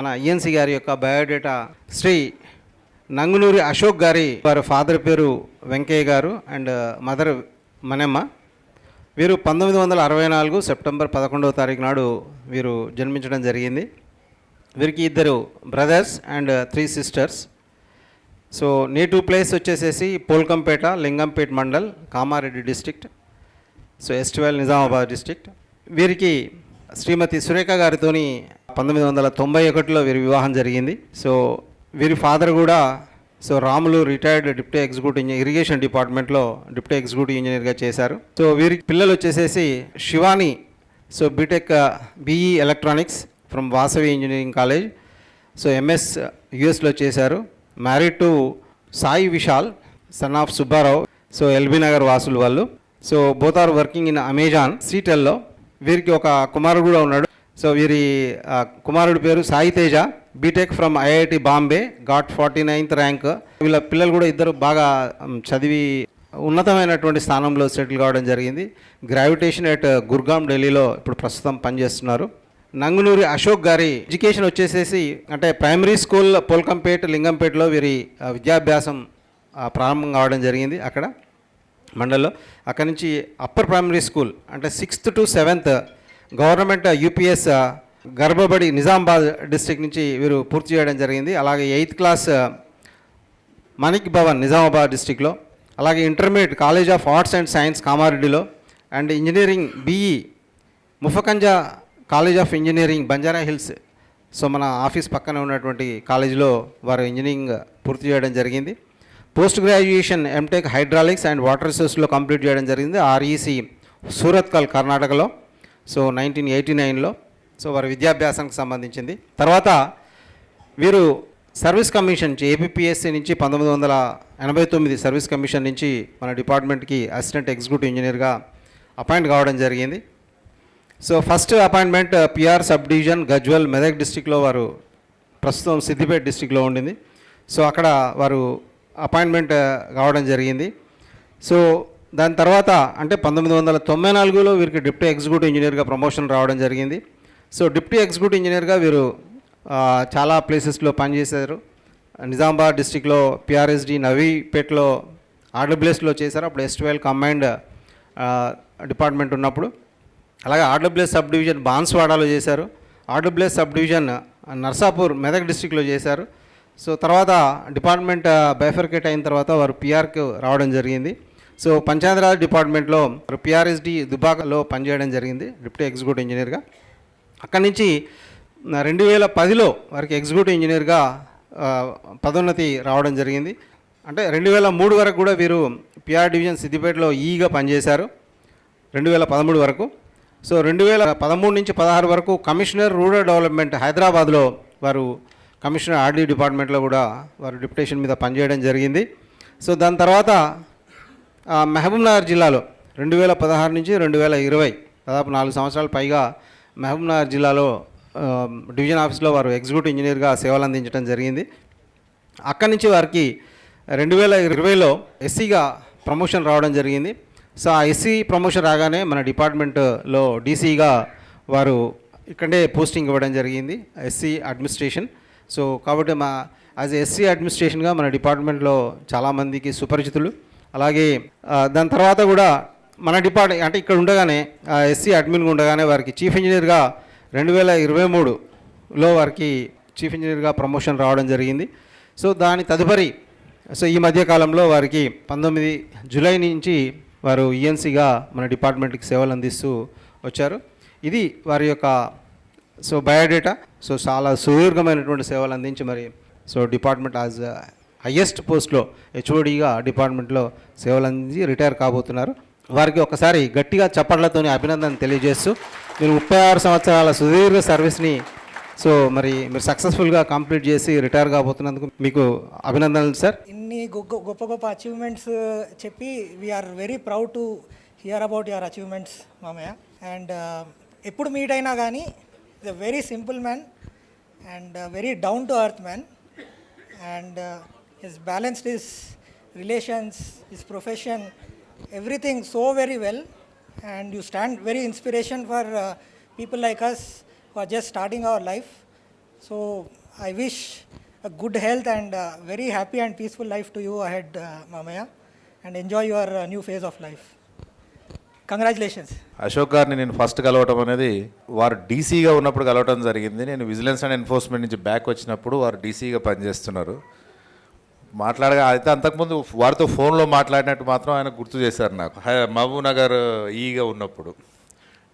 మన ఈఎన్సీ గారి యొక్క బయోడేటా శ్రీ నంగునూరి అశోక్ గారి వారి ఫాదర్ పేరు వెంకయ్య గారు అండ్ మదర్ మనెమ్మ. వీరు 1964 సెప్టెంబర్ 11వ తారీఖు నాడు వీరు జన్మించడం జరిగింది. వీరికి 2 brothers and 3 sisters. So native place వచ్చేసేసి Polkampet, Lingampet mandal, Kamareddy district, so erstwhile Nizamabad district. వీరికి శ్రీమతి సురేఖ గారితోని 1991లో వీరి వివాహం జరిగింది. సో వీరి ఫాదర్ కూడా so Ramulu retired deputy executive engineer, irrigation డిపార్ట్మెంట్లో డిప్యూటీ ఎగ్జిక్యూటివ్ ఇంజనీర్గా చేశారు. సో వీరికి పిల్లలు వచ్చేసేసి Shivani, so B Tech BE electronics from Vasavi engineering college, so MS యుఎస్లో చేశారు. Married to Sai Vishal, son of Subbarao, so LB Nagar వాసులు వాళ్ళు. So both are working in Amazon సీటెల్లో. వీరికి ఒక కుమారుడు కూడా ఉన్నాడు. సో వీరి కుమారుడి పేరు Sai Teja, B Tech from IIT Bombay, got 49th rank. వీళ్ళ పిల్లలు కూడా ఇద్దరు బాగా చదివి ఉన్నతమైనటువంటి స్థానంలో సెటిల్ కావడం జరిగింది. గ్రావిటేషన్ ఎట్ గుర్గాం ఢిల్లీలో ఇప్పుడు ప్రస్తుతం పనిచేస్తున్నారు. నంగునూరి అశోక్ గారి ఎడ్యుకేషన్ వచ్చేసేసి అంటే ప్రైమరీ స్కూల్ పోల్కంపేట్, లింగంపేటలో వీరి విద్యాభ్యాసం ప్రారంభం కావడం జరిగింది అక్కడ మండల్లో. అక్కడి నుంచి అప్పర్ ప్రైమరీ స్కూల్ అంటే 6th to 7th government UPS Garbhabadi Nizamabad district నుంచి వీరు పూర్తి చేయడం జరిగింది. అలాగే 8th క్లాస్ మాణిక్ భవన్ నిజామాబాద్ డిస్ట్రిక్ట్లో, అలాగే intermediate college of arts and science కామారెడ్డిలో, and engineering BE Muffakham Jah college of engineering Banjara Hills, so మన ఆఫీస్ పక్కన ఉన్నటువంటి కాలేజీలో వారు ఇంజనీరింగ్ పూర్తి చేయడం జరిగింది. Post graduation M Tech hydraulics and water రిసోర్స్లో కంప్లీట్ చేయడం జరిగింది ఆర్ఈసి సూరత్కల్ కర్ణాటకలో, సో 1989లో. సో వారి విద్యాభ్యాసానికి సంబంధించింది. తర్వాత వీరు సర్వీస్ కమిషన్ నుంచి ఏపీపీఎస్సీ నుంచి 1989 సర్వీస్ కమిషన్ నుంచి మన డిపార్ట్మెంట్కి అసిస్టెంట్ ఎగ్జిక్యూటివ్ ఇంజనీర్గా అపాయింట్ కావడం జరిగింది. So first appointment PR sub division Gajwel Medak డిస్టిక్లో, వారు ప్రస్తుతం సిద్దిపేట డిస్టిక్లో ఉండింది. సో అక్కడ వారు అపాయింట్మెంట్ కావడం జరిగింది. సో దాని తర్వాత అంటే 1994లో వీరికి డిప్యూటీ ఎగ్జిక్యూటివ్ ఇంజనీర్గా ప్రమోషన్ రావడం జరిగింది. సో డిప్యూటీ ఎగ్జిక్యూటివ్ ఇంజనీర్గా వీరు చాలా ప్లేసెస్లో పనిచేశారు. నిజామాబాద్ డిస్టిక్లో పిఆర్ఎస్డి నవీపేట్లో ఆర్డబ్ల్యూఎస్లో చేశారు, అప్పుడు ఎస్టివల్ కంబైన్డ్ డిపార్ట్మెంట్ ఉన్నప్పుడు. అలాగే ఆర్డబ్ల్యూఎస్ సబ్ డివిజన్ బాన్స్వాడాలో చేశారు, RWS sub division Narsapur Medak డిస్టిక్లో చేశారు. సో తర్వాత డిపార్ట్మెంట్ బైఫర్కేట్ అయిన తర్వాత వారు పిఆర్కి రావడం జరిగింది. సో పంచాయతీరాజ్ డిపార్ట్మెంట్లో పిఆర్ఎస్డి దుబాకలో పనిచేయడం జరిగింది డిప్యూటీ ఎగ్జిక్యూటివ్ ఇంజనీర్గా. అక్కడి నుంచి 2010లో వారికి ఎగ్జిక్యూటివ్ ఇంజనీర్గా పదోన్నతి రావడం జరిగింది. అంటే 2003 వరకు కూడా వీరు పిఆర్ డివిజన్ సిద్దిపేటలో ఈగా పనిచేశారు 2013 వరకు. సో 2013 నుంచి 16 వరకు కమిషనర్ రూరల్ డెవలప్మెంట్ హైదరాబాద్లో వారు కమిషనర్ ఆర్డీ డిపార్ట్మెంట్లో కూడా వారు డిప్యుటేషన్ మీద పనిచేయడం జరిగింది. సో దాని తర్వాత మహబూబ్నగర్ జిల్లాలో 2016 నుంచి 2020 దాదాపు 4 సంవత్సరాల పైగా మహబూబ్నగర్ జిల్లాలో డివిజన్ ఆఫీస్లో వారు ఎగ్జిక్యూటివ్ ఇంజనీర్గా సేవలు అందించడం జరిగింది. అక్కడి నుంచి వారికి 2020లో ఎస్సీగా ప్రమోషన్ రావడం జరిగింది. సో ఆ ఎస్సీ ప్రమోషన్ రాగానే మన డిపార్ట్మెంట్లో డీసీగా వారు ఇక్కడే పోస్టింగ్ ఇవ్వడం జరిగింది, ఎస్సీ అడ్మినిస్ట్రేషన్. సో కాబట్టి యాజ్ ఎస్సీ అడ్మినిస్ట్రేషన్గా మన డిపార్ట్మెంట్లో చాలామందికి సుపరిచితులు. అలాగే దాని తర్వాత కూడా మన డిపార్ట్మెంట్ అంటే ఇక్కడ ఉండగానే ఎస్సీ అడ్మిన్గా ఉండగానే వారికి చీఫ్ ఇంజనీర్గా 2023లో వారికి చీఫ్ ఇంజనీర్గా ప్రమోషన్ రావడం జరిగింది. సో దాని తదుపరి సో ఈ మధ్యకాలంలో వారికి 19 జూలై నుంచి వారు ఈఎన్సీగా మన డిపార్ట్మెంట్కి సేవలు అందిస్తూ వచ్చారు. ఇది వారి యొక్క సో బయోడేటా. సో చాలా సుదీర్ఘమైనటువంటి సేవలు అందించి మరి సో డిపార్ట్మెంట్ యాజ్ హయ్యెస్ట్ పోస్ట్లో హెచ్ఓడిగా డిపార్ట్మెంట్లో సేవలు అందించి రిటైర్ కాబోతున్నారు. వారికి ఒకసారి గట్టిగా చప్పట్లతోని అభినందన తెలియజేస్తూ మీరు 36 సంవత్సరాల సుదీర్ఘ సర్వీస్ని సో మరి మీరు సక్సెస్ఫుల్గా కంప్లీట్ చేసి రిటైర్ కాబోతున్నందుకు మీకు అభినందనలు సార్. ఇన్ని గొప్ప గొప్ప అచీవ్మెంట్స్ చెప్పి we are very proud to hear about your achievements మామయ్య. అండ్ ఎప్పుడు మీట్ అయినా కానీ is a very simple man and very down to earth man. And his balanced his relations, his profession, everything so very well, and you stand very inspiration for people like us who are just starting our life. So I wish a good health and very happy and peaceful life to you ahead, Mamaya, and enjoy your new phase of life. Congratulations. Ashok గారిని నేను first కలవటం అనేది వారు డీసీగా ఉన్నప్పుడు కలవటం జరిగింది. నేను vigilance and enforcement నుంచి బ్యాక్ వచ్చినప్పుడు వారు డీసీగా పనిచేస్తున్నారు. మాట్లాడగా అయితే అంతకుముందు వారితో ఫోన్లో మాట్లాడినట్టు మాత్రం ఆయన గుర్తు చేశారు నాకు. మహబూబ్ నగర్ ఈగా ఉన్నప్పుడు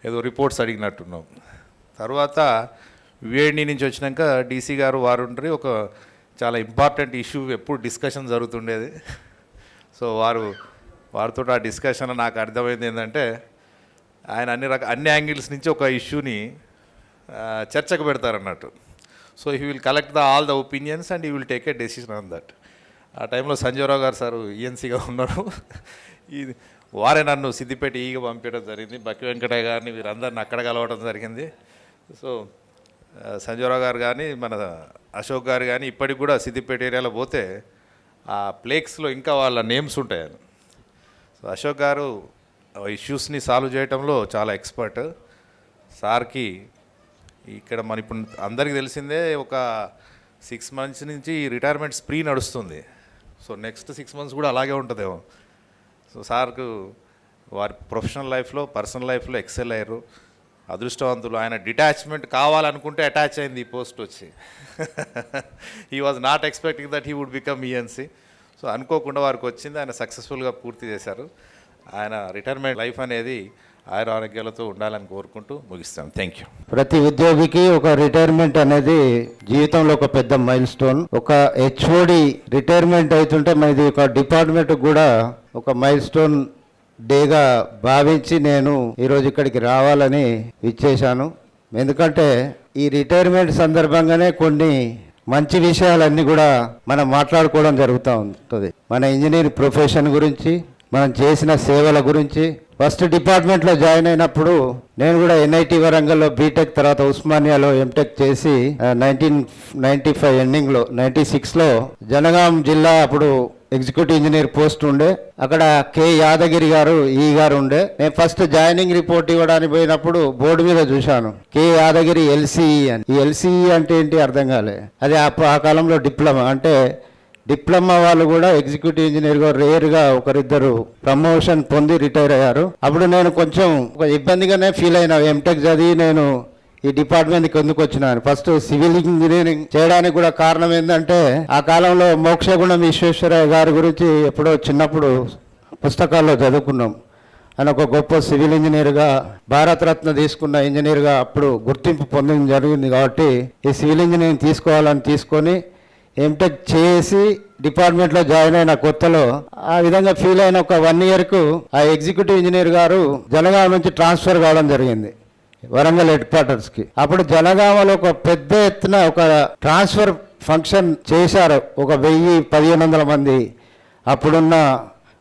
ఏదో రిపోర్ట్స్ అడిగినట్టున్నాం. తర్వాత విఐడి నుంచి వచ్చినాక డీసీ గారు వారు ఉండి ఒక చాలా ఇంపార్టెంట్ ఇష్యూ ఎప్పుడు డిస్కషన్ జరుగుతుండేది. సో వారితో ఆ డిస్కషన్లో నాకు అర్థమైంది ఏంటంటే ఆయన అన్ని యాంగిల్స్ నుంచి ఒక ఇష్యూని చర్చకు పెడతారన్నట్టు. So he will collect all the opinions and he will take a decision on that. ఆ టైంలో సంజీవరావు గారు సార్ ఈఎన్సీగా ఉన్నారు. ఇది వారే నన్ను సిద్దిపేట ఈగా పంపించడం జరిగింది. బక్కి వెంకటయ్య గారిని వీరందరిని అక్కడ కలవడం జరిగింది. సో సంజీవరావు గారు కానీ మన అశోక్ గారు కానీ ఇప్పటికి కూడా సిద్దిపేట ఏరియాలో పోతే ఆ ప్లేక్స్లో ఇంకా వాళ్ళ నేమ్స్ ఉంటాయని. సో అశోక్ గారు ఇష్యూస్ని సాల్వ్ చేయడంలో చాలా ఎక్స్పర్ట్. సార్కి ఇక్కడ మన ఇప్పుడు అందరికీ తెలిసిందే ఒక 6 months నుంచి రిటైర్మెంట్ స్ప్రీ నడుస్తుంది. సో నెక్స్ట్ 6 months కూడా అలాగే ఉంటుందేమో. సో సార్కు వారి ప్రొఫెషనల్ లైఫ్లో పర్సనల్ లైఫ్లో ఎక్సెల్ అయ్యారు, అదృష్టవంతులు. ఆయన డిటాచ్మెంట్ కావాలనుకుంటే అటాచ్ అయింది ఈ పోస్ట్ వచ్చి. He was not expecting that he would become ENC. So అనుకోకుండా వారికి వచ్చింది, ఆయన సక్సెస్ఫుల్గా పూర్తి చేశారు. ఆయన రిటైర్మెంట్ లైఫ్ అనేది ఆరోగ్యాలతో ఉండాలని కోరుకుంటూ ముగిస్తాను. Thank you. ప్రతి ఉద్యోగికి ఒక రిటైర్మెంట్ అనేది జీవితంలో ఒక పెద్ద మైల్ స్టోన్. ఒక హెచ్ఓడి రిటైర్మెంట్ అవుతుంటే మనది ఒక డిపార్ట్మెంట్ కూడా ఒక మైల్ స్టోన్ డేగా భావించి నేను ఈరోజు ఇక్కడికి రావాలని ఇచ్చేశాను. ఎందుకంటే ఈ రిటైర్మెంట్ సందర్భంగానే కొన్ని మంచి విషయాలన్నీ కూడా మనం మాట్లాడుకోవడం జరుగుతూ ఉంటుంది. మన ఇంజనీర్ ప్రొఫెషన్ గురించి, మనం చేసిన సేవల గురించి. ఫస్ట్ డిపార్ట్మెంట్లో జాయిన్ అయినప్పుడు నేను కూడా ఎన్ఐటి వరంగల్లో బీటెక్, తర్వాత ఉస్మానియాలో ఎంటెక్ చేసి 1995 ఎండింగ్లో 96లో జనగాం జిల్లా అప్పుడు ఎగ్జిక్యూటివ్ ఇంజనీర్ పోస్ట్ ఉండే. అక్కడ కె యాదగిరి గారు గారు ఉండే. నేను ఫస్ట్ జాయినింగ్ రిపోర్ట్ ఇవ్వడానికి పోయినప్పుడు బోర్డు మీద చూశాను కె యాదగిరి ఎల్సిఈ అని. ఈ ఎల్సిఈ అంటే ఏంటి అర్థం కాలే. అది ఆ కాలంలో డిప్లొమా. అంటే డిప్లొమా వాళ్ళు కూడా ఎగ్జిక్యూటివ్ ఇంజనీర్గా రేర్గా ఒకరిద్దరు ప్రమోషన్ పొంది రిటైర్ అయ్యారు. అప్పుడు నేను కొంచెం ఒక ఇబ్బందిగానే ఫీల్ అయినా. ఎంటెక్ చదివి నేను ఈ డిపార్ట్మెంట్కి ఎందుకు వచ్చినాను. ఫస్ట్ సివిల్ ఇంజనీరింగ్ చేయడానికి కూడా కారణం ఏంటంటే ఆ కాలంలో మోక్షగుణం విశ్వేశ్వరయ్య గారి గురించి ఎప్పుడో చిన్నప్పుడు పుస్తకాల్లో చదువుకున్నాం. ఆయన ఒక గొప్ప సివిల్ ఇంజనీర్గా, భారతరత్న తీసుకున్న ఇంజనీర్గా అప్పుడు గుర్తింపు పొందడం జరిగింది. కాబట్టి ఈ సివిల్ ఇంజనీరింగ్ తీసుకోవాలని తీసుకొని ఎంటెక్ చేసి డిపార్ట్మెంట్లో జాయిన్ అయిన కొత్తలో ఆ విధంగా ఫీల్ అయిన ఒక 1 yearకు ఆ ఎగ్జిక్యూటివ్ ఇంజనీర్ గారు జనగామ నుంచి ట్రాన్స్ఫర్ కావడం జరిగింది వరంగల్ హెడ్ క్వార్టర్స్కి. అప్పుడు జనగామలో ఒక పెద్ద ఎత్తున ఒక ట్రాన్స్ఫర్ ఫంక్షన్ చేశారు. ఒక 1000-1500 మంది అప్పుడున్న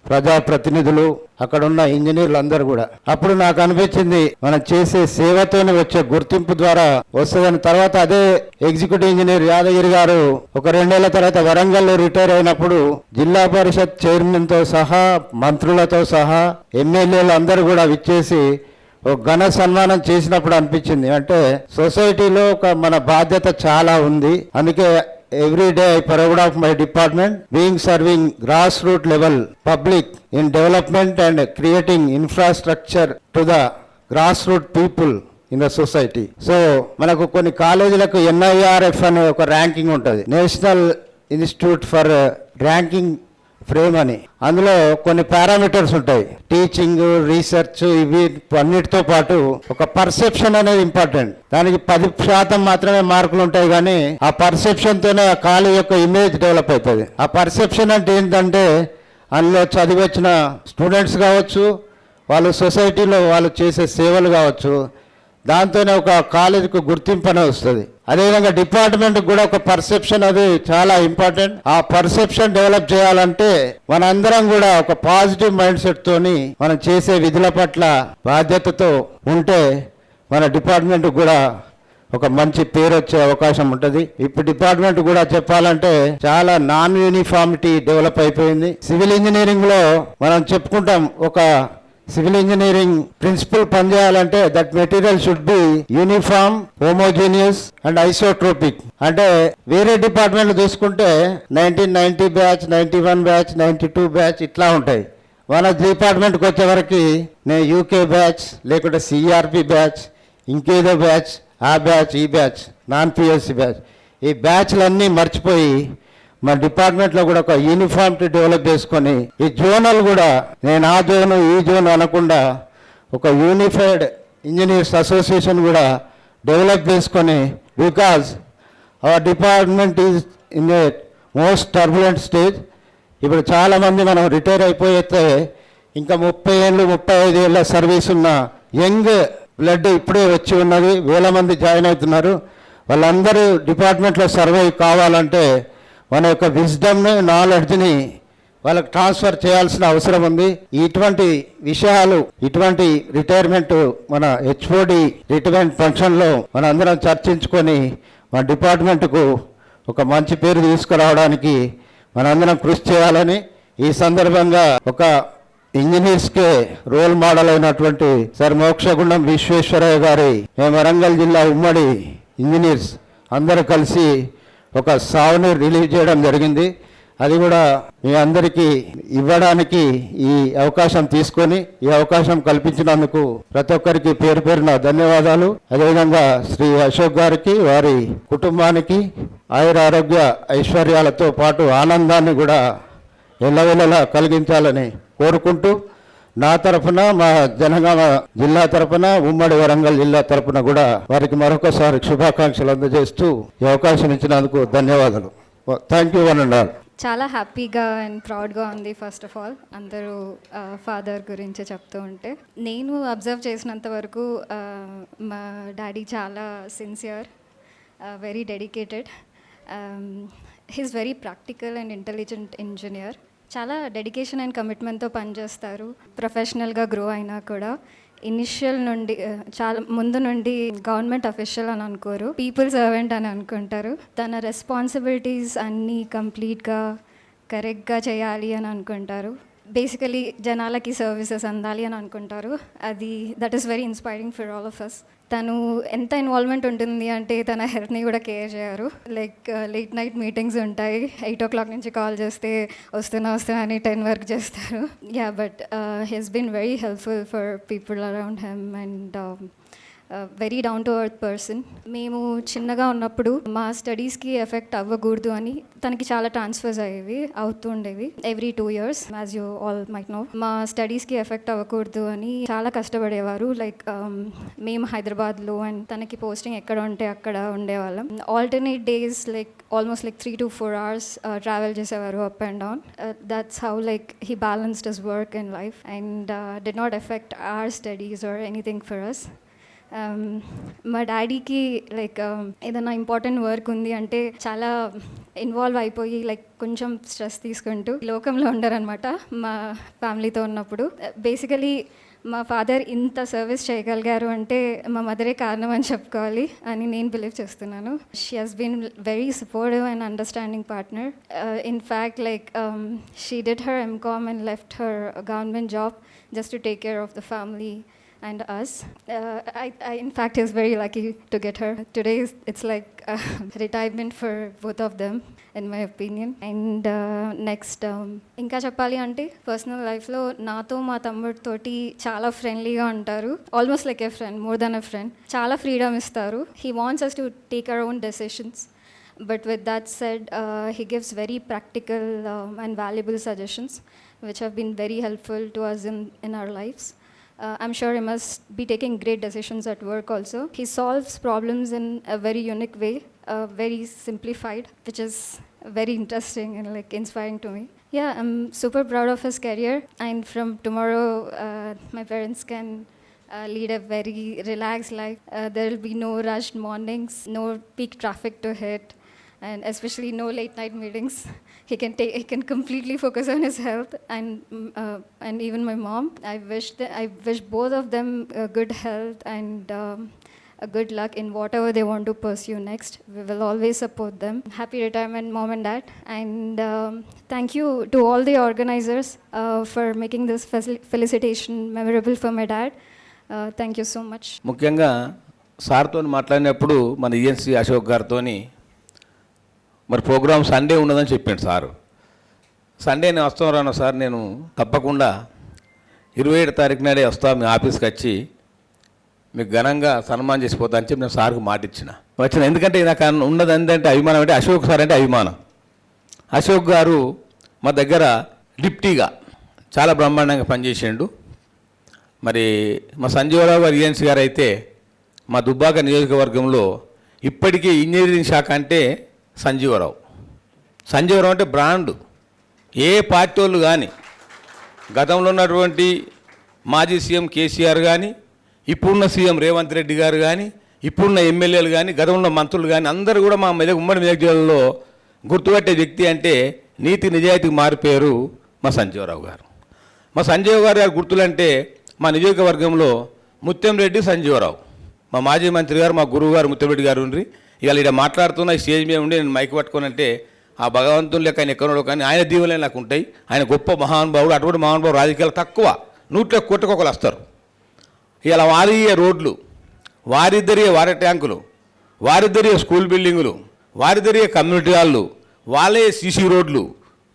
ప్రజాప్రతినిధులు, అక్కడున్న ఇంజనీర్లు అందరూ కూడా. అప్పుడు నాకు అనిపించింది మనం చేసే సేవతోనే వచ్చే గుర్తింపు ద్వారా వస్తుందని. తర్వాత అదే ఎగ్జిక్యూటివ్ ఇంజనీర్ యాదగిరి గారు ఒక 2 ఏళ్ల తర్వాత వరంగల్లో రిటైర్ అయినప్పుడు జిల్లా పరిషత్ చైర్మన్తో సహా, మంత్రులతో సహా, ఎమ్మెల్యేలు అందరూ కూడా విచ్చేసి ఒక ఘన సన్మానం చేసినప్పుడు అనిపించింది అంటే సొసైటీలో ఒక మన బాధ్యత చాలా ఉంది. అందుకే every day I proud of my department being serving grassroots level public in development and creating infrastructure to the grassroots people in the society. So మనకు కొన్ని కాలేజీలకు NIRF అనే ఒక ర్యాంకింగ్ ఉంటుంది, national institute for ranking frame అని. అందులో కొన్ని parameters ఉంటాయి, టీచింగ్, రీసెర్చ్, ఇవి అన్నిటితో పాటు ఒక పర్సెప్షన్ అనేది ఇంపార్టెంట్. దానికి 10% మాత్రమే మార్కులు ఉంటాయి, కానీ ఆ పర్సెప్షన్తోనే ఆ కాలేజ్ యొక్క ఇమేజ్ డెవలప్ అవుతుంది. ఆ పర్సెప్షన్ అంటే ఏంటంటే అందులో చదివి వచ్చిన స్టూడెంట్స్ కావచ్చు, వాళ్ళు సొసైటీలో వాళ్ళు చేసే సేవలు కావచ్చు, దాంతోనే ఒక కాలేజీకి గుర్తింపు అనేది వస్తుంది. అదేవిధంగా డిపార్ట్మెంట్కి కూడా ఒక పర్సెప్షన్ అది చాలా ఇంపార్టెంట్. ఆ పర్సెప్షన్ డెవలప్ చేయాలంటే మనందరం కూడా ఒక పాజిటివ్ మైండ్ సెట్ తోని మనం చేసే విధుల పట్ల బాధ్యతతో ఉంటే మన డిపార్ట్మెంట్ కూడా ఒక మంచి పేరు వచ్చే అవకాశం ఉంటుంది. ఇప్పుడు డిపార్ట్మెంట్ కూడా చెప్పాలంటే చాలా నాన్ యూనిఫార్మిటీ డెవలప్ అయిపోయింది. సివిల్ ఇంజనీరింగ్ లో మనం చెప్పుకుంటాం ఒక సివిల్ ఇంజనీరింగ్ ప్రిన్సిపల్ పనిచేయాలంటే that material should be uniform, homogeneous and isotropic. అంటే వేరే డిపార్ట్మెంట్ చూసుకుంటే 1990 బ్యాచ్, 91 బ్యాచ్, 92 బ్యాచ్ ఇట్లా ఉంటాయి. మన డిపార్ట్మెంట్కి వచ్చేవరకు నేను యూకే బ్యాచ్, లేకుంటే సిఆర్పి బ్యాచ్, ఇంకేదో బ్యాచ్, ఆ బ్యాచ్, ఈ బ్యాచ్, నాన్ పిఎస్సి బ్యాచ్, ఈ బ్యాచ్లన్నీ మర్చిపోయి మన డిపార్ట్మెంట్లో కూడా ఒక యూనిఫామిటీ డెవలప్ చేసుకొని ఈ జోనల్ కూడా నేను ఆ జోను ఈ జోను అనకుండా ఒక యూనిఫైడ్ ఇంజనీర్స్ అసోసియేషన్ కూడా డెవలప్ చేసుకొని, because our department is in a most turbulent stage. ఇప్పుడు చాలామంది మనం రిటైర్ అయిపోతే ఇంకా 30 ఏళ్ళు 35 ఏళ్ళ సర్వీస్ ఉన్న యంగ్ బ్లడ్ ఇప్పుడే వచ్చి ఉన్నది, వేల మంది జాయిన్ అవుతున్నారు. వాళ్ళందరూ డిపార్ట్మెంట్లో సర్వైవ్ కావాలంటే మన యొక్క విజ్డమ్ని, నాలెడ్జ్ని వాళ్ళకి ట్రాన్స్ఫర్ చేయాల్సిన అవసరం ఉంది. ఇటువంటి విషయాలు, ఇటువంటి రిటైర్మెంట్ మన హెచ్ఓడి రిటైర్మెంట్ ఫంక్షన్లో మన అందరం చర్చించుకొని మన డిపార్ట్మెంట్కు ఒక మంచి పేరు తీసుకురావడానికి మనందరం కృషి చేయాలని ఈ సందర్భంగా ఒక ఇంజనీర్స్కే రోల్ మోడల్ అయినటువంటి సర్ మోక్షగుండం విశ్వేశ్వరయ్య గారి మేము వరంగల్ జిల్లా ఉమ్మడి ఇంజనీర్స్ అందరూ కలిసి ఒక సావుని రిలీజ్ చేయడం జరిగింది. అది కూడా మీ అందరికీ ఇవ్వడానికి ఈ అవకాశం తీసుకొని ఈ అవకాశం కల్పించినందుకు ప్రతి ఒక్కరికి పేరు పేరున ధన్యవాదాలు. అదేవిధంగా శ్రీ అశోక్ గారికి, వారి కుటుంబానికి ఆయురారోగ్య ఐశ్వర్యాలతో పాటు ఆనందాన్ని కూడా ఎల్లవెల్లలా కలిగించాలని కోరుకుంటూ నా తరఫున, మా జనగామ జిల్లా తరఫున, ఉమ్మడి వరంగల్ జిల్లా తరఫున కూడా వారికి మరొకసారి శుభాకాంక్షలు అందజేస్తూ ఈ అవకాశం ఇచ్చినందుకు ధన్యవాదాలు. Thank you one and all. చాలా హ్యాపీగా అండ్ ప్రౌడ్గా ఉంది. ఫస్ట్ ఆఫ్ ఆల్ అందరూ ఫాదర్ గురించి చెప్తూ ఉంటే నేను అబ్జర్వ్ చేసినంత వరకు మా డాడీ చాలా sincere, very dedicated. He's very practical and intelligent engineer. చాలా డెడికేషన్ అండ్ కమిట్మెంట్తో పనిచేస్తారు. ప్రొఫెషనల్గా గ్రో అయినా కూడా ఇనిషియల్ నుండి చాలా ముందు నుండి గవర్నమెంట్ అఫీషియల్ అని అనుకోరు, పీపుల్ సర్వెంట్ అని అనుకుంటారు. తన రెస్పాన్సిబిలిటీస్ అన్నీ కంప్లీట్గా కరెక్ట్గా చేయాలి అని అనుకుంటారు. బేసికలీ జనాలకి సర్వీసెస్ అందాలి అని అనుకుంటారు. అది that is very inspiring for all of us. తను ఎంత ఇన్వాల్వ్మెంట్ ఉంటుంది అంటే తన హెల్త్ని కూడా కేర్ చేయరు. లైక్ లేట్ నైట్ మీటింగ్స్ ఉంటాయి, 8 o'clock నుంచి కాల్ చేస్తే వస్తున్నా అని 10 వరకు చేస్తారు. Yeah, but he's been very helpful for people around him and very down to earth person. మేము చిన్నగా ఉన్నప్పుడు మా స్టడీస్కి ఎఫెక్ట్ అవ్వకూడదు అని తనకి చాలా ట్రాన్స్ఫర్స్ అవుతూ ఉండేవి every 2 years, as you all might know. మా స్టడీస్కి ఎఫెక్ట్ అవ్వకూడదు అని చాలా కష్టపడేవారు. లైక్ మేము హైదరాబాద్లో అండ్ తనకి పోస్టింగ్ ఎక్కడ ఉంటే అక్కడ ఉండేవాళ్ళం. Alternate days like almost like 3 to 4 hours travel చేసేవారు up and down. That's how like he balanced his work and life and did not affect our studies or anything for us. మా డాడీకి like ఏదైనా important work ఉంది అంటే చాలా involve అయిపోయి like కొంచెం stress తీసుకుంటూ లోకంలో ఉండరనమాట మా ఫ్యామిలీతో ఉన్నప్పుడు. బేసికలీ మా ఫాదర్ ఇంత సర్వీస్ చేయగలిగారు అంటే మా మదరే కారణం అని చెప్పుకోవాలి అని నేను బిలీవ్ చేస్తున్నాను. She has been very supportive and understanding partner. In fact like she did her MCom and left her government job just to take care of the family and us. I in fact is very lucky to get her. Today it's like retirement for both of them in my opinion. And next ఇంకా చెప్పాలి అంటే personal లైఫ్లో నాతో మా తమ్ముడితోటి చాలా ఫ్రెండ్లీగా ఉంటారు. Almost like a friend, more than a friend. చాలా ఫ్రీడమ్ ఇస్తారు. He wants us to take our own decisions. But with that said, he gives very practical and valuable suggestions which have been very helpful to us in our lives. I'm sure he must be taking great decisions at work also. He solves problems in a very unique way, very simplified, which is very interesting and like inspiring to me. Yeah, I'm super proud of his career, and from tomorrow my parents can lead a very relaxed life. There will be no rushed mornings, no peak traffic to hit, and especially no late night meetings. He can completely focus on his health and even my mom. I wish both of them good health and good luck in whatever they want to pursue next. We will always support them. Happy retirement, mom and dad. And thank you to all the organizers for making this felicitation memorable for my dad. Thank you so much. ముఖ్యంగా సార్తో మాట్లాడినప్పుడు మన ENC Ashok గారితో మరి programme Sunday ఉన్నదని చెప్పాడు sir. Sunday నేను వస్తాను రాను సార్, నేను తప్పకుండా 27 తారీఖు నాడే వస్తా మీ ఆఫీస్కి వచ్చి మీకు ఘనంగా సన్మానం చేసిపోతా అని చెప్పి నేను సార్కు మాట వచ్చిన. ఎందుకంటే నాకు ఉన్నది ఏంటంటే అభిమానం, అంటే అశోక్ సార్ అంటే అభిమానం. అశోక్ గారు మా దగ్గర డిప్టీగా చాలా బ్రహ్మాండంగా పనిచేసిండు. మరి మా సంజీవరావు గారు ఈఎన్సీ గారు అయితే మా దుబ్బాక నియోజకవర్గంలో ఇప్పటికీ ఇంజనీరింగ్ శాఖ అంటే సంజీవరావు అంటే బ్రాండ్. ఏ పార్టీ వాళ్ళు కానీ, గతంలో ఉన్నటువంటి మాజీ సీఎం కేసీఆర్ కానీ, ఇప్పుడున్న సీఎం రేవంత్ రెడ్డి గారు కానీ, ఇప్పుడున్న ఎమ్మెల్యేలు కానీ, గతంలో మంత్రులు కానీ అందరూ కూడా మా ఉమ్మడి మెదక్ జిల్లాలో గుర్తుపట్టే వ్యక్తి అంటే నీతి నిజాయితీకి మారిపోయారు మా సంజీవరావు గారు. మా సంజీవ్ గారు గుర్తులంటే మా నియోజకవర్గంలో ముత్యంరెడ్డి సంజీవరావు, మా మాజీ మంత్రి గారు, మా గురువు గారు ముత్యంరెడ్డి గారు ఉండి ఇవాళ ఇక్కడ మాట్లాడుతున్న ఈ స్టేజ్ మీద ఉండి నేను మైక్ పట్టుకోనంటే ఆ భగవంతుని లెక్క ఆయన ఎక్కడో కానీ ఆయన దీవులే నాకు ఉంటాయి. ఆయన గొప్ప మహానుభావుడు. అటువంటి మహానుభావుడు రాజకీయాలు తక్కువ, 100 కోట్లకొకరు వస్తారు. ఇలా వారియే రోడ్లు, వారిద్దరియే వాటర్ ట్యాంకులు, వారిద్దరియే స్కూల్ బిల్డింగులు, వారిద్దరియే కమ్యూనిటీ హాళ్ళు, వాళ్ళే సీసీ రోడ్లు,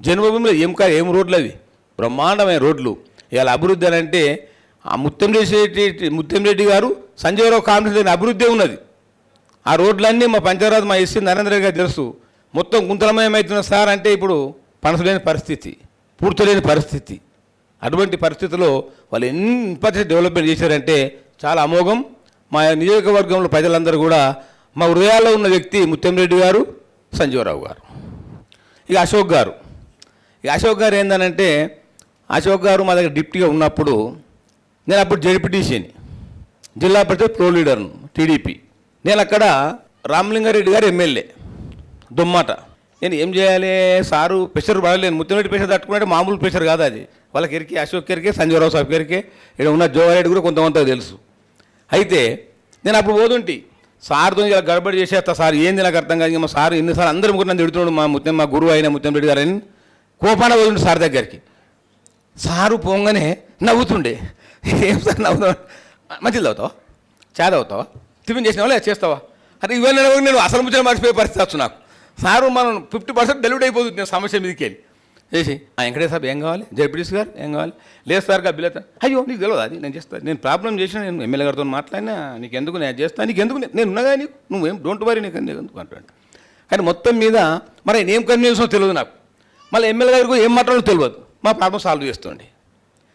జన్మభూమిలో ఏం రోడ్లు అవి, బ్రహ్మాండమైన రోడ్లు. ఇలా అభివృద్ధి అని అంటే ఆ ముత్యంరెడ్డి గారు సంజీవరావు కాంగ్రెస్ అభివృద్ధి ఉన్నది. ఆ రోడ్లన్నీ మా పంచాయతీ మా ఎస్సీ నరేంద్ర గారు తెలుసు. మొత్తం గుంతలమయమవుతున్న సార్ అంటే ఇప్పుడు పనసలేని పరిస్థితి, పూర్తిలేని పరిస్థితి. అటువంటి పరిస్థితుల్లో వాళ్ళు ఎన్ని డెవలప్మెంట్ చేశారంటే చాలా అమోఘం. మా నియోజకవర్గంలో ప్రజలందరూ కూడా మా హృదయాల్లో ఉన్న వ్యక్తి ముత్యంరెడ్డి గారు, సంజీవరావు గారు. ఇక అశోక్ గారు ఏందనంటే అశోక్ గారు మా దగ్గర డిప్టీగా ఉన్నప్పుడు నేను అప్పుడు జడ్పీటీసీని, జిల్లా పరిషత్ ప్రో లీడర్ను టీడీపీ. నేను అక్కడ రామలింగారెడ్డి గారు ఎమ్మెల్యే దుమ్మాట. నేను ఏం చేయాలి, సారు ప్రెషర్ పడలేను. ముత్యంరెడ్డి ప్రెషర్ తట్టుకుంటే మామూలు ప్రెషర్ కాదు అది. వాళ్ళకి ఎరికే, అశోక్ ఎరికే, సంజీవరావు సాబ్ ఎరికే, ఇక్కడ ఉన్న జోగారెడ్డి కూడా కొంతమంది తెలుసు. అయితే నేను అప్పుడు పోతుంటే సార్తో ఇలా గడబడి చేసేస్తా, సార్ ఏంది నాకు అర్థం కాదు. మా సార్ ఎన్నిసార్లు అందరూ కూడా నన్ను తిడుతున్నాడు, మా గురువు అయిన ముత్యంరెడ్డి గారు అని కోపాన పోతుండే సార్ దగ్గరికి. సారు పోగానే నవ్వుతుండే. ఏం సార్ నవ్వుతావు, మంచిది అవుతావా, చాయ్ తాగుతావా, టిఫిన్ చేసినావా లేదా చేస్తావా, అరే ఇవన్నీ నేను అసలు ముచ్చట మర్చిపోయే పరిస్థితి వచ్చు నాకు. సారు మనం 50% డెలివరీ అయిపోతుంది నేను సమస్య మీదకి వెళ్ళి చేసి వెంకటేశ్వర సార్ ఏం కావాలి, జడ్పీటీసీ గారు ఏం కావాలి, లేదు సార్ బిల్ అయ్యో నీకు తెలియదు, అది నేను చేస్తాను, నేను ప్రాబ్లం చేసిన, నేను ఎమ్మెల్యే గారితో మాట్లాడినా, నీకు ఎందుకు నేను చేస్తాను, నీకు ఎందుకు నేను ఉన్నగా, నీకు నువ్వేం డోంట్ వరీ, నీకు ఎందుకు అంటాడు. కానీ మొత్తం మీద మరి ఆయన ఏం కన్వీన్సో తెలియదు నాకు. మళ్ళీ ఎమ్మెల్యే గారికి ఏం మాట్లాడో తెలియదు. మా ప్రాబ్లం సాల్వ్ చేస్తుండే.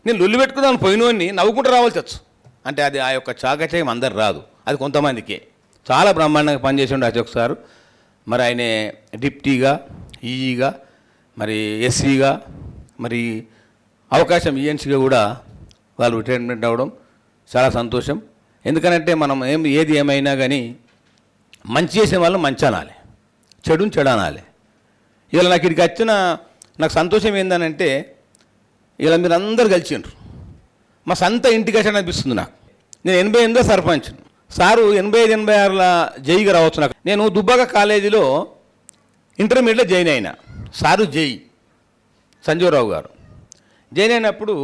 నేను లొల్లి పెట్టుకున్నాను పోయినోని నవ్వుకుంటూ రావాల్సి వచ్చు. అంటే అది ఆ యొక్క చాకచయం అందరు రాదు, అది కొంతమందికే. చాలా బ్రహ్మాండంగా పనిచేసిండు అశోక్ సారు. మరి ఆయన డిప్టీగా, ఈఈగా, మరి ఎస్సీగా, మరి అవకాశం ఈఎన్సీగా కూడా వాళ్ళు రిటైర్మెంట్ అవ్వడం చాలా సంతోషం. ఎందుకనంటే మనం ఏది ఏమైనా కానీ మంచి చేసే వాళ్ళు మంచి అనాలి, చెడుని చెడు అనాలి. ఇలా నాకు ఇక్కడికి వచ్చిన నాకు సంతోషం ఏందనంటే ఇలా మీరు అందరు కలిసిండ్రు. మా సొంత ఇంటికి వచ్చి అనిపిస్తుంది నాకు. నేను 88 సర్పంచ్, సారు 85-86 జైగా రావచ్చు నాకు. నేను దుబ్బాక కాలేజీలో ఇంటర్మీడియట్లో జాయిన్ అయినా. సారు జై సంజీవరావు గారు జాయిన్ అయినప్పుడు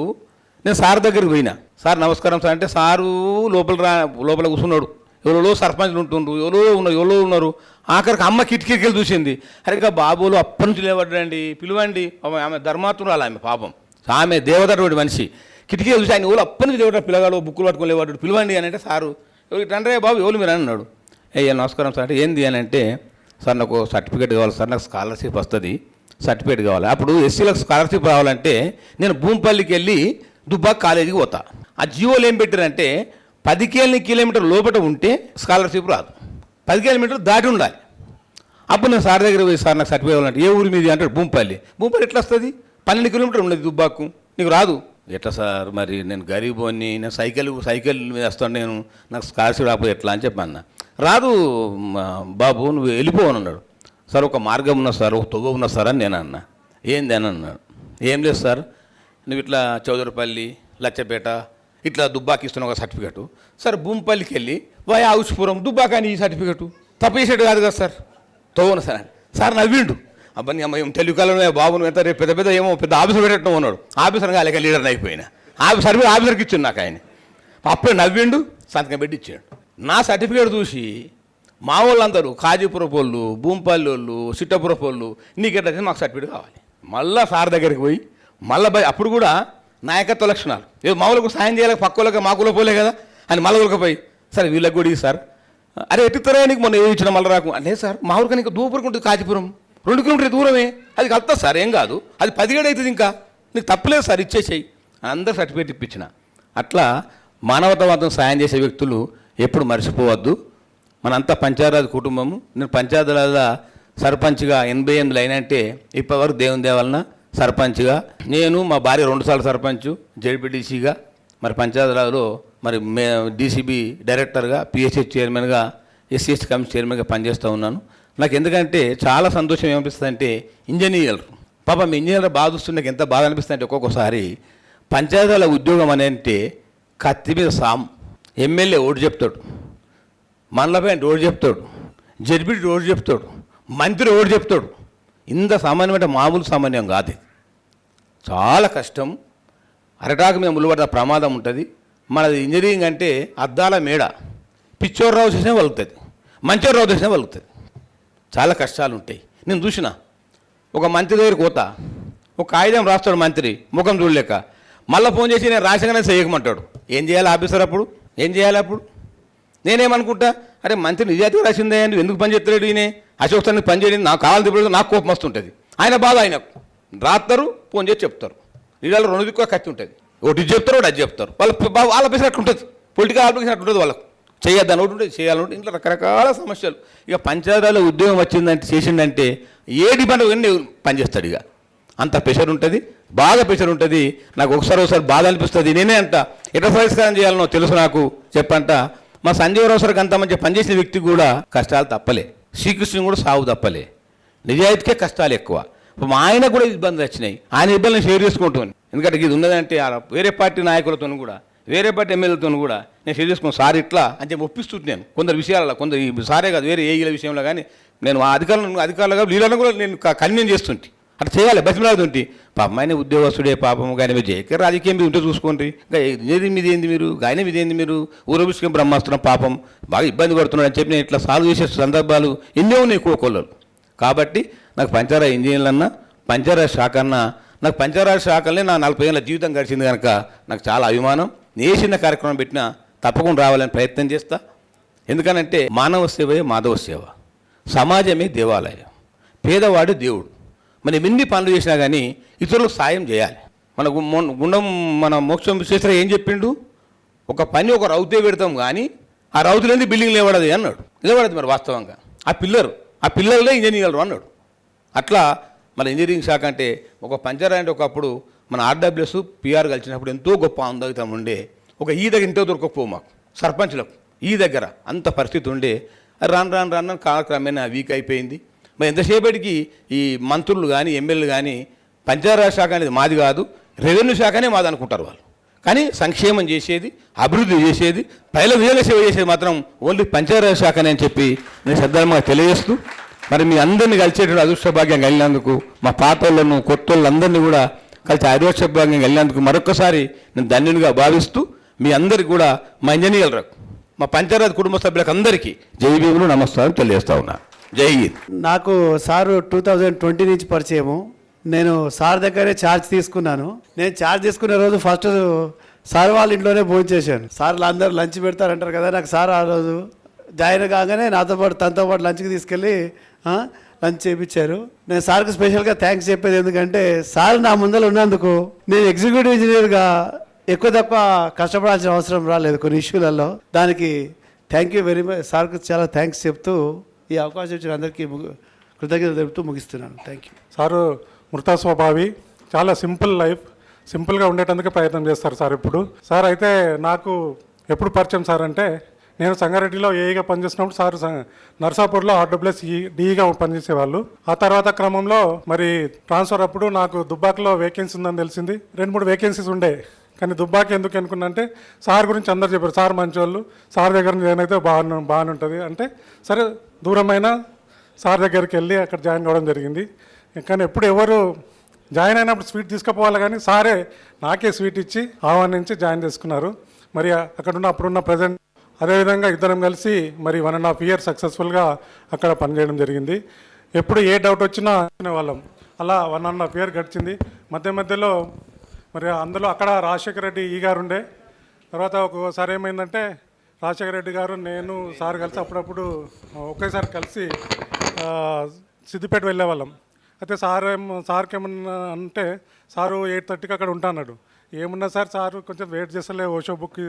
నేను సార్ దగ్గరికి పోయినా. సార్ నమస్కారం సార్ అంటే సారు లోపల కూర్చున్నాడు. ఎవరో సర్పంచ్లు ఉంటుండ్రు, ఎవరో ఉన్నారు. ఆఖరికి అమ్మ కిటికీకి చూసింది. అరే ఇక బాబులు అప్పటి నుంచి లేవడండి, పిలువండి. ఆమె ధర్మాత్మురాలు, ఆమె పాపం, ఆమె దేవతటువంటి మనిషి. కిటికీ చూసి ఆయన ఎవరు అప్పటి నుంచి లేవడం, పిల్లగాడు బుక్కులు పట్టుకొని లేవాడు, పిలువండి అని అంటే సారు తండ్రి బాబు ఎవరు మీరు అని అన్నాడు. నమస్కారం సార్ అంటే ఏంది అని అంటే సార్ నాకు సర్టిఫికేట్ కావాలి సార్, నాకు స్కాలర్షిప్ వస్తుంది, సర్టిఫికేట్ కావాలి. అప్పుడు ఎస్సీలకు స్కాలర్షిప్ రావాలంటే నేను భూంపల్లికి వెళ్ళి దుబ్బాక కాలేజీకి పోతా. ఆ జియోలు ఏం పెట్టారంటే 10 కిలోమీటర్ లోపల ఉంటే స్కాలర్షిప్ రాదు, 10 కిలోమీటర్లు దాటి ఉండాలి. అప్పుడు నేను సార్ దగ్గర పోయి సార్ నాకు సర్టిఫికేట్ కావాలంటే ఏ ఊరి మీది అంటే భూంపల్లి ఎట్లా వస్తుంది, 12 కిలోమీటర్లు ఉన్నది దుబ్బాకు, నీకు రాదు. ఎట్లా సార్ మరి నేను గరీబోని, నేను సైకిల్ మీద వస్తాను, నేను నాకు స్కాలర్షిప్ రాకపోతే ఎట్లా అని చెప్పన్నా. రాదు బాబు నువ్వు వెళ్ళిపోవని అన్నాడు. సార్ ఒక మార్గం ఉన్నా సార్, ఒక తొగ ఉన్నా సార్ అని నేను అన్నా. ఏంది అని అన్నాడు. ఏం లేదు సార్, నువ్వు ఇట్లా చౌదరిపల్లి, లచ్చపేట ఇట్లా దుబ్బాకి ఇస్తున్న ఒక సర్టిఫికెట్. సార్ భూమిపల్లికి వెళ్ళి వయా హౌస్పురం దుబ్బాక అని ఈ సర్టిఫికెట్ తప్పు చేసేట్టు కాదు కదా సార్. తోవను సార్ సార్ నవ్విండు. అబ్బాయి అమ్మ ఏం తెలుగు కాలంలో బాబును ఎంత రేపు పెద్ద పెద్ద ఏమో పెద్ద ఆఫీసర్ పెట్టడం ఉన్నాడు. ఆఫీసర్ కాలేక లీడర్ని అయిపోయినా ఆఫీసర్కి ఇచ్చిండు నాకు ఆయన. అప్పుడే నవ్విండు, సంతకం పెట్టి ఇచ్చాడు. నా సర్టిఫికేట్ చూసి మా వాళ్ళందరూ కాజీపురపు వాళ్ళు, భూమిపల్లి వాళ్ళు, సిట్టపురపు వాళ్ళు నీకెట్లా మాకు సర్టిఫికేట్ కావాలి. మళ్ళీ సార్ దగ్గరికి పోయి మళ్ళీ అప్పుడు కూడా నాయకత్వ లక్షణాలు ఏ మామూలుకు సాయం చేయాలి పక్క వాళ్ళకి మాకులో పోలే కదా అని మళ్ళీ పోయి సరే వీళ్ళకి కూడా సార్ అరే ఎట్టుతారా నీకు మొన్న ఏ ఇచ్చిన మళ్ళీ రాకు అంటే సార్ మా ఊరికి నీకు దూపురికి ఉంటుంది కాజీపురం 2 కిలోమీటర్ దూరమే అది కలుతా సార్ ఏం కాదు అది 17 అవుతుంది ఇంకా నీకు తప్పలేదు సార్ ఇచ్చేసేయి అందరు సర్టిఫికేట్ ఇప్పించిన. అట్లా మానవతావాదం సాయం చేసే వ్యక్తులు ఎప్పుడు మర్చిపోవద్దు. మనంతా పంచాయతీరాజ్ కుటుంబము. నేను పంచాయతీరాజ్ సర్పంచ్గా 88 అయినంటే ఇప్పటివరకు దేవుని దేవలన సర్పంచ్గా నేను మా భార్య 2 సార్లు సర్పంచ్ జెడ్పీటీసీగా మరి పంచాయతీరాజ్లో మరి డీసీబీ డైరెక్టర్గా పిఎస్హెచ్ చైర్మన్గా ఎస్సీ కమిషన్ చైర్మన్గా పనిచేస్తూ ఉన్నాను. నాకు ఎందుకంటే చాలా సంతోషం ఏమనిపిస్తుంది అంటే ఇంజనీర్ పాపం ఇంజనీర్ బాధ వస్తుంది. నాకు ఎంత బాధ అనిపిస్తుంది అంటే ఒక్కొక్కసారి పంచాయతీరాజ్ ఉద్యోగం అంటే కత్తి మీద సాము. ఎమ్మెల్యే ఓటు చెప్తాడు, మండలపైన ఓటు చెప్తాడు, జడ్పీ ఓటు చెప్తాడు, మంత్రి ఓటు చెప్తాడు. ఇంత సామాన్యం అంటే మామూలు సామాన్యం కాదు. చాలా కష్టం. అరటాకు మీద ముళ్ళబడ్డ ప్రమాదం ఉంటుంది. మనది ఇంజనీరింగ్ అంటే అద్దాల మేడ. పిచ్చోరు రావు చేసినా వలుగుతుంది, మంచోరు రావు చేసినా వలుగుతుంది. చాలా కష్టాలు ఉంటాయి. నేను చూసిన ఒక మంత్రి దగ్గరికి పోతా, ఒక కాగితం రాస్తాడు మంత్రి ముఖం చూడలేక, మళ్ళీ ఫోన్ చేసి నేను రాసిగానే చేయకమంటాడు. ఏం చేయాలి ఆఫీసర్ అప్పుడు? ఏం చేయాలి అప్పుడు? నేనేమనుకుంటా అరే మంత్రి నిజాయితీగా రాసిందే అని ఎందుకు పని చేస్తాడు ఈయన అశోక్ సార్ని పని చేయడం నాకు కావాలి తిప్పలేదు. నాకు కోపం వస్తుంటుంది. ఆయన బాధ ఆయనకు రాస్తారు, ఫోన్ చేసి చెప్తారు. నిజాలు 2 దిక్కుగా కత్తి ఉంటుంది. ఒకటి ఇది చెప్తారు, ఒకటి అది చెప్తారు. వాళ్ళ పేసిన అట్లా ఉంటుంది. పొలిటికల్ ఆలోచన అట్లా ఉంటుంది. వాళ్ళకు చేయొద్దని ఒకటి ఉంటుంది, చేయాలంటే ఇంట్లో రకరకాల సమస్యలు. ఇక పంచాయతీలో ఉద్యోగం వచ్చిందంటే చేసిందంటే ఏ డిపార్ట్మెంట్ పనిచేస్తాడు. ఇక అంత ప్రెషర్ ఉంటుంది, బాగా ప్రెషర్ ఉంటుంది. నాకు ఒకసారి బాధ అనిపిస్తుంది. నేనే అంట ఎట్లా పరిష్కారం చేయాలనో తెలుసు నాకు చెప్పంట. మా సంజీవరావు సార్కి అంత మంచి పనిచేసిన వ్యక్తి కూడా కష్టాలు తప్పలే, శ్రీకృష్ణుని కూడా సాగు తప్పలే. నిజాయితీకే కష్టాలు ఎక్కువ. మా ఆయన కూడా ఇబ్బందులు వచ్చినాయి. ఆయన ఇబ్బందులను షేర్ చేసుకుంటాను. ఎందుకంటే ఇది ఉన్నదంటే వేరే పార్టీ నాయకులతో కూడా వేరే పార్టీ ఎమ్మెల్యేలతో కూడా నేను షేర్ చేసుకున్నాను. సార్ ఇట్లా అని చెప్పి ఒప్పిస్తుంటాను కొందరు విషయాలలో. కొందరు ఈ సారే కాదు వేరే ఏఈల విషయంలో కానీ నేను ఆ అధికారులుగా లీడర్లను కూడా నేను కన్వీన్ చేస్తుంటే అట్లా చేయాలి. బతిమలాడుతుంటే అమ్మాయిని ఉద్యోగస్తుడే పాపం కానీ మీరు జయకర్ రాజకీయం మీద ఉంటే చూసుకోండి. ఇంకా ఇంజనీరింగ్ మీద ఏంది మీరు, గాయన మీద ఏంది మీరు, ఊరభిషేకం బ్రహ్మాస్త్రం పాపం బాగా ఇబ్బంది పడుతున్నాడు అని చెప్పి నేను ఇట్లా సాల్వ్ చేసే సందర్భాలు ఎన్నో ఉన్నాయి కోకొల్లలు. కాబట్టి నాకు పంచాయతీ ఇంజనీర్లు అన్నా పంచాయతీ శాఖ అన్నా నాకు పంచాయతీ శాఖలనే నా 40 ఏళ్ళ జీవితం గడిచింది కనుక నాకు చాలా అభిమానం. ఏ చిన్న కార్యక్రమం పెట్టినా తప్పకుండా రావాలని ప్రయత్నం చేస్తా. ఎందుకనంటే మానవ సేవే మాధవ సేవ, సమాజమే దేవాలయం, పేదవాడు దేవుడు. మనం ఎన్ని పనులు చేసినా కానీ ఇతరులకు సాయం చేయాలి. మన గుండం మన మోక్షం విశ్వేశ్వర ఏం చెప్పిండు, ఒక పని ఒక రౌతే పెడతాం కానీ ఆ రౌతులేంది బిల్డింగ్ లేవడది అన్నాడు. నిలబడదు మరి వాస్తవంగా ఆ పిల్లర్లే ఇంజనీర్లు అన్నాడు. అట్లా మన ఇంజనీరింగ్ శాఖ అంటే ఒక పంచర్ అంటే ఒకప్పుడు మన ఆర్డబ్ల్యూఎస్ పిఆర్ కలిసినప్పుడు ఎంతో గొప్ప ఆందోళన ఉండే. ఒక ఈ దగ్గర ఇంట్లో దొరకకపోవు మాకు సర్పంచ్లకు ఈ దగ్గర అంత పరిస్థితి ఉండే. రాను కాలక్రమేణా వీక్ అయిపోయింది. మరి ఎంతసేపటికి ఈ మంత్రులు కానీ ఎమ్మెల్యేలు కానీ పంచాయతీరాజ్ శాఖ అనేది మాది కాదు, రెవెన్యూ శాఖనే మాది అనుకుంటారు వాళ్ళు. కానీ సంక్షేమం చేసేది, అభివృద్ధి చేసేది, ప్రజల విజయ సేవ చేసేది మాత్రం ఓన్లీ పంచాయతీరాజ్ శాఖనే అని చెప్పి నేను శ్రద్ధాత్మకంగా తెలియజేస్తూ మరి మీ అందరినీ కలిసేటువంటి అదృష్ట భాగ్యం కలిగినందుకు మా పాత వాళ్ళను కొత్త వాళ్ళందరినీ కూడా కలిసి అదృష్ట భాగ్యం కలిగినందుకు మరొకసారి నేను ధన్యునిగా భావిస్తూ మీ అందరికీ కూడా మా ఇంజనీర్లకు మా పంచాయతీరాజ్ కుటుంబ సభ్యులకు అందరికీ జై భీములు నమస్కారం తెలియజేస్తా ఉన్నా. జై హింద్. నాకు సారు 2020 నుంచి పరిచయము. నేను సార్ దగ్గరే ఛార్జ్ తీసుకున్నాను. నేను ఛార్జ్ తీసుకునే రోజు ఫస్ట్ సార్ వాళ్ళ ఇంట్లోనే భోజనం చేశాను. సార్లు అందరూ లంచ్ పెడతారంటారు కదా, నాకు సార్ ఆ రోజు జాయిన్ కాగానే నాతో పాటు తనతో పాటు లంచ్కి తీసుకెళ్ళి లంచ్ చేయించారు. నేను సార్కి స్పెషల్గా థ్యాంక్స్ చెప్పేది ఎందుకంటే సార్ నా ముందర ఉన్నందుకు నేను ఎగ్జిక్యూటివ్ ఇంజనీర్గా ఎక్కువ తక్కువ కష్టపడాల్సిన అవసరం రాలేదు కొన్ని ఇష్యూలలో. దానికి థ్యాంక్ యూ వెరీ మచ్. సార్కి చాలా థ్యాంక్స్ చెప్తూ ఈ అవకాశం ఇచ్చిన అందరికీ కృతజ్ఞతలు తెలుపుతూ ముగిస్తున్నాను. Thank you. సారు మృత స్వభావి, చాలా సింపుల్ లైఫ్, సింపుల్గా ఉండేటందుకే ప్రయత్నం చేస్తారు సార్. ఇప్పుడు సార్ అయితే నాకు ఎప్పుడు పరిచయం సార్ అంటే నేను సంగారెడ్డిలో ఏఈగా పనిచేసినప్పుడు సార్ నర్సాపూర్లో ఆర్డబ్ల్యూఎస్ డిఈగా పనిచేసేవాళ్ళు. ఆ తర్వాత క్రమంలో మరి ట్రాన్స్ఫర్ అప్పుడు నాకు దుబ్బాకలో వేకెన్సీ ఉందని తెలిసింది. 2-3 వేకెన్సీస్ ఉండే కానీ దుబ్బాకి ఎందుకు అనుకున్నా అంటే సార్ గురించి అందరు చెప్పారు, సార్ మంచోళ్ళు, సార్ దగ్గర నేనైతే బాగానే ఉంటుంది అంటే సరే దూరమైన సార్ దగ్గరికి వెళ్ళి అక్కడ జాయిన్ కావడం జరిగింది. కానీ ఎప్పుడు ఎవరు జాయిన్ అయినప్పుడు స్వీట్ తీసుకుపోవాలి, కానీ సారే నాకే స్వీట్ ఇచ్చి ఆహ్వానించి జాయిన్ చేసుకున్నారు. మరి అక్కడున్న అప్పుడున్న ప్రజెంట్ అదేవిధంగా ఇద్దరం కలిసి మరి 1.5 years సక్సెస్ఫుల్గా అక్కడ పనిచేయడం జరిగింది. ఎప్పుడు ఏ డౌట్ వచ్చినా వాళ్ళం అలా 1.5 year గడిచింది. మధ్యలో మరి అందులో అక్కడ రాజశేఖర రెడ్డి ఈ గారు ఉండే. తర్వాత ఒకసారి ఏమైందంటే రాజశేఖర రెడ్డి గారు నేను సార్ కలిసి అప్పుడప్పుడు ఒకేసారి కలిసి సిద్దిపేట వెళ్ళేవాళ్ళం. అయితే సార్కి ఏమన్నా అంటే సారు 8:30కి అక్కడ ఉంటా అన్నాడు. ఏమున్నా సారు కొంచెం వెయిట్ చేస్తలే, ఓషో బుక్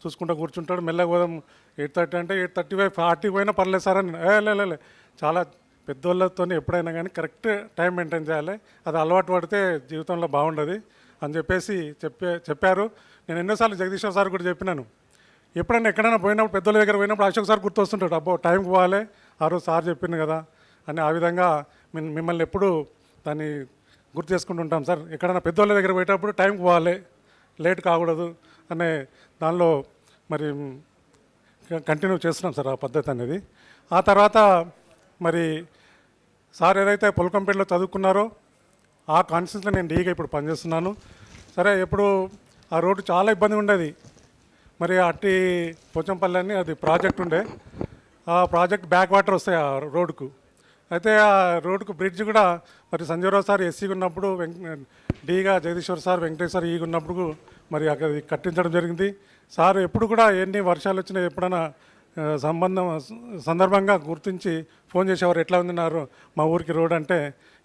చూసుకుంటూ కూర్చుంటాడు, మెల్లగా పోదాం 8:30 అంటే 8:30 40 పోయినా పర్లేదు సార్ అని. లే చాలా పెద్దోళ్ళతో ఎప్పుడైనా కానీ కరెక్ట్ టైం మెయింటైన్ చేయాలి, అది అలవాటు పడితే జీవితంలో బాగుండదు అని చెప్పేసి చెప్పారు. నేను ఎన్నోసార్లు జగదీశ్వర్ సార్ కూడా చెప్పినాను, ఎప్పుడైనా ఎక్కడైనా పోయినప్పుడు పెద్దోళ్ళ దగ్గర పోయినప్పుడు అశోక్ సార్ గుర్తొస్తుంటాడు, అబ్బో టైంకి పోవాలి, ఆ రోజు సార్ చెప్పింది కదా అని. ఆ విధంగా మిమ్మల్ని ఎప్పుడు దాన్ని గుర్తు చేసుకుంటుంటాం సార్. ఎక్కడైనా పెద్దోళ్ళ దగ్గర పోయేటప్పుడు టైంకి పోవాలి, లేట్ కాకూడదు అనే దానిలో మరి కంటిన్యూ చేస్తున్నాం సార్ ఆ పద్ధతి అనేది. ఆ తర్వాత మరి సార్ ఏదైతే పొలకంపేటలో చదువుకున్నారో ఆ కాన్స్టిట్యూన్సీలో నేను డీగా ఇప్పుడు పనిచేస్తున్నాను. సరే ఎప్పుడు ఆ రోడ్డు చాలా ఇబ్బంది ఉండేది. మరి అట్టి పోచంపల్లి అని అది ప్రాజెక్ట్ ఉండే, ఆ ప్రాజెక్ట్ బ్యాక్ వాటర్ వస్తాయి ఆ రోడ్డుకు. అయితే ఆ రోడ్డుకు బ్రిడ్జ్ కూడా మరి సంజయరావు సార్ ఎస్సీగా ఉన్నప్పుడు డీగా జగదీశ్వర్ సార్ వెంకటేశ్వర్ ఈగా ఉన్నప్పుడు మరి అక్కడ కట్టించడం జరిగింది. సార్ ఎప్పుడు కూడా ఎన్ని వర్షాలు వచ్చినా ఎప్పుడైనా సందర్భంగా గుర్తించి ఫోన్ చేసేవారు, ఎట్లా ఉన్నారు మా ఊరికి రోడ్ అంటే.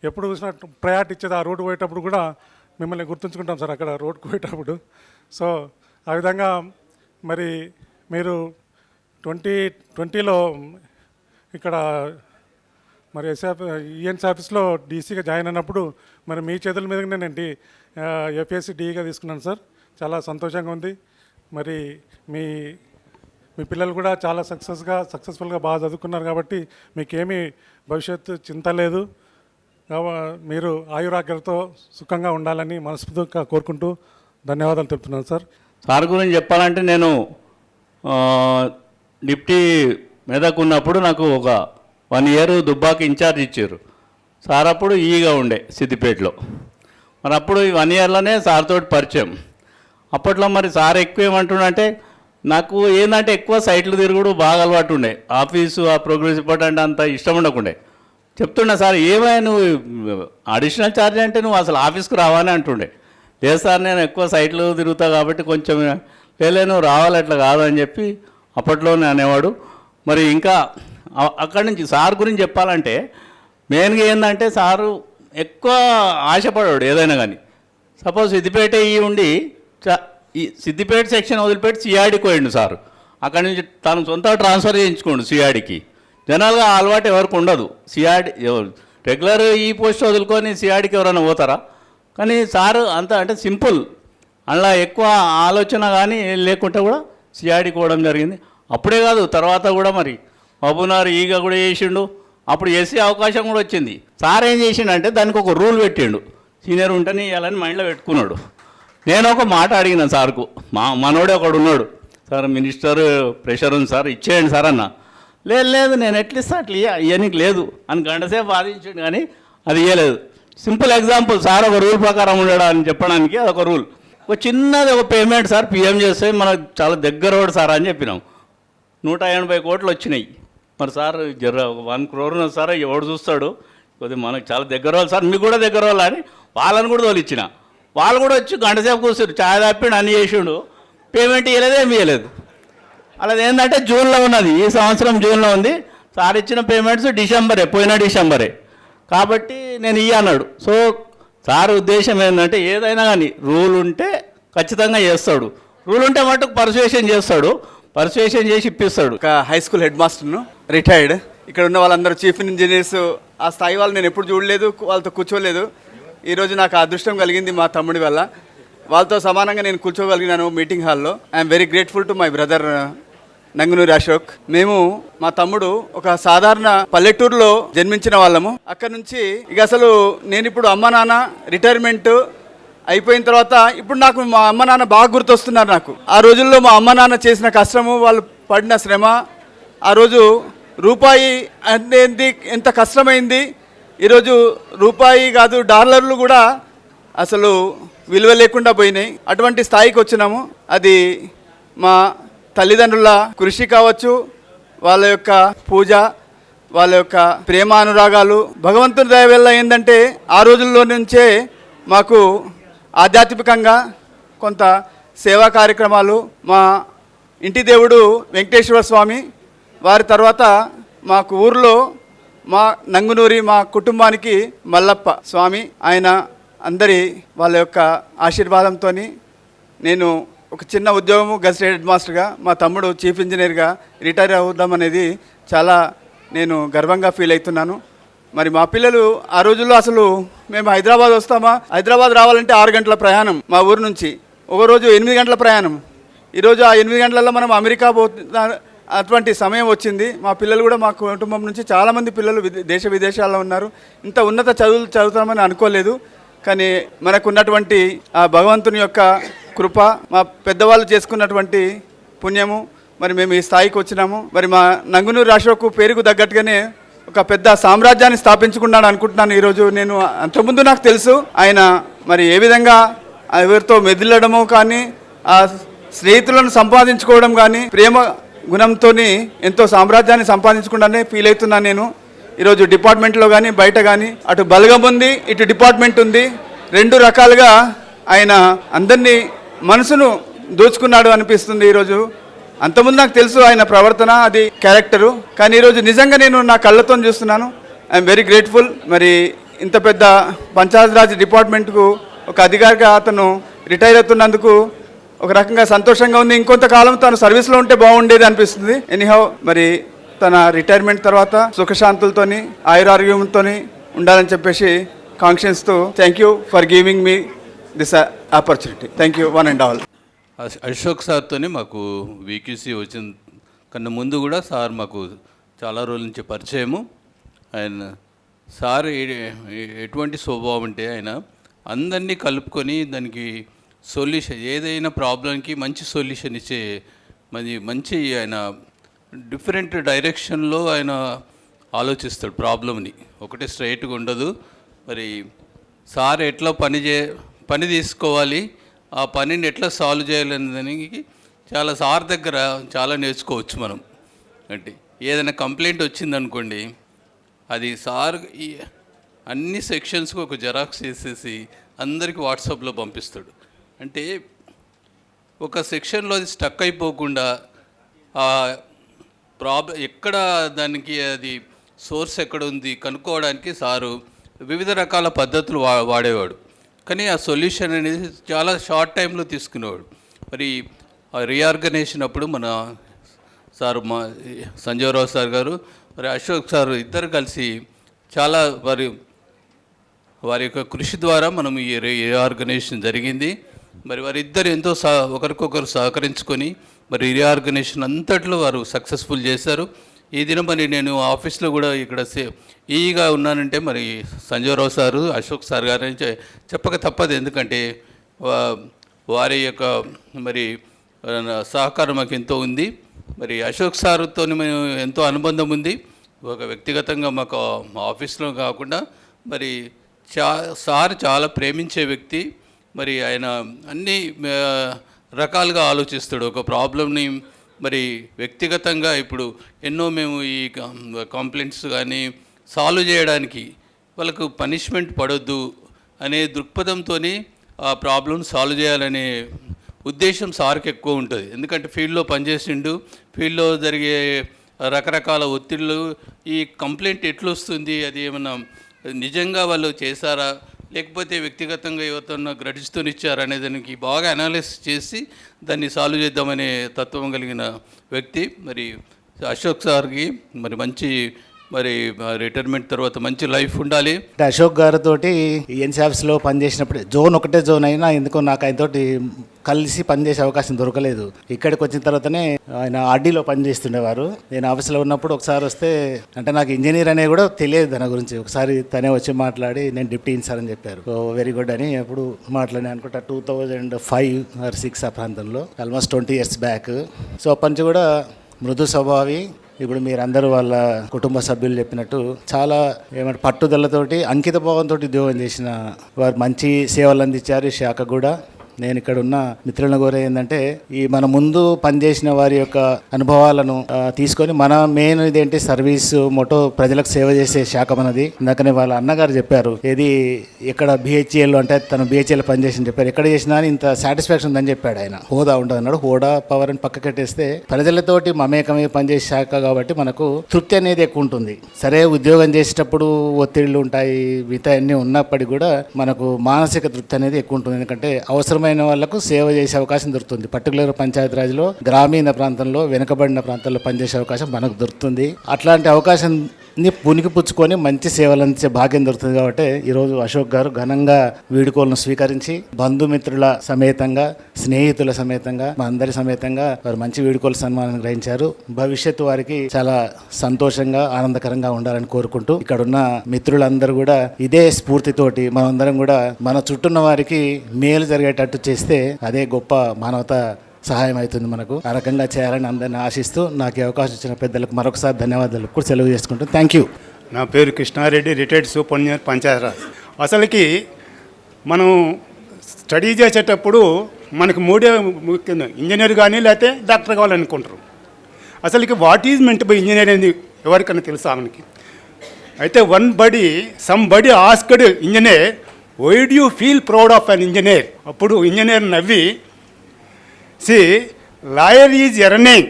ఎప్పుడు చూసినా ప్రయారిటీ ఇచ్చేది ఆ రోడ్డు పోయేటప్పుడు కూడా మిమ్మల్ని గుర్తుంచుకుంటాం సార్ అక్కడ రోడ్డుకు పోయేటప్పుడు. సో ఆ విధంగా మరి మీరు 2020లో ఇక్కడ మరి ఈఎన్సీ ఆఫీస్లో డీసీగా జాయిన్ అయినప్పుడు మరి మీ చేతుల మీదనే నేను ఎఫ్ఎస్సి డీగా తీసుకున్నాను సార్. చాలా సంతోషంగా ఉంది. మరి మీ పిల్లలు కూడా చాలా సక్సెస్ఫుల్గా బాగా చదువుకున్నారు కాబట్టి మీకేమీ భవిష్యత్తు చింత లేదు. మీరు ఆయురాగ్యలతో సుఖంగా ఉండాలని మనస్ఫూర్తిగా కోరుకుంటూ ధన్యవాదాలు తెలుపుతున్నాను సార్. సార్ గురించి చెప్పాలంటే నేను డిప్టీ మెదక్ ఉన్నప్పుడు నాకు ఒక 1 year దుబ్బాకి ఇన్ఛార్జ్ ఇచ్చారు సార్. అప్పుడు ఈగా ఉండే సిద్దిపేటలో. మరి అప్పుడు ఈ 1 yearలోనే సార్ తోటి పరిచయం. అప్పట్లో మరి సార్ ఎక్కువ ఏమంటుండే, నాకు ఏంటంటే ఎక్కువ సైట్లు తిరుగుడు బాగా అలవాటు ఉండే, ఆఫీసు ఆ ప్రోగ్రెస్ రిపోర్ట్ అంటే అంత ఇష్టం ఉండకుండే. చెప్తుండే సార్ ఏమైనా నువ్వు అడిషనల్ ఛార్జ్ అంటే నువ్వు అసలు ఆఫీస్కి రావాలని అంటుండే. లేదు సార్ నేను ఎక్కువ సైట్లు తిరుగుతా కాబట్టి కొంచెం నువ్వు రావాలి అట్లా కాదు అని చెప్పి అప్పట్లోనే అనేవాడు. మరి ఇంకా అక్కడి నుంచి సార్ గురించి చెప్పాలంటే మెయిన్గా ఏంటంటే సారు ఎక్కువ ఆశపడాడు ఏదైనా కానీ. సపోజ్ సిద్దిపేట ఉండి సిద్దిపేట సెక్షన్ వదిలిపెట్టి సిఆర్డీకి పోయిండు సారు. అక్కడి నుంచి తను సొంత ట్రాన్స్ఫర్ చేయించుకోండు సిఆర్డీకి. జనరల్గా అలవాటు ఎవరికి ఉండదు, సిఆర్డీ రెగ్యులర్ ఈ పోస్ట్ వదులుకొని సిఆర్డీకి ఎవరైనా పోతారా. కానీ సారు అంత అంటే సింపుల్, అలా ఎక్కువ ఆలోచన కానీ లేకుంటే కూడా సిఆర్డీకి పోవడం జరిగింది. అప్పుడే కాదు తర్వాత కూడా మరి మహబూబ్నగర్ ఈగా కూడా చేసిండు. అప్పుడు ఎస్సీ అవకాశం కూడా వచ్చింది. సార్ ఏం చేసిండంటే దానికి ఒక రూల్ పెట్టిండు, సీనియర్ ఉంటేనే ఇవ్వాలని మైండ్లో పెట్టుకున్నాడు. నేను ఒక మాట అడిగిన సార్కు, మనోడే ఒకడు ఉన్నాడు, సార్ మినిస్టర్ ప్రెషర్ ఉంది సార్ ఇచ్చేయండి సార్ అన్న. లేదు నేను ఎట్లిస్తా అట్లా ఇవ్వనికి లేదు అని గంటసేపు వాదించాడు, కానీ అది ఇవ్వలేదు. సింపుల్ ఎగ్జాంపుల్, సార్ ఒక రూల్ ప్రకారం ఉండడా అని చెప్పడానికి అదొక రూల్. ఒక చిన్నది ఒక పేమెంట్ సార్ పిఎం చేస్తే మనకు చాలా దగ్గర వాడు సార్ అని చెప్పినాం. 180 కోట్లు వచ్చినాయి. మరి సార్ జర 1 crore ఉన్నది సార్, ఎవడు చూస్తాడు, కొద్దిగా మనకు చాలా దగ్గర వాళ్ళు సార్, మీకు కూడా దగ్గర వాళ్ళు అని వాళ్ళని కూడా తోలిచ్చిన. వాళ్ళు కూడా వచ్చి గంటసేపు కూర్చోరు, ఛాయ్ తప్పిండు అన్నీ చేసిండు, పేమెంట్ ఇవ్వలేదు ఏమి ఇవ్వలేదు. అలాది ఏంటంటే జూన్లో ఉన్నది, ఈ సంవత్సరం జూన్లో ఉంది. సార్ ఇచ్చిన పేమెంట్స్ డిసెంబరే, పోయిన డిసెంబరే కాబట్టి నేను అన్నాడు. సో సార్ ఉద్దేశం ఏంటంటే ఏదైనా కానీ రూల్ ఉంటే ఖచ్చితంగా చేస్తాడు, రూల్ ఉంటే మటుకు పర్సువేషన్ చేస్తాడు, పర్సువేషన్ చేసి ఇప్పిస్తాడు. ఒక హై స్కూల్ హెడ్ మాస్టర్ను, రిటైర్డ్. ఇక్కడ ఉన్న వాళ్ళందరూ చీఫ్ ఇంజనీర్స్, ఆ స్థాయి వాళ్ళు నేను ఎప్పుడు చూడలేదు, వాళ్ళతో కూర్చోలేదు. ఈరోజు నాకు అదృష్టం కలిగింది మా తమ్ముడి వల్ల. వాళ్ళతో సమానంగా నేను కూర్చోగలిగినాను మీటింగ్ హాల్లో. I'm very grateful to my brother Nangunuri Ashok. మేము మా తమ్ముడు ఒక సాధారణ పల్లెటూరులో జన్మించిన వాళ్ళము. అక్కడ నుంచి ఇక అసలు నేను ఇప్పుడు అమ్మ నాన్న రిటైర్మెంట్ అయిపోయిన తర్వాత ఇప్పుడు నాకు మా అమ్మ నాన్న బాగా గుర్తొస్తున్నారు నాకు. ఆ రోజుల్లో మా అమ్మ నాన్న చేసిన కష్టము, వాళ్ళు పడిన శ్రమ, ఆ రోజు రూపాయి అనేది ఎంత కష్టమైంది. ఈరోజు రూపాయి కాదు డాలర్లు కూడా అసలు విలువ లేకుండా పోయినాయి. అటువంటి స్థాయికి వచ్చినాము. అది మా తల్లిదండ్రుల కృషి కావచ్చు, వాళ్ళ యొక్క పూజ, వాళ్ళ యొక్క ప్రేమానురాగాలు. భగవంతుని దయ వల్ల ఏంటంటే ఆ రోజుల్లో నుంచే మాకు ఆధ్యాత్మికంగా కొంత సేవా కార్యక్రమాలు. మా ఇంటి దేవుడు వెంకటేశ్వర స్వామి, వారి తర్వాత మాకు ఊర్లో మా నంగునూరి మా కుటుంబానికి మల్లప్ప స్వామి, ఆయన అందరి వాళ్ళ యొక్క ఆశీర్వాదంతో నేను ఒక చిన్న ఉద్యోగము గెస్టెడ్ హెడ్ మాస్టర్గా, మా తమ్ముడు చీఫ్ ఇంజనీర్గా రిటైర్ అవుదాం అనేది చాలా నేను గర్వంగా ఫీల్ అవుతున్నాను. మరి మా పిల్లలు ఆ రోజుల్లో అసలు మేము హైదరాబాద్ వస్తామా, హైదరాబాద్ రావాలంటే 6 గంటల ప్రయాణం మా ఊరు నుంచి, ఒక రోజు 8 గంటల ప్రయాణం. ఈరోజు ఆ 8 గంటలలో మనం అమెరికా అటువంటి సమయం వచ్చింది. మా పిల్లలు కూడా మా కుటుంబం నుంచి చాలామంది పిల్లలు దేశ విదేశాల్లో ఉన్నారు. ఇంత ఉన్నత చదువులు చదువుతామని అనుకోలేదు. కానీ మనకున్నటువంటి ఆ భగవంతుని యొక్క కృప, మా పెద్దవాళ్ళు చేసుకున్నటువంటి పుణ్యము, మరి మేము ఈ స్థాయికి వచ్చినాము. మరి మా నంగునూరు అశోక్ పేరుకు తగ్గట్టుగానే ఒక పెద్ద సామ్రాజ్యాన్ని స్థాపించుకున్నాడు అనుకుంటున్నాను. ఈరోజు నేను అంతకుముందు నాకు తెలుసు ఆయన మరి ఏ విధంగా ఎవరితో మెదిలడము కానీ, ఆ స్నేహితులను సంపాదించుకోవడం కానీ, ప్రేమ గుణంతో ఎంతో సామ్రాజ్యాన్ని సంపాదించుకుంటానే ఫీల్ అవుతున్నాను నేను. ఈరోజు డిపార్ట్మెంట్లో కానీ బయట కానీ అటు బలగం ఉంది, ఇటు డిపార్ట్మెంట్ ఉంది. 2 రకాలుగా ఆయన అందరినీ మనసును దోచుకున్నాడు అనిపిస్తుంది ఈరోజు. అంతకుముందు నాకు తెలుసు ఆయన ప్రవర్తన, అది క్యారెక్టరు. కానీ ఈరోజు నిజంగా నేను నా కళ్ళతో చూస్తున్నాను. I'm very grateful. మరి ఇంత పెద్ద పంచాయతీరాజ్ డిపార్ట్మెంట్కు ఒక అధికారిగా అతను రిటైర్ అవుతున్నందుకు ఒక రకంగా సంతోషంగా ఉంది. ఇంకొంతకాలం తను సర్వీస్లో ఉంటే బాగుండేది అనిపిస్తుంది. ఎనీహౌ మరి తన రిటైర్మెంట్ తర్వాత సుఖశాంతులతోని ఆయురారోగ్యంతో ఉండాలని చెప్పేసి కాంక్షన్స్తో thank you for giving me this opportunity. Thank you one and all. Ashok సార్తోనే మాకు వీక్యూసీ వచ్చిన కన్నా ముందు కూడా సార్ మాకు చాలా రోజుల నుంచి పరిచయము. ఆయన సార్ ఎటువంటి స్వభావం అంటే ఆయన అందరినీ కలుపుకొని దానికి సొల్యూషన్, ఏదైనా ప్రాబ్లంకి మంచి సొల్యూషన్ ఇచ్చే మంచి ఆయన డిఫరెంట్ డైరెక్షన్లో ఆయన ఆలోచిస్తాడు. ప్రాబ్లమ్ని ఒకటే స్ట్రైట్గా ఉండదు. మరి సార్ ఎట్లా పని తీసుకోవాలి, ఆ పనిని ఎట్లా సాల్వ్ చేయాలనే దానికి చాలా సార్ దగ్గర చాలా నేర్చుకోవచ్చు మనం. అంటే ఏదైనా కంప్లైంట్ వచ్చిందనుకోండి, అది సార్ అన్ని సెక్షన్స్కి ఒక జెరాక్స్ చేసేసి అందరికీ వాట్సాప్లో పంపిస్తాడు. అంటే ఒక సెక్షన్లో అది స్టక్ అయిపోకుండా ఎక్కడ దానికి అది సోర్స్ ఎక్కడ ఉంది కనుక్కోవడానికి సారు వివిధ రకాల పద్ధతులు వాడేవాడు. కానీ ఆ సొల్యూషన్ అనేది చాలా షార్ట్ టైంలో తీసుకునేవాడు. మరి ఆ రీఆర్గనైజేషన్ అప్పుడు మన సారు మా సంజయరావు సార్ గారు మరి అశోక్ సార్ ఇద్దరు కలిసి చాలా వారి యొక్క కృషి ద్వారా మనం ఈ రీఆర్గనైజేషన్ జరిగింది. మరి వారిద్దరు ఎంతో ఒకరికొకరు సహకరించుకొని మరి రీఆర్గనైజేషన్ అంతట్లో వారు సక్సెస్ఫుల్ చేశారు. ఈ దినం మరి నేను ఆఫీస్లో కూడా ఇక్కడ ఈగా ఉన్నానంటే మరి సంజయరావు సారు అశోక్ సార్ గారని చెప్పక తప్పదు. ఎందుకంటే వారి యొక్క మరి సహకారం మాకు ఎంతో ఉంది. మరి అశోక్ సార్తో మేము ఎంతో అనుబంధం ఉంది. ఒక వ్యక్తిగతంగా మాకు ఆఫీస్లో కాకుండా మరి సార్ చాలా ప్రేమించే వ్యక్తి. మరి ఆయన అన్ని రకాలుగా ఆలోచిస్తాడు. ఒక ప్రాబ్లమ్ని మరి వ్యక్తిగతంగా ఇప్పుడు ఎన్నో మేము ఈ కంప్లైంట్స్ కానీ సాల్వ్ చేయడానికి వాళ్ళకు పనిష్మెంట్ పడొద్దు అనే దృక్పథంతో ఆ ప్రాబ్లమ్ సాల్వ్ చేయాలనే ఉద్దేశం సార్కి ఎక్కువ ఉంటుంది. ఎందుకంటే ఫీల్డ్లో పనిచేసిండు, ఫీల్డ్లో జరిగే రకరకాల ఒత్తిళ్ళు, ఈ కంప్లైంట్ ఎట్లొస్తుంది, అది ఏమన్నా నిజంగా వాళ్ళు చేశారా లేకపోతే వ్యక్తిగతంగా ఎవరితోన్నా గ్రడ్జ్తో ఇచ్చారా అనే దానికి బాగా అనాలిసిస్ చేసి దాన్ని సాల్వ్ చేద్దామనే తత్వం కలిగిన వ్యక్తి. మరి అశోక్ సార్కి మరి మంచి మరి రిటైర్మెంట్ తర్వాత మంచి లైఫ్ ఉండాలి. అశోక్ గారితో ఈఎన్సీ ఆఫీస్లో పనిచేసినప్పుడు ఒకటే జోన్ అయినా ఎందుకో నాకు ఆయనతోటి కలిసి పనిచేసే అవకాశం దొరకలేదు. ఇక్కడికి వచ్చిన తర్వాతనే ఆయన ఆర్డీలో పనిచేస్తుండేవారు. నేను ఆఫీస్లో ఉన్నప్పుడు ఒకసారి వస్తే, అంటే నాకు ఇంజనీర్ అనేది కూడా తెలియదు దాని గురించి. ఒకసారి తనే వచ్చి మాట్లాడి నేను డిప్టీ ఇన్సార్ అని చెప్పారు. సో వెరీ గుడ్ అని అప్పుడు మాట్లాడి అనుకుంటా 2005 or 6 ఆ ప్రాంతంలో, ఆల్మోస్ట్ 20 years బ్యాక్. సో అప్పటి నుంచి కూడా మృదు స్వభావి. ఇప్పుడు మీరందరూ వాళ్ళ కుటుంబ సభ్యులు చెప్పినట్టు చాలా ఏమంటే పట్టుదలతోటి అంకిత భావంతో ఉద్యోగం చేసిన వారు, మంచి సేవలు అందించారు ఈ శాఖ కూడా. నేను ఇక్కడ ఉన్న మిత్రులను కోరే ఏంటంటే, ఈ మన ముందు పనిచేసిన వారి యొక్క అనుభవాలను తీసుకొని మన మెయిన్ ఇదేంటి సర్వీస్ మోటో ప్రజలకు సేవ చేసే శాఖ మనది. ఇందాకనే వాళ్ళ అన్నగారు చెప్పారు, ఏది ఇక్కడ బిహెచ్ఎల్ అంటే తను బిహెచ్ఎల్ పనిచేసి చెప్పారు, ఎక్కడ చేసినా ఇంత సాటిస్ఫాక్షన్ ఉందని చెప్పాడు ఆయన. హోదా ఉండదు అన్నాడు. హోదా పవర్ అని పక్కకెట్టేస్తే ప్రజలతోటి మమేకమే పనిచేసే శాఖ కాబట్టి మనకు తృప్తి అనేది ఎక్కువ ఉంటుంది. సరే ఉద్యోగం చేసేటప్పుడు ఒత్తిళ్ళు ఉంటాయి, మిగతా అన్నీ ఉన్నప్పటికీ కూడా మనకు మానసిక తృప్తి అనేది ఎక్కువ ఉంటుంది. ఎందుకంటే అవసరమైన వాళ్ళకు సేవ చేసే అవకాశం దొరుకుతుంది. పర్టికులర్ పంచాయతీరాజ్లో గ్రామీణ ప్రాంతంలో వెనుకబడిన ప్రాంతాల్లో పనిచేసే అవకాశం మనకు దొరుకుతుంది. అట్లాంటి అవకాశాన్ని పునికి పుచ్చుకొని మంచి సేవలు అందించే భాగ్యం దొరుకుతుంది. కాబట్టి ఈరోజు అశోక్ గారు ఘనంగా వీడుకోలను స్వీకరించి బంధుమిత్రుల సమేతంగా, స్నేహితుల సమేతంగా, మా అందరి సమేతంగా వారు మంచి వీడుకోలు సన్మానం గ్రహించారు. భవిష్యత్తు వారికి చాలా సంతోషంగా ఆనందకరంగా ఉండాలని కోరుకుంటూ, ఇక్కడున్న మిత్రులందరూ కూడా ఇదే స్ఫూర్తితోటి మనందరం కూడా మన చుట్టూన్న వారికి మేలు జరిగేటట్టు చేస్తే అదే గొప్ప మానవత సహాయం అవుతుంది మనకు. ఆ రకంగా చేయాలని అందరిని ఆశిస్తూ నాకు ఈ అవకాశం ఇచ్చిన పెద్దలకు మరొకసారి ధన్యవాదాలు కూడా సెలవు చేసుకుంటాను. Thank you. నా పేరు కృష్ణారెడ్డి, రిటైర్డ్ సూపరింటెండెంట్ పంచాయతీరాజ్. అసలుకి మనం స్టడీ చేసేటప్పుడు మనకు మూడే ముఖ్యం, ఇంజనీర్ కానీ లేకపోతే డాక్టర్ కావాలనుకుంటారు. అసలుకి what is meant by engineer అనేది ఎవరికైనా తెలుసా మనకి? అయితే somebody asked engineer, why do you feel proud of an engineer? అప్పుడు ఇంజనీర్ నవ్వి, see lawyer is earning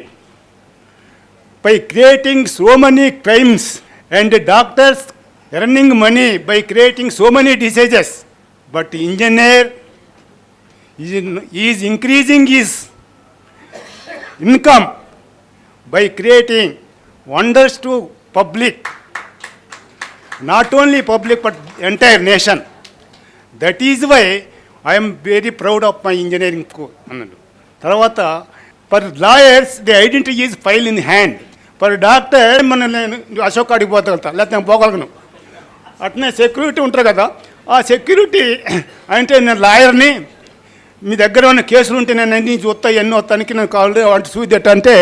by creating so many crimes and doctors earning money by creating so many diseases, but engineer is increasing is income by creating wonders to public, not only public but entire nation. That is why I am very proud of my engineering course. తర్వాత for lawyers the identity is file in hand. For doctor నేను అశోక్ కాడికి పోతా లేకపోతే నేను పోగలను. అట్నే security ఉంటారు కదా, ఆ సెక్యూరిటీ అంటే నేను లాయర్ని, మీ దగ్గర ఉన్న కేసులు ఉంటే నేను అన్నీ చూస్తా, ఎన్నో తనకి నేను కావాలి అంటే చూసేట అంటే,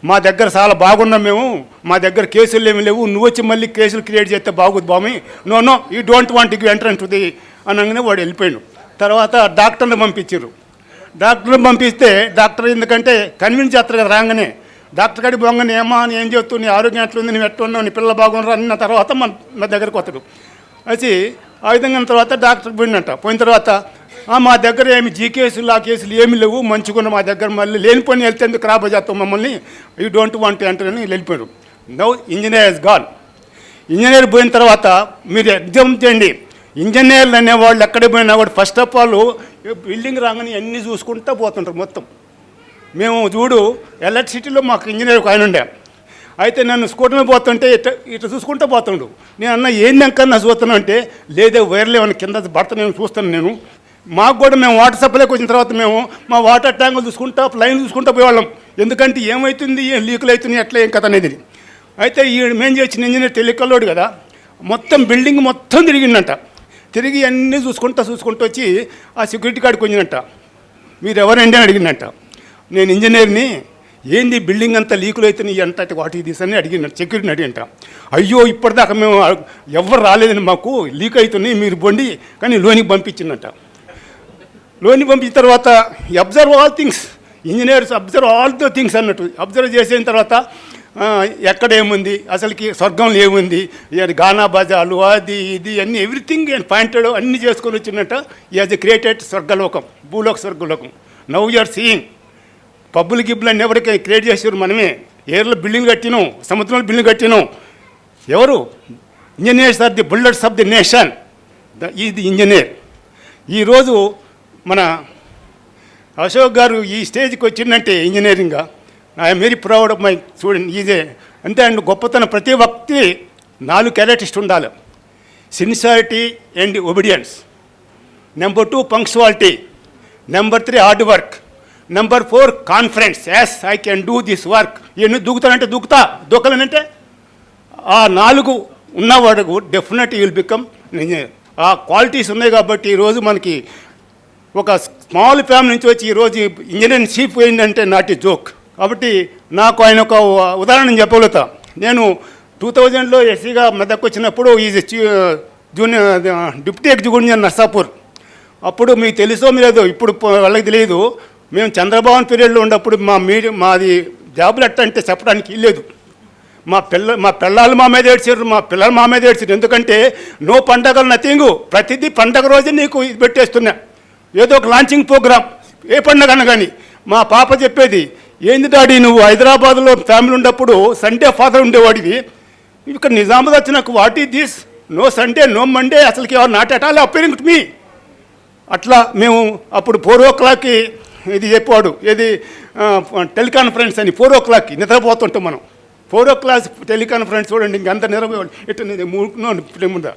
మా దగ్గర చాలా బాగున్నాం మేము, మా దగ్గర కేసులు ఏమి లేవు, నువ్వు వచ్చి మళ్ళీ కేసులు క్రియేట్ చేస్తే బాగుంది బామి, no you don't want give entrance to the అనగానే వాడు వెళ్ళిపోయాడు. తర్వాత డాక్టర్ని పంపించారు. డాక్టర్ని పంపిస్తే డాక్టర్ ఎందుకంటే కన్విన్స్ చేస్తారు కదా, రాగానే డాక్టర్ కాడికి పోగానే ఏమా అని ఏం చెప్తూ, నీ ఆరోగ్యం ఎట్లుంది, నువ్వు ఎట్టున్నావు, నీ పిల్లలు బాగున్నారు అన్న తర్వాత మా దగ్గరకు వస్తాడు. వచ్చి ఆ విధంగా తర్వాత డాక్టర్కి పోయినట్ట. పోయిన తర్వాత మా దగ్గర ఏమి కేసులు ఆ కేసులు ఏమి లేవు, మంచుకున్న మా దగ్గర మళ్ళీ లేనిపోయి వెళ్తే ఎందుకు రాబో చేస్తాం మమ్మల్ని, యూ డోంట్ వాంట్ ఎంటర్ అని వెళ్ళిపోయాడు. Now engineer he's gone. Engineer పోయిన తర్వాత మీరు ఎగ్జామ్ చేయండి, ఇంజనీర్లు అనేవాళ్ళు ఎక్కడికి పోయినా కూడా ఫస్ట్ ఆఫ్ ఆల్ బిల్డింగ్ రాగానే అన్నీ చూసుకుంటూ పోతుంటారు మొత్తం. మేము చూడు ఎలక్ట్రిసిటీలో మాకు ఇంజనీర్ ఒక ఆయన ఉండే, అయితే నన్ను స్కూటర్ మీద పోతుంటే ఇట్లా చూసుకుంటూ పోతుండు. నేను అన్న ఏందన్నా చూస్తాను అంటే, లేదే వైర్లు ఏమైనా కింద భర్త నేను చూస్తాను. నేను మాకు కూడా మేము వాటర్ సప్లైకి వచ్చిన తర్వాత మేము మా వాటర్ ట్యాంకులు చూసుకుంటా లైన్ చూసుకుంటూ పోయేవాళ్ళం. ఎందుకంటే ఏమవుతుంది, ఏం లీకులు అవుతుంది, ఎట్లా ఏం కథ అనేది. అయితే ఈ మేము చేసిన ఇంజనీర్ తెలియకల్లోడు కదా, మొత్తం బిల్డింగ్ మొత్తం తిరిగిందంట. తిరిగి అన్నీ చూసుకుంటూ వచ్చి ఆ సెక్యూరిటీ గార్డ్కి వచ్చిందంట. మీరు ఎవరండి అని అడిగిందంట. నేను ఇంజనీర్ని, ఏంది బిల్డింగ్ అంతా లీకులు అవుతున్నాయి అంట, వాటి తీసని అడిగినట్టు సెక్యూరిటీని అడిగింట. అయ్యో ఇప్పటిదాకా మేము ఎవరు రాలేదని, మాకు లీక్ అవుతున్నాయి, మీరు బొండి కానీ లోనికి పంపించిందంట. లోనికి పంపించిన తర్వాత observe all things, engineers observe all the things అన్నట్టు. అబ్జర్వ్ చేసిన తర్వాత ఎక్కడ ఏముంది, అసలుకి స్వర్గంలో ఏముంది, గానా బజాలు అది ఇది అన్నీ ఎవ్రీథింగ్ పాయింటెడ్ అన్నీ చేసుకొని వచ్చినట్ట. యాజ్ ఎ క్రియేటెడ్ స్వర్గలోకం, భూలోక స్వర్గలోకం. నౌ యూఆర్ సీయింగ్ పబ్బులు గిబ్బులు అన్నీ ఎవరికి క్రియేట్ చేసారు మనమే. ఏర్లో బిల్డింగ్ కట్టినాం, సముద్రంలో బిల్డింగ్ కట్టినాం. ఎవరు? Engineers are the builders of the nation. ఇది ఇంజనీర్. ఈరోజు మన అశోక్ గారు ఈ స్టేజ్కి వచ్చిందంటే ఇంజనీరింగ్గా I am very proud of my student. ఈజే అంతే అండ్ గొప్పతనం. ప్రతి వ్యక్తి 4 క్యారెక్టరిస్టిక్స్ ఉండాలి. Sincerity and obedience. Number 2 punctuality. Number 3 hard work, number 4 confidence, yes I can do this work. ఎన్ని దూకుతానంటే దూకలేనంటే ఆ 4 ఉన్నవాడు డెఫినెట్ విల్ బికమ్ ఇంజనీర్. ఆ క్వాలిటీస్ ఉన్నాయి కాబట్టి ఈరోజు మనకి ఒక స్మాల్ ఫ్యామిలీ నుంచి వచ్చి ఈరోజు ఇంజనీరింగ్ చీఫ్ అయిందంటే నాట్ ఈ జోక్. కాబట్టి నాకు ఆయన ఒక ఉదాహరణ చెప్పగలుగుతా. నేను 2000లో ఎస్సీగా మెదక్ వచ్చినప్పుడు is junior deputy executive engineer Narsapur. అప్పుడు మీకు తెలుసో లేదో, ఇప్పుడు వాళ్ళకి తెలియదు, మేము చంద్రబాబు పీరియడ్లో ఉన్నప్పుడు మాది జాబులు ఎట్ట అంటే చెప్పడానికి లేదు. మా పిల్లలు మా మీద ఏడ్చారు, మా పిల్లలు మా మీద ఏడ్చారు. ఎందుకంటే నో పండగలు నథింగ్, ప్రతిదీ పండగ రోజు నీకు ఇది పెట్టేస్తున్నా, ఏదో ఒక లాంచింగ్ ప్రోగ్రామ్, ఏ పండగ అన్న కానీ. మా పాప చెప్పేది, ఏంది డాడీ నువ్వు హైదరాబాద్లో ఫ్యామిలీ ఉన్నప్పుడు సండే ఫాదర్ ఉండేవాడివి, ఇక్కడ నిజామాబాద్ వచ్చినాక what is this, no Sunday no Monday, అసలుకి ఎవరు not at all appearing to me. అట్లా మేము అప్పుడు 4 o'clockకి ఇది చెప్పాడు, ఏది టెలికాన్ఫరెన్స్ అని 4 o'clockకి నిద్రపోతుంటాం మనం. 4 o'clock టెలికాన్ఫరెన్స్ చూడండి, ఇంకంత నిద్రపోయాడు ఇటు ముందు.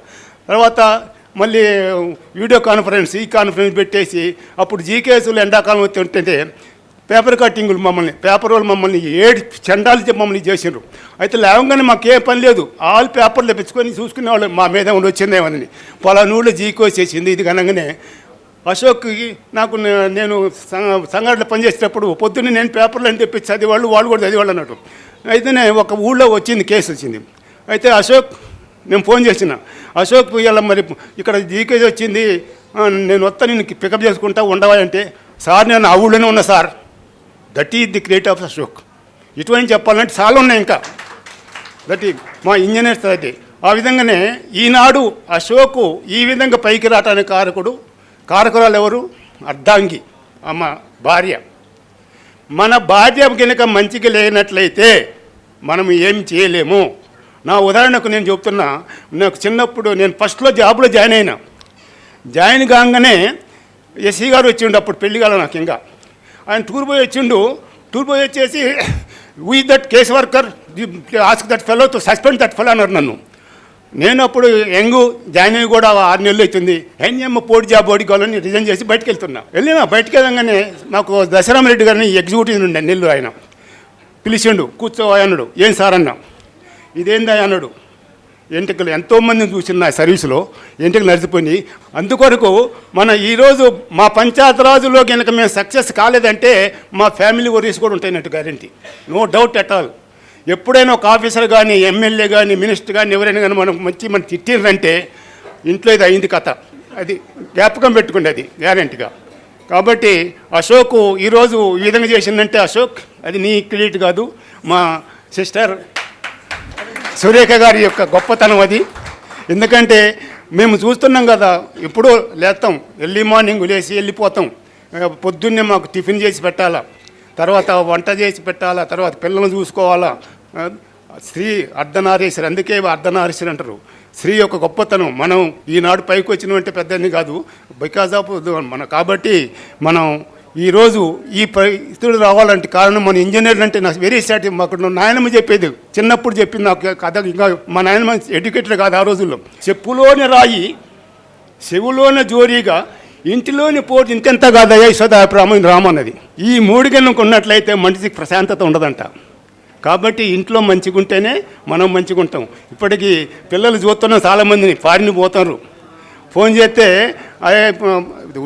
తర్వాత మళ్ళీ వీడియో కాన్ఫరెన్స్, ఈ కాన్ఫరెన్స్ పెట్టేసి అప్పుడు జీకేసులు ఎండాకాలం ఉంటుంటే పేపర్ కట్టింగులు పేపర్ వాళ్ళు మమ్మల్ని 7 చండాలు మమ్మల్ని చేసిండ్రు. అయితే లేవగానే మాకేం పని లేదు, ఆల్ పేపర్లు తెప్పించుకొని చూసుకునేవాళ్ళు మా మీద వచ్చిందేమని. పలానూళ్ళు జీకో చేసింది ఇది కనగానే అశోక్కి నాకు నేను సంఘటనలో పనిచేసేటప్పుడు పొద్దున్నే నేను పేపర్లు అని తెప్పించి చదివాళ్ళు, వాళ్ళు కూడా చదివాళ్ళు అన్నట్టు. అయితేనే ఒక ఊళ్ళో వచ్చింది, కేసు వచ్చింది. అయితే అశోక్ నేను ఫోన్ చేసిన, అశోక్ ఇలా మరి ఇక్కడ జీకేజ్ వచ్చింది, నేను వస్తా నేను పికప్ చేసుకుంటా ఉండవా అంటే, సార్ నేను ఆ ఊళ్ళోనే ఉన్నా sir, that is the create of Ashok. ఇటువంటి చెప్పాలంటే చాలా ఉన్నాయి ఇంకా, దట్ ఈ మా ఇంజనీర్స్. అది ఆ విధంగానే ఈనాడు అశోక్ ఈ విధంగా పైకి రావటానికి కారకురాలు ఎవరు? అర్ధాంగి, అమ్మ భార్య. మన భార్య కనుక మంచిగా లేనట్లయితే మనం ఏం చేయలేము. నా ఉదాహరణకు నేను చెప్తున్నా, నాకు చిన్నప్పుడు నేను ఫస్ట్లో జాబ్లో జాయిన్ కాగానే ఎస్సీ గారు వచ్చిండు, అప్పుడు పెళ్లి కాల నాకు ఇంకా. ఆయన టూర్ పోయి వచ్చేసి we that case worker ask that fellow to suspend that fellow అన్నారు నన్ను. నేను అప్పుడు యంగ్ జాయిన్ అయ్యి కూడా 6 నెలలు అవుతుంది. ఎన్ఎం పోటీ జాబ్ ఓడికోవాలని రిజైన్ చేసి బయటకు బయటకు వెళ్ళగానే నాకు దశరామరెడ్డి గారిని ఎగ్జిక్యూటివ్ ఉండే నెల్లూరు, ఆయన పిలిచిండు, కూర్చో అన్నాడు. ఏం సార్ అన్నా, ఇదేందా అన్నాడు. ఎంటికలు ఎంతోమందిని చూసిన నా సర్వీసులో ఎంటికలు నడిచిపోయి. అందుకొరకు మన ఈరోజు మా పంచాయతీరాజులో కనుక మేము సక్సెస్ కాలేదంటే మా ఫ్యామిలీ వరీస్ కూడా ఉంటాయినట్టు guarantee, no doubt at all. ఎప్పుడైనా ఒక ఆఫీసర్ కానీ, ఎమ్మెల్యే కానీ, మినిస్టర్ కానీ, ఎవరైనా కానీ మనం తిట్టిందంటే ఇంట్లో ఇది అయింది కథ. అది జ్ఞాపకం పెట్టుకోండి, అది గ్యారంటీగా. కాబట్టి అశోక్ ఈరోజు ఈ విధంగా చేసిందంటే అశోక్ అది నీ క్రెడిట్ కాదు, మా సిస్టర్ సురేఖ గారి యొక్క గొప్పతనం అది. ఎందుకంటే మేము చూస్తున్నాం కదా, ఎప్పుడూ లేస్తాం, ఎర్లీ మార్నింగ్ లేచి వెళ్ళిపోతాం, పొద్దున్నే మాకు టిఫిన్ చేసి పెట్టాలా, తర్వాత వంట చేసి పెట్టాలా, తర్వాత పిల్లలను చూసుకోవాలా. స్త్రీ అర్ధనారీశ్వరి, అందుకే అర్ధనారీశ్వరి అంటారు. స్త్రీ యొక్క గొప్పతనం మనం ఈనాడు పైకి వచ్చినవంటే పెద్దని కాదు, బికాజ్ ఆఫ్ కాబట్టి మనం ఈరోజు ఈ పరిస్థితులు రావాలంటే కారణం మన ఇంజనీర్లు అంటే నాకు వెరీ సాటి. మాకు నాయనమ్మ చెప్పేది, చిన్నప్పుడు చెప్పింది నాకు కథ. ఇంకా మా నాయనమ్మ ఎడ్యుకేటర్ కాదు ఆ రోజుల్లో. చెప్పులోని రాయి చెవులోని జోరీగా ఇంటిలోని పోటీ ఇంతెంత కాదయ్యా యశోదాపురామ రామన్నది. ఈ 3 గనుక ఉన్నట్లయితే మనిషికి ప్రశాంతత ఉండదంట. కాబట్టి ఇంట్లో మంచిగా ఉంటేనే మనం మంచిగా ఉంటాం. ఇప్పటికీ పిల్లలు చూస్తున్నాం, చాలామందిని ఫారిన్ పోతారు, ఫోన్ చేస్తే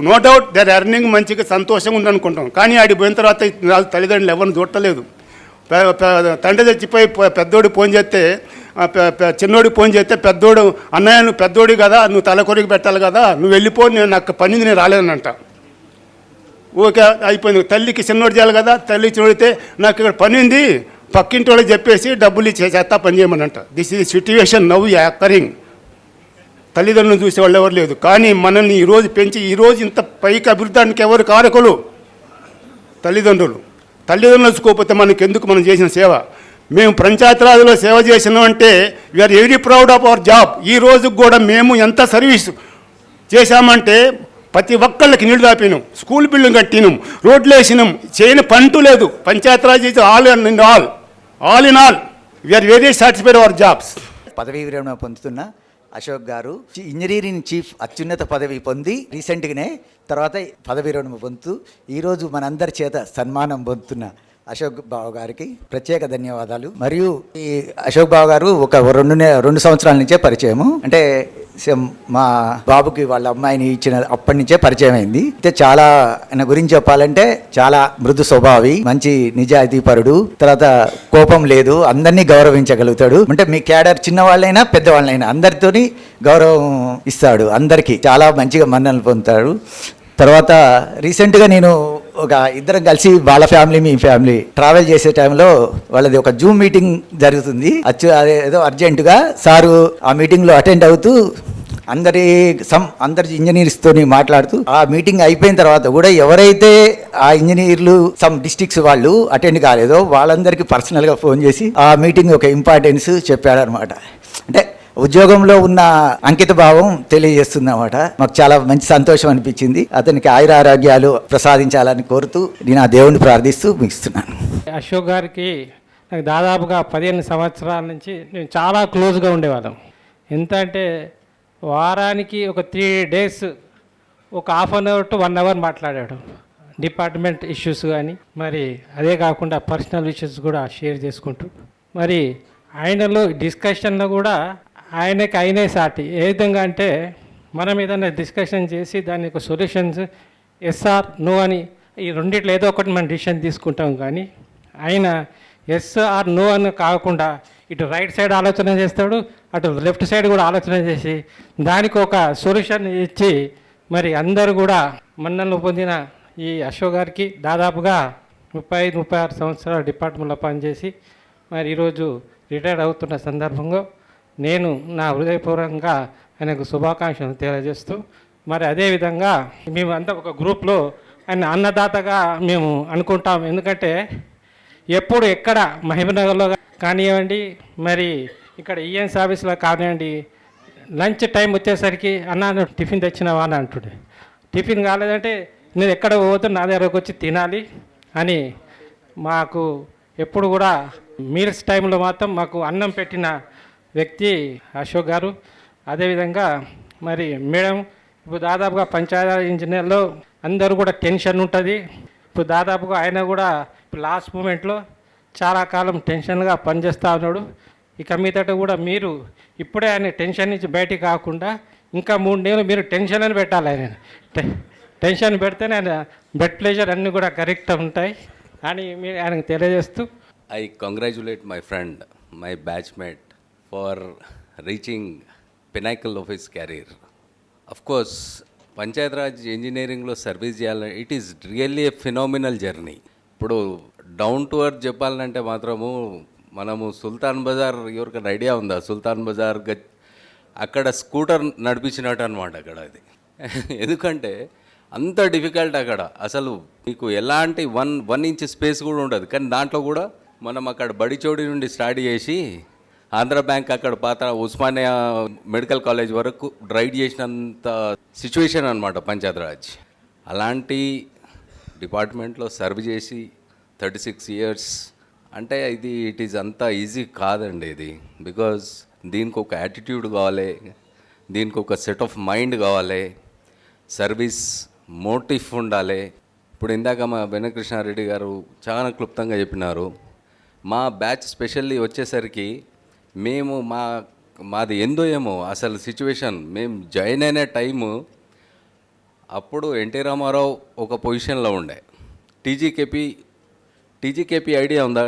నో డౌట్ దర్ ఎర్నింగ్ మంచిగా సంతోషంగా ఉందనుకుంటాం. కానీ ఆడికి పోయిన తర్వాత తల్లిదండ్రులు ఎవరిని చూడలేదు. తండ్రి చచ్చిపోయి పెద్దోడు ఫోన్ చేస్తే, చిన్నోడికి ఫోన్ చేస్తే పెద్దోడు, అన్నయ్య నువ్వు పెద్దోడి కదా, నువ్వు తలకొరికి పెట్టాలి కదా, నువ్వు వెళ్ళిపో, నేను నాకు పనిది నేను రాలేదనంట. ఓకే అయిపోయింది. తల్లికి చిన్నోడు చేయాలి కదా, తల్లి చూడితే నాకు ఇక్కడ పని ఉంది, పక్కింటి వాళ్ళకి చెప్పేసి డబ్బులు ఇచ్చేస్తా పని చేయమనంట. This is situation now occurring. తల్లిదండ్రులను చూసేవాళ్ళు ఎవరు లేదు. కానీ మనల్ని ఈరోజు పెంచి ఈరోజు ఇంత పైకి అభివృద్ధానికి ఎవరు కారకులు? తల్లిదండ్రులు చూసుకోకపోతే మనకి ఎందుకు మనం చేసిన సేవ? మేము పంచాయతీరాజ్లో సేవ చేసినాం అంటే we are very proud of our job. ఈ రోజు కూడా మేము ఎంత సర్వీస్ చేశామంటే ప్రతి ఒక్కళ్ళకి నీళ్లు దాపినాం, స్కూల్ బిల్డింగ్ కట్టినాం, రోడ్లు వేసినాం, చేయని పంటు లేదు. Panchayati Raj is all in all we are very satisfied our jobs. పదవీ విరమణ పొందుతున్న అశోక్ గారు ఇంజనీరింగ్ చీఫ్ అత్యున్నత పదవి పొంది రీసెంట్గానే తర్వాత పదవి విరమణ పొందుతూ ఈరోజు మనందరి చేత సన్మానం పొందుతున్న అశోక్ బాబు గారికి ప్రత్యేక ధన్యవాదాలు. మరియు ఈ అశోక్ బాబు గారు ఒక 2 సంవత్సరాల నుంచే పరిచయము, అంటే మా బాబుకి వాళ్ళ అమ్మాయిని ఇచ్చిన అప్పటి నుంచే పరిచయం అయింది. అయితే చాలా ఆయన గురించి చెప్పాలంటే చాలా మృదు స్వభావి, మంచి నిజాయితీపరుడు, తర్వాత కోపం లేదు, అందరినీ గౌరవించగలుగుతాడు. అంటే మీ క్యాడర్ చిన్నవాళ్ళైనా పెద్దవాళ్ళైనా అందరితోని గౌరవం ఇస్తాడు, అందరికీ చాలా మంచిగా మన్ననలు పొందుతాడు. తర్వాత రీసెంట్గా నేను ఒక ఇద్దరం కలిసి వాళ్ళ ఫ్యామిలీ మీ ఫ్యామిలీ ట్రావెల్ చేసే టైంలో వాళ్ళది ఒక జూమ్ మీటింగ్ జరుగుతుంది. ఏదో అర్జెంటుగా సారు ఆ మీటింగ్లో అటెండ్ అవుతూ అందరి ఇంజనీర్స్తో మాట్లాడుతూ ఆ మీటింగ్ అయిపోయిన తర్వాత కూడా ఎవరైతే ఆ ఇంజనీర్లు సమ్ డిస్ట్రిక్ట్స్ వాళ్ళు అటెండ్ కాలేదో వాళ్ళందరికీ పర్సనల్గా ఫోన్ చేసి ఆ మీటింగ్ ఒక ఇంపార్టెన్స్ చెప్పాడనమాట. అంటే ఉద్యోగంలో ఉన్న అంకిత భావం తెలియజేస్తుంది అన్నమాట. మాకు చాలా మంచి సంతోషం అనిపించింది. అతనికి ఆయుర ఆరోగ్యాలు ప్రసాదించాలని కోరుతూ నేను ఆ దేవుని ప్రార్థిస్తూ ముగిస్తున్నాను. అశోక్ గారికి నాకు దాదాపుగా 15 సంవత్సరాల నుంచి నేను చాలా క్లోజ్గా ఉండేవాళ్ళం. ఎంత అంటే వారానికి ఒక 3 days ఒక ½ hour to 1 hour మాట్లాడాడు. డిపార్ట్మెంట్ ఇష్యూస్ కానీ మరి అదే కాకుండా పర్సనల్ ఇష్యూస్ కూడా షేర్ చేసుకుంటూ మరి ఆయనలో డిస్కషన్లో కూడా ఆయనే సాటి ఏ విధంగా అంటే మనం ఏదైనా డిస్కషన్ చేసి దాని యొక్క సొల్యూషన్స్ ఎస్ఆర్ నో అని ఈ రెండిట్లో ఏదో ఒకటి మనం డిసిషన్ తీసుకుంటాం. కానీ ఆయన ఎస్ఆర్ నో అని కాకుండా ఇటు రైట్ సైడ్ ఆలోచన చేస్తాడు, అటు లెఫ్ట్ సైడ్ కూడా ఆలోచన చేసి దానికి ఒక సొల్యూషన్ ఇచ్చి మరి అందరూ కూడా మన్ననలు పొందిన ఈ అశోక్ గారికి దాదాపుగా 35-36 సంవత్సరాల డిపార్ట్మెంట్లో పనిచేసి మరి ఈరోజు రిటైర్డ్ అవుతున్న సందర్భంగా నేను నా హృదయపూర్వకంగా ఆయనకు శుభాకాంక్షలు తెలియజేస్తూ మరి అదేవిధంగా మేము అంతా ఒక గ్రూప్లో ఆయన అన్నదాతగా మేము అనుకుంటాం. ఎందుకంటే ఎప్పుడు ఎక్కడ మహబూబ్నగర్లో కానివ్వండి మరి ఇక్కడ ఈఎన్స్ ఆఫీస్లో కానివ్వండి లంచ్ టైం వచ్చేసరికి అన్న టిఫిన్ తెచ్చినావా అని అంటుండే. టిఫిన్ కాలేదంటే నేను ఎక్కడ పోతే నా దగ్గరకు వచ్చి తినాలి అని మాకు ఎప్పుడు కూడా మీల్స్ టైంలో మాత్రం మాకు అన్నం పెట్టిన వ్యక్తి అశోక్ గారు. అదేవిధంగా మరి మేడం ఇప్పుడు దాదాపుగా పంచాయతీ ఇంజనీర్లో అందరూ కూడా టెన్షన్ ఉంటుంది. ఇప్పుడు దాదాపుగా ఆయన కూడా ఇప్పుడు లాస్ట్ మూమెంట్లో చాలా కాలం టెన్షన్గా పనిచేస్తూ ఉన్నాడు. ఇక మీదట కూడా మీరు ఇప్పుడే ఆయన టెన్షన్ నుంచి బయటికి కాకుండా ఇంకా 3 నెలలు మీరు టెన్షన్ అని పెట్టాలి. ఆయన టెన్షన్ పెడితేనే ఆయన బ్లడ్ ప్రెషర్ అన్నీ కూడా కరెక్ట్ ఉంటాయి అని మీరు ఆయనకు తెలియజేస్తూ I congratulate my friend, my batchmate for reaching pinnacle of his career. Of course, Panchayat Raj ఇంజనీరింగ్లో సర్వీస్ చేయాలని it is really A phenomenal journey. ఇప్పుడు డౌన్ టు ఎర్త్ చెప్పాలంటే మాత్రము మనము సుల్తాన్ బజార్ ఎవరికైనా ఐడియా ఉందా? సుల్తాన్ బజార్ అక్కడ స్కూటర్ నడిపించినట్టు అనమాట అక్కడ అది. ఎందుకంటే అంత డిఫికల్ట్ అక్కడ అసలు మీకు ఎలాంటి వన్ ఇంచ్ స్పేస్ కూడా ఉండదు. కానీ దాంట్లో కూడా మనం అక్కడ బడిచోడి నుండి స్టార్ట్ చేసి ఆంధ్ర బ్యాంక్ అక్కడ పాత ఉస్మానియా మెడికల్ కాలేజ్ వరకు డ్రైవ్ చేసినంత సిచ్యువేషన్ అనమాట పంచాయత్ రాజ్. అలాంటి డిపార్ట్మెంట్లో సర్వ్ చేసి 36 years అంటే ఇట్ ఈజ్ అంత ఈజీ కాదండి ఇది. బికాజ్ దీనికి ఒక యాటిట్యూడ్ కావాలి, దీనికి ఒక సెట్ ఆఫ్ మైండ్ కావాలి, సర్వీస్ మోటివ్ ఉండాలి. ఇప్పుడు ఇందాక మా వెంకటకృష్ణారెడ్డి గారు చాలా క్లుప్తంగా చెప్పినారు. మా బ్యాచ్ స్పెషల్లీ వచ్చేసరికి మేము మాది ఏందో ఏమో అసలు సిచ్యువేషన్, మేము జాయిన్ అయిన టైము అప్పుడు ఎన్టీ రామారావు ఒక పొజిషన్లో ఉండే. టీజీకేపీ ఐడియా ఉందా?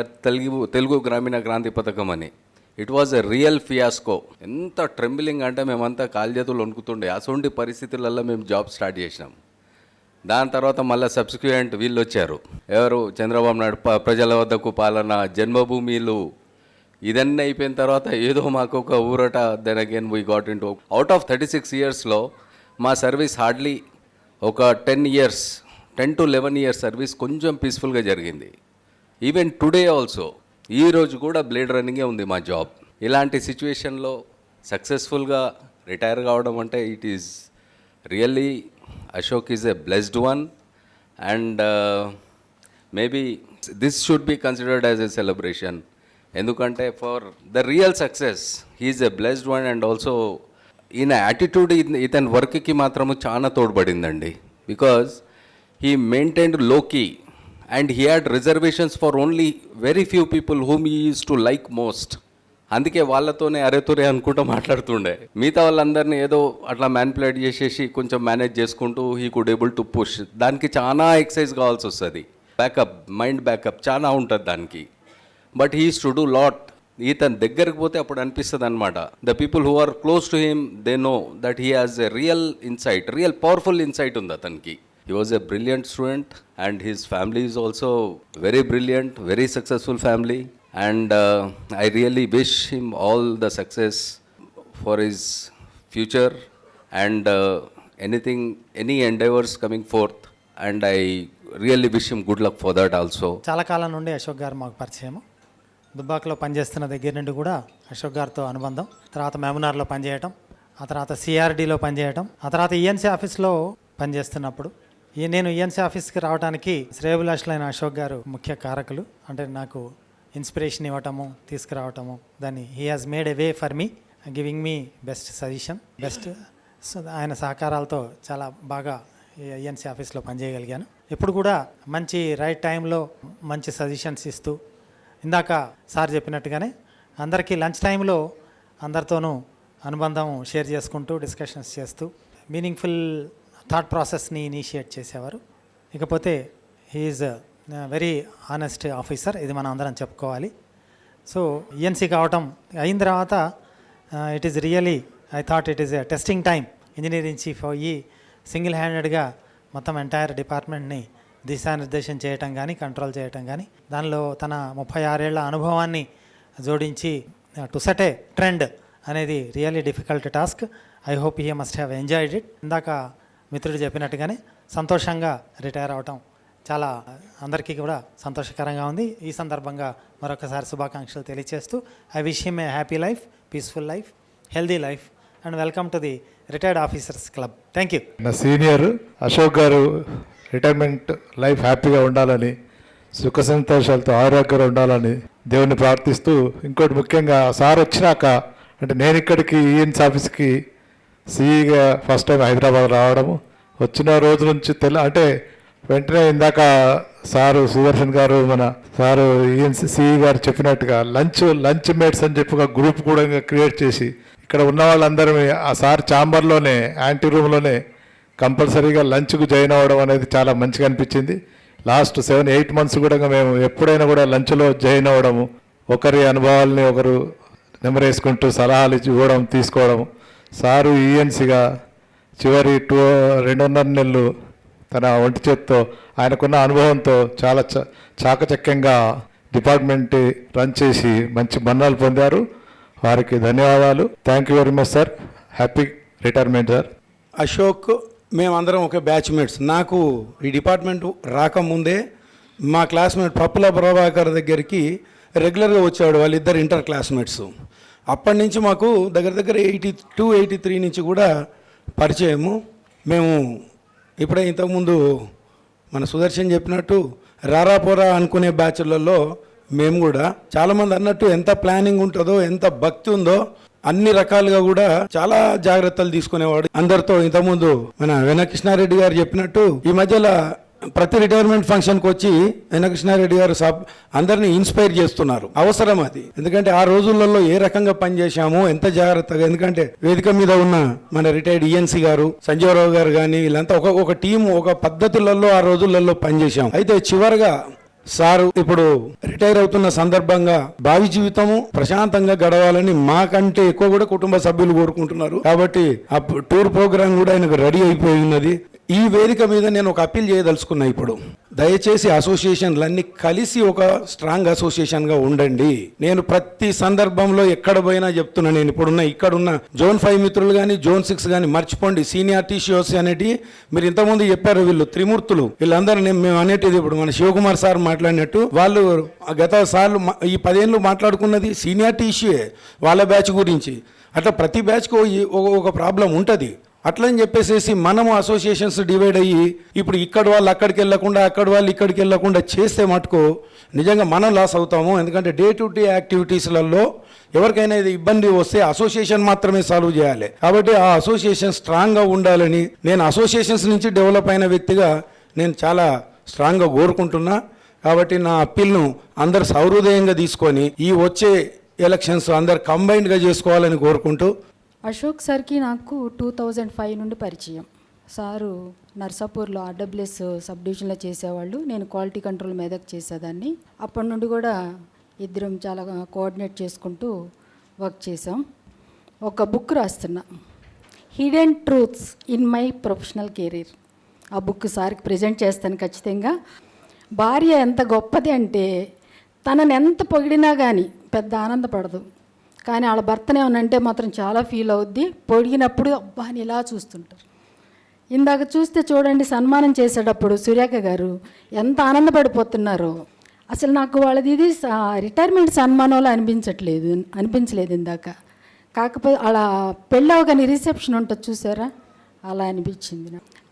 తెలుగు గ్రామీణ క్రాంతి పథకం అని. It was a real fiasco. ఎంత ట్రెంబిలింగ్ అంటే మేమంతా కాలు చేతులు వణుకుతుండే. అటువంటి పరిస్థితులలో మేము జాబ్ స్టార్ట్ చేసినాం. దాని తర్వాత మళ్ళీ సబ్సిక్వెంట్ వీళ్ళు వచ్చారు. ఎవరు? చంద్రబాబు నాయుడు ప్రజల వద్దకు పాలన, జన్మభూమిలు, ఇదన్నీ అయిపోయిన తర్వాత ఏదో మాకు ఒక ఊరట. Then again we got in two out of 36 yearsలో మా సర్వీస్ హార్డ్లీ ఒక 10 to 11 years సర్వీస్ కొంచెం పీస్ఫుల్గా జరిగింది. ఈవెన్ టుడే ఆల్సో ఈరోజు కూడా బ్లేడ్ రన్నింగే ఉంది మా జాబ్. ఇలాంటి సిచ్యువేషన్లో సక్సెస్ఫుల్గా రిటైర్ కావడం అంటే it is really Ashok is a blessed one. And maybe this should be considered as a celebration. ఎందుకంటే for the real success he is a blessed one. And also ఈయన యాటిట్యూడ్ ఇతని వర్క్కి మాత్రము చాలా తోడ్పడిందండి. Because he maintained low key and he had reservations for only very few people whom he use to like most. అందుకే వాళ్ళతోనే అరేతురే అనుకుంటూ మాట్లాడుతుండే. మిగతా వాళ్ళందరినీ ఏదో అట్లా మ్యానిపులేట్ చేసేసి కొంచెం మేనేజ్ చేసుకుంటూ he could able to push. దానికి చాలా ఎక్సర్సైజ్ కావాల్సి వస్తుంది, బ్యాకప్, మైండ్ బ్యాకప్ చాలా ఉంటుంది దానికి. But he's to do lot. ఇతని దగ్గరికి పోతే అప్పుడు అనిపిస్తుంది అనమాట, the people who are close to him they know that he has a real insight, real powerful insight ఉంది అతనికి. He was a brilliant student and his family is also very brilliant, very successful family. And I really wish him all the success for his future and anything, any endeavors coming forth. And I really wish him good luck for that also. చాలా కాలం నుండి అశోక్ గారు మాకు పరిచయము. దుబ్బాకలో పనిచేస్తున్న దగ్గర నుండి కూడా అశోక్ గారితో అనుబంధం. తర్వాత మెమనార్లో పనిచేయటం, ఆ తర్వాత సిఆర్డీలో పనిచేయటం, ఆ తర్వాత ఈఎన్సీ ఆఫీస్లో పనిచేస్తున్నప్పుడు నేను ఈఎన్సీ ఆఫీస్కి రావడానికి శ్రేయభిలాషులైన అశోక్ గారు ముఖ్య కారకులు. అంటే నాకు ఇన్స్పిరేషన్ ఇవ్వటము, తీసుకురావటము, దాన్ని he has made a way for me, giving me best suggestion, best. So ఆయన సహకారాలతో చాలా బాగా ఈఎన్సీ ఆఫీస్లో పనిచేయగలిగాను. ఎప్పుడు కూడా మంచి రైట్ టైంలో మంచి సజెషన్స్ ఇస్తూ, ఇందాక సార్ చెప్పినట్టుగానే అందరికీ లంచ్ టైంలో అందరితోనూ అనుబంధం షేర్ చేసుకుంటూ డిస్కషన్స్ చేస్తూ మీనింగ్ఫుల్ థాట్ ప్రాసెస్ని ఇనిషియేట్ చేసేవారు. ఇకపోతే హీఈస్ వెరీ ఆనెస్ట్ ఆఫీసర్, ఇది మనం అందరం చెప్పుకోవాలి. సో ఈఎన్సీ కావటం అయిన తర్వాత it is really, I thought it is a testing time. Engineering chief అయ్యి సింగిల్ హ్యాండెడ్గా మొత్తం ఎంటైర్ డిపార్ట్మెంట్ని దిశానిర్దేశం చేయటం కానీ, కంట్రోల్ చేయటం కానీ, దానిలో తన 36 ఏళ్ల అనుభవాన్ని జోడించి టు సెట్ ఏ ట్రెండ్ అనేది really difficult task. I hope he must have enjoyed it. ఇందాక మిత్రుడు చెప్పినట్టుగానే సంతోషంగా రిటైర్ అవటం చాలా అందరికీ కూడా సంతోషకరంగా ఉంది. ఈ సందర్భంగా మరొకసారి శుభాకాంక్షలు తెలియజేస్తూ I wish him a happy life, peaceful life, healthy life and welcome to the retired officers club. Thank you. నా senior Ashok garu retirement life హ్యాపీగా ఉండాలని, సుఖ సంతోషాలతో ఆరోగ్యంగా ఉండాలని దేవుని ప్రార్థిస్తూ, ఇంకోటి ముఖ్యంగా సార్ వచ్చినాక, అంటే నేను ఇక్కడికి ఈఎన్సీ ఆఫీస్కి సిఈగా ఫస్ట్ టైం హైదరాబాద్ రావడము, వచ్చిన రోజు నుంచి అంటే వెంటనే ఇందాక సారు సుదర్శన్ గారు, మన సారు ఈఎన్సీ సిఈ గారు చెప్పినట్టుగా లంచ్ మేట్స్ అని చెప్పి ఒక గ్రూప్ కూడా క్రియేట్ చేసి ఇక్కడ ఉన్న వాళ్ళందరూ ఆ సార్ ఛాంబర్లోనే, యాంటీ రూమ్లోనే కంపల్సరీగా లంచ్కు జాయిన్ అవ్వడం అనేది చాలా మంచిగా అనిపించింది. లాస్ట్ 7-8 మంత్స్ కూడా మేము ఎప్పుడైనా కూడా లంచ్లో జాయిన్ అవ్వడము, ఒకరి అనుభవాల్ని ఒకరు నెమరేసుకుంటూ సలహాలు ఇవ్వడం, తీసుకోవడం. సారు ఈఎన్సీగా చివరి 2.5 నెలలు తన ఒంటి చేత్తో ఆయనకున్న అనుభవంతో చాలా చాకచక్యంగా డిపార్ట్మెంట్ రన్ చేసి మంచి మన్నాలు పొందారు. వారికి ధన్యవాదాలు. Thank you very much sir. Happy retirement sir. Ashok, మేమందరం ఒక బ్యాచ్మేట్స్. నాకు ఈ డిపార్ట్మెంట్ రాకముందే మా క్లాస్మేట్ పప్పుల ప్రభాకర్ దగ్గరికి రెగ్యులర్గా వచ్చాడు. వాళ్ళిద్దరు ఇంటర్ క్లాస్మేట్స్. అప్పటి నుంచి మాకు దగ్గర 82-83 నుంచి కూడా పరిచయము. మేము ఇప్పుడే ఇంతకుముందు మన సుదర్శన్ చెప్పినట్టు రారాపోరా అనుకునే బ్యాచ్లలో మేము కూడా చాలామంది అన్నట్టు ఎంత ప్లానింగ్ ఉంటుందో, ఎంత భక్తి ఉందో, అన్ని రకాలుగా కూడా చాలా జాగ్రత్తలు తీసుకునేవాడు అందరితో. ఇంతకుముందు మన వెనకృష్ణారెడ్డి గారు చెప్పినట్టు ఈ మధ్యలో ప్రతి రిటైర్మెంట్ ఫంక్షన్కి వచ్చి వెనకృష్ణారెడ్డి గారు అందరినీ ఇన్స్పైర్ చేస్తున్నారు. అవసరం అది. ఎందుకంటే ఆ రోజులలో ఏ రకంగా పనిచేశామో, ఎంత జాగ్రత్తగా, ఎందుకంటే వేదిక మీద ఉన్న మన రిటైర్డ్ ఈఎన్సీ గారు, సంజీవరావు గారు కానీ వీళ్ళంతా ఒక టీం, ఒక పద్ధతులలో ఆ రోజులలో పనిచేశాం. అయితే చివరిగా సారు ఇప్పుడు రిటైర్ అవుతున్న సందర్భంగా భావి జీవితము ప్రశాంతంగా గడవాలని మాకంటే ఎక్కువ కూడా కుటుంబ సభ్యులు కోరుకుంటున్నారు. కాబట్టి ఆ టూర్ ప్రోగ్రామ్ కూడా ఆయనకు రెడీ అయిపోయి ఉన్నది. ఈ వేదిక మీద నేను ఒక అప్పీల్ చేయదలుచుకున్నా. ఇప్పుడు దయచేసి అసోసియేషన్లన్నీ కలిసి ఒక స్ట్రాంగ్ అసోసియేషన్గా ఉండండి. నేను ప్రతి సందర్భంలో ఎక్కడ పోయినా చెప్తున్నా. నేను ఇక్కడున్న జోన్ 5 మిత్రులు కానీ, జోన్ 6 కానీ మర్చిపోండి. సీనియారిటీ షోస్ అనేటి మీరు ఇంతకుముందు చెప్పారు, వీళ్ళు త్రిమూర్తులు, వీళ్ళందరూ మేము అనేటిది ఇప్పుడు మన శివకుమార్ సార్ మాట్లాడినట్టు వాళ్ళు గత సార్లు ఈ 10 ఏళ్ళు మాట్లాడుకున్నది సీనియారిటీ ఇష్యూయే వాళ్ళ బ్యాచ్ గురించి. అట్లా ప్రతి బ్యాచ్కు ఒక ప్రాబ్లం ఉంటుంది. అట్లని చెప్పేసి మనము అసోసియేషన్స్ డివైడ్ అయ్యి ఇప్పుడు ఇక్కడ వాళ్ళు అక్కడికి వెళ్ళకుండా అక్కడ వాళ్ళు ఇక్కడికి వెళ్ళకుండా చేస్తే మటుకు నిజంగా మనం లాస్ అవుతాము. ఎందుకంటే డే టు డే యాక్టివిటీస్లలో ఎవరికైనా ఇది ఇబ్బంది వస్తే అసోసియేషన్ మాత్రమే సాల్వ్ చేయాలి. కాబట్టి ఆ అసోసియేషన్ స్ట్రాంగ్గా ఉండాలని నేను అసోసియేషన్స్ నుంచి డెవలప్ అయిన వ్యక్తిగా నేను చాలా స్ట్రాంగ్గా కోరుకుంటున్నా. కాబట్టి నా అప్పీల్ను అందరు సహృదయంగా తీసుకొని ఈ వచ్చే ఎలక్షన్స్ అందరు కంబైన్డ్గా చేసుకోవాలని కోరుకుంటూ, అశోక్ సార్కి నాకు 2005 నుండి పరిచయం. సారు నర్సాపూర్లో ఆర్డబ్ల్యూఎస్ సబ్ డివిజన్లో చేసేవాళ్ళు, నేను క్వాలిటీ కంట్రోల్ మీదకి చేసేదాన్ని. అప్పటి నుండి కూడా ఇద్దరం చాలా కోఆర్డినేట్ చేసుకుంటూ వర్క్ చేసాం. ఒక బుక్ రాస్తున్నా, hidden truths in my professional career. ఆ బుక్ సార్కి ప్రజెంట్ చేస్తాను ఖచ్చితంగా. భార్య ఎంత గొప్పది అంటే తనని ఎంత పొగిడినా కానీ పెద్ద ఆనందపడదు, కానీ వాళ్ళ భర్తనే అంటే మాత్రం చాలా ఫీల్ అవుద్ది. పొడిగినప్పుడు అబ్బా అని ఇలా చూస్తుంటారు. ఇందాక చూస్తే చూడండి, సన్మానం చేసేటప్పుడు సురేఖ గారు ఎంత ఆనందపడిపోతున్నారో. అసలు నాకు వాళ్ళది ఇది రిటైర్మెంట్ సన్మానంలో అనిపించలేదు ఇందాక. కాకపోతే అలా పెళ్ళవగానే రిసెప్షన్ ఉంటుంది చూసారా, అలా అనిపించింది.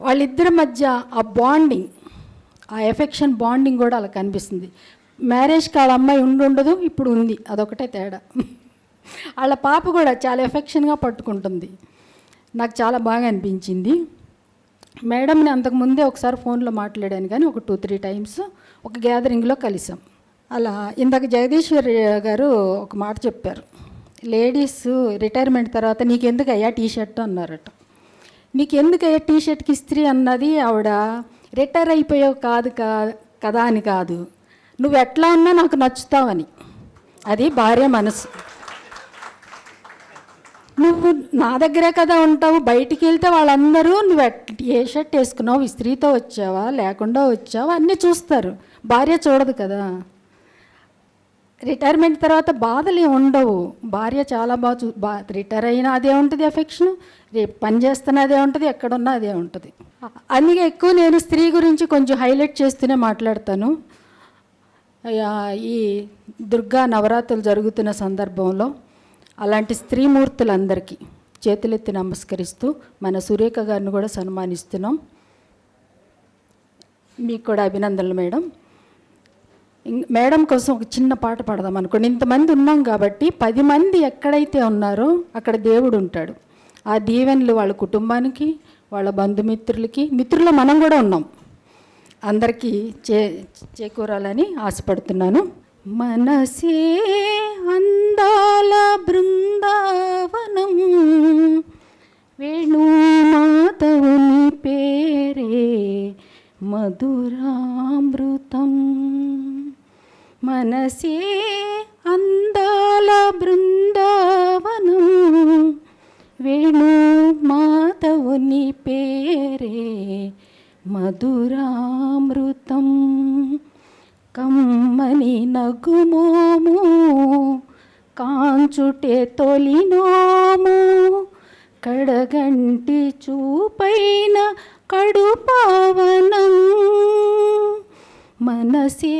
వాళ్ళిద్దరి మధ్య ఆ బాండింగ్, ఆ ఎఫెక్షన్ బాండింగ్ కూడా అలా కనిపిస్తుంది. మ్యారేజ్కి వాళ్ళ అమ్మాయి ఉండదు, ఇప్పుడు ఉంది, అదొకటే తేడా. వాళ్ళ పాప కూడా చాలా ఎఫెక్షన్గా పట్టుకుంటుంది. నాకు చాలా బాగా అనిపించింది. మేడంని అంతకుముందే ఒకసారి ఫోన్లో మాట్లాడాను, కానీ ఒక 2-3 టైమ్స్ ఒక గ్యాదరింగ్లో కలిసాం. అలా ఇందాక జగదీశ్వర్ గారు ఒక మాట చెప్పారు, లేడీస్ రిటైర్మెంట్ తర్వాత నీకెందుకు అయ్యా టీషర్ట్ అన్నారట. నీకెందుకు అయ్యా టీషర్ట్కి ఇస్త్రీ అన్నది ఆవిడ రిటైర్ అయిపోయావు కాదు కదా అని కాదు, నువ్వు ఎట్లా ఉన్నా నాకు నచ్చుతావని. అది భార్య మనసు. నువ్వు నా దగ్గరే కదా ఉంటావు, బయటికి వెళ్తే వాళ్ళందరూ నువ్వు ఏ షర్ట్ వేసుకున్నావు, ఇస్త్రీతో వచ్చావా లేకుండా వచ్చావా అన్నీ చూస్తారు, భార్య చూడదు కదా. రిటైర్మెంట్ తర్వాత బాధలు ఏమి ఉండవు, భార్య చాలా బాగా రిటైర్ అయినా అదే ఉంటుంది ఎఫెక్షన్, రేపు పని చేస్తున్నా అదే ఉంటుంది, ఎక్కడున్నా అదే ఉంటుంది. అందుకే ఎక్కువ నేను స్త్రీ గురించి కొంచెం హైలైట్ చేస్తూనే మాట్లాడతాను. ఈ దుర్గా నవరాత్రులు జరుగుతున్న సందర్భంలో అలాంటి స్త్రీమూర్తులందరికీ చేతులెత్తి నమస్కరిస్తూ మన సురేఖ గారిని కూడా సన్మానిస్తున్నాం. మీకు కూడా అభినందనలు మేడం. మేడం కోసం ఒక చిన్న పాట పాడదాం అనుకోండి. ఇంతమంది ఉన్నాం కాబట్టి 10 మంది ఎక్కడైతే ఉన్నారో అక్కడ దేవుడు ఉంటాడు. ఆ దీవెనలు వాళ్ళ కుటుంబానికి, వాళ్ళ బంధుమిత్రులకి, మిత్రులు మనం కూడా ఉన్నాం, అందరికీ చేకూరాలని ఆశపడుతున్నాను. మనసే అందాల బృందావనం, వేణుమాధవుని పేరే మధురామృతం. మనసే అందాల బృందావనం, వేణుమాధవుని పేరే మధురామృతం. కమ్మని నగుమోము కాంచుటే తొలినోము, కడగంటి చూపైన కడు పావనం. మనసే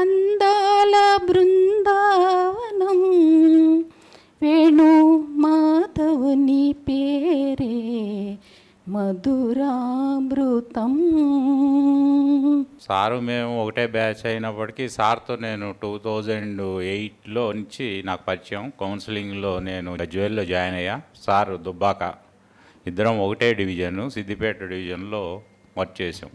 అందాల బృందావనం, వేణు మాధవుని పేరే మధురామృతం. సారు మేము ఒకటే బ్యాచ్ అయినప్పటికీ సార్తో నేను 2008లో నుంచి నాకు పరిచయం. కౌన్సిలింగ్లో నేను జ్యువెల్లో జాయిన్ అయ్యా. సార్ దుబ్బాక, ఇద్దరం ఒకటే డివిజను, సిద్దిపేట డివిజన్లో వర్క్ చేసాం.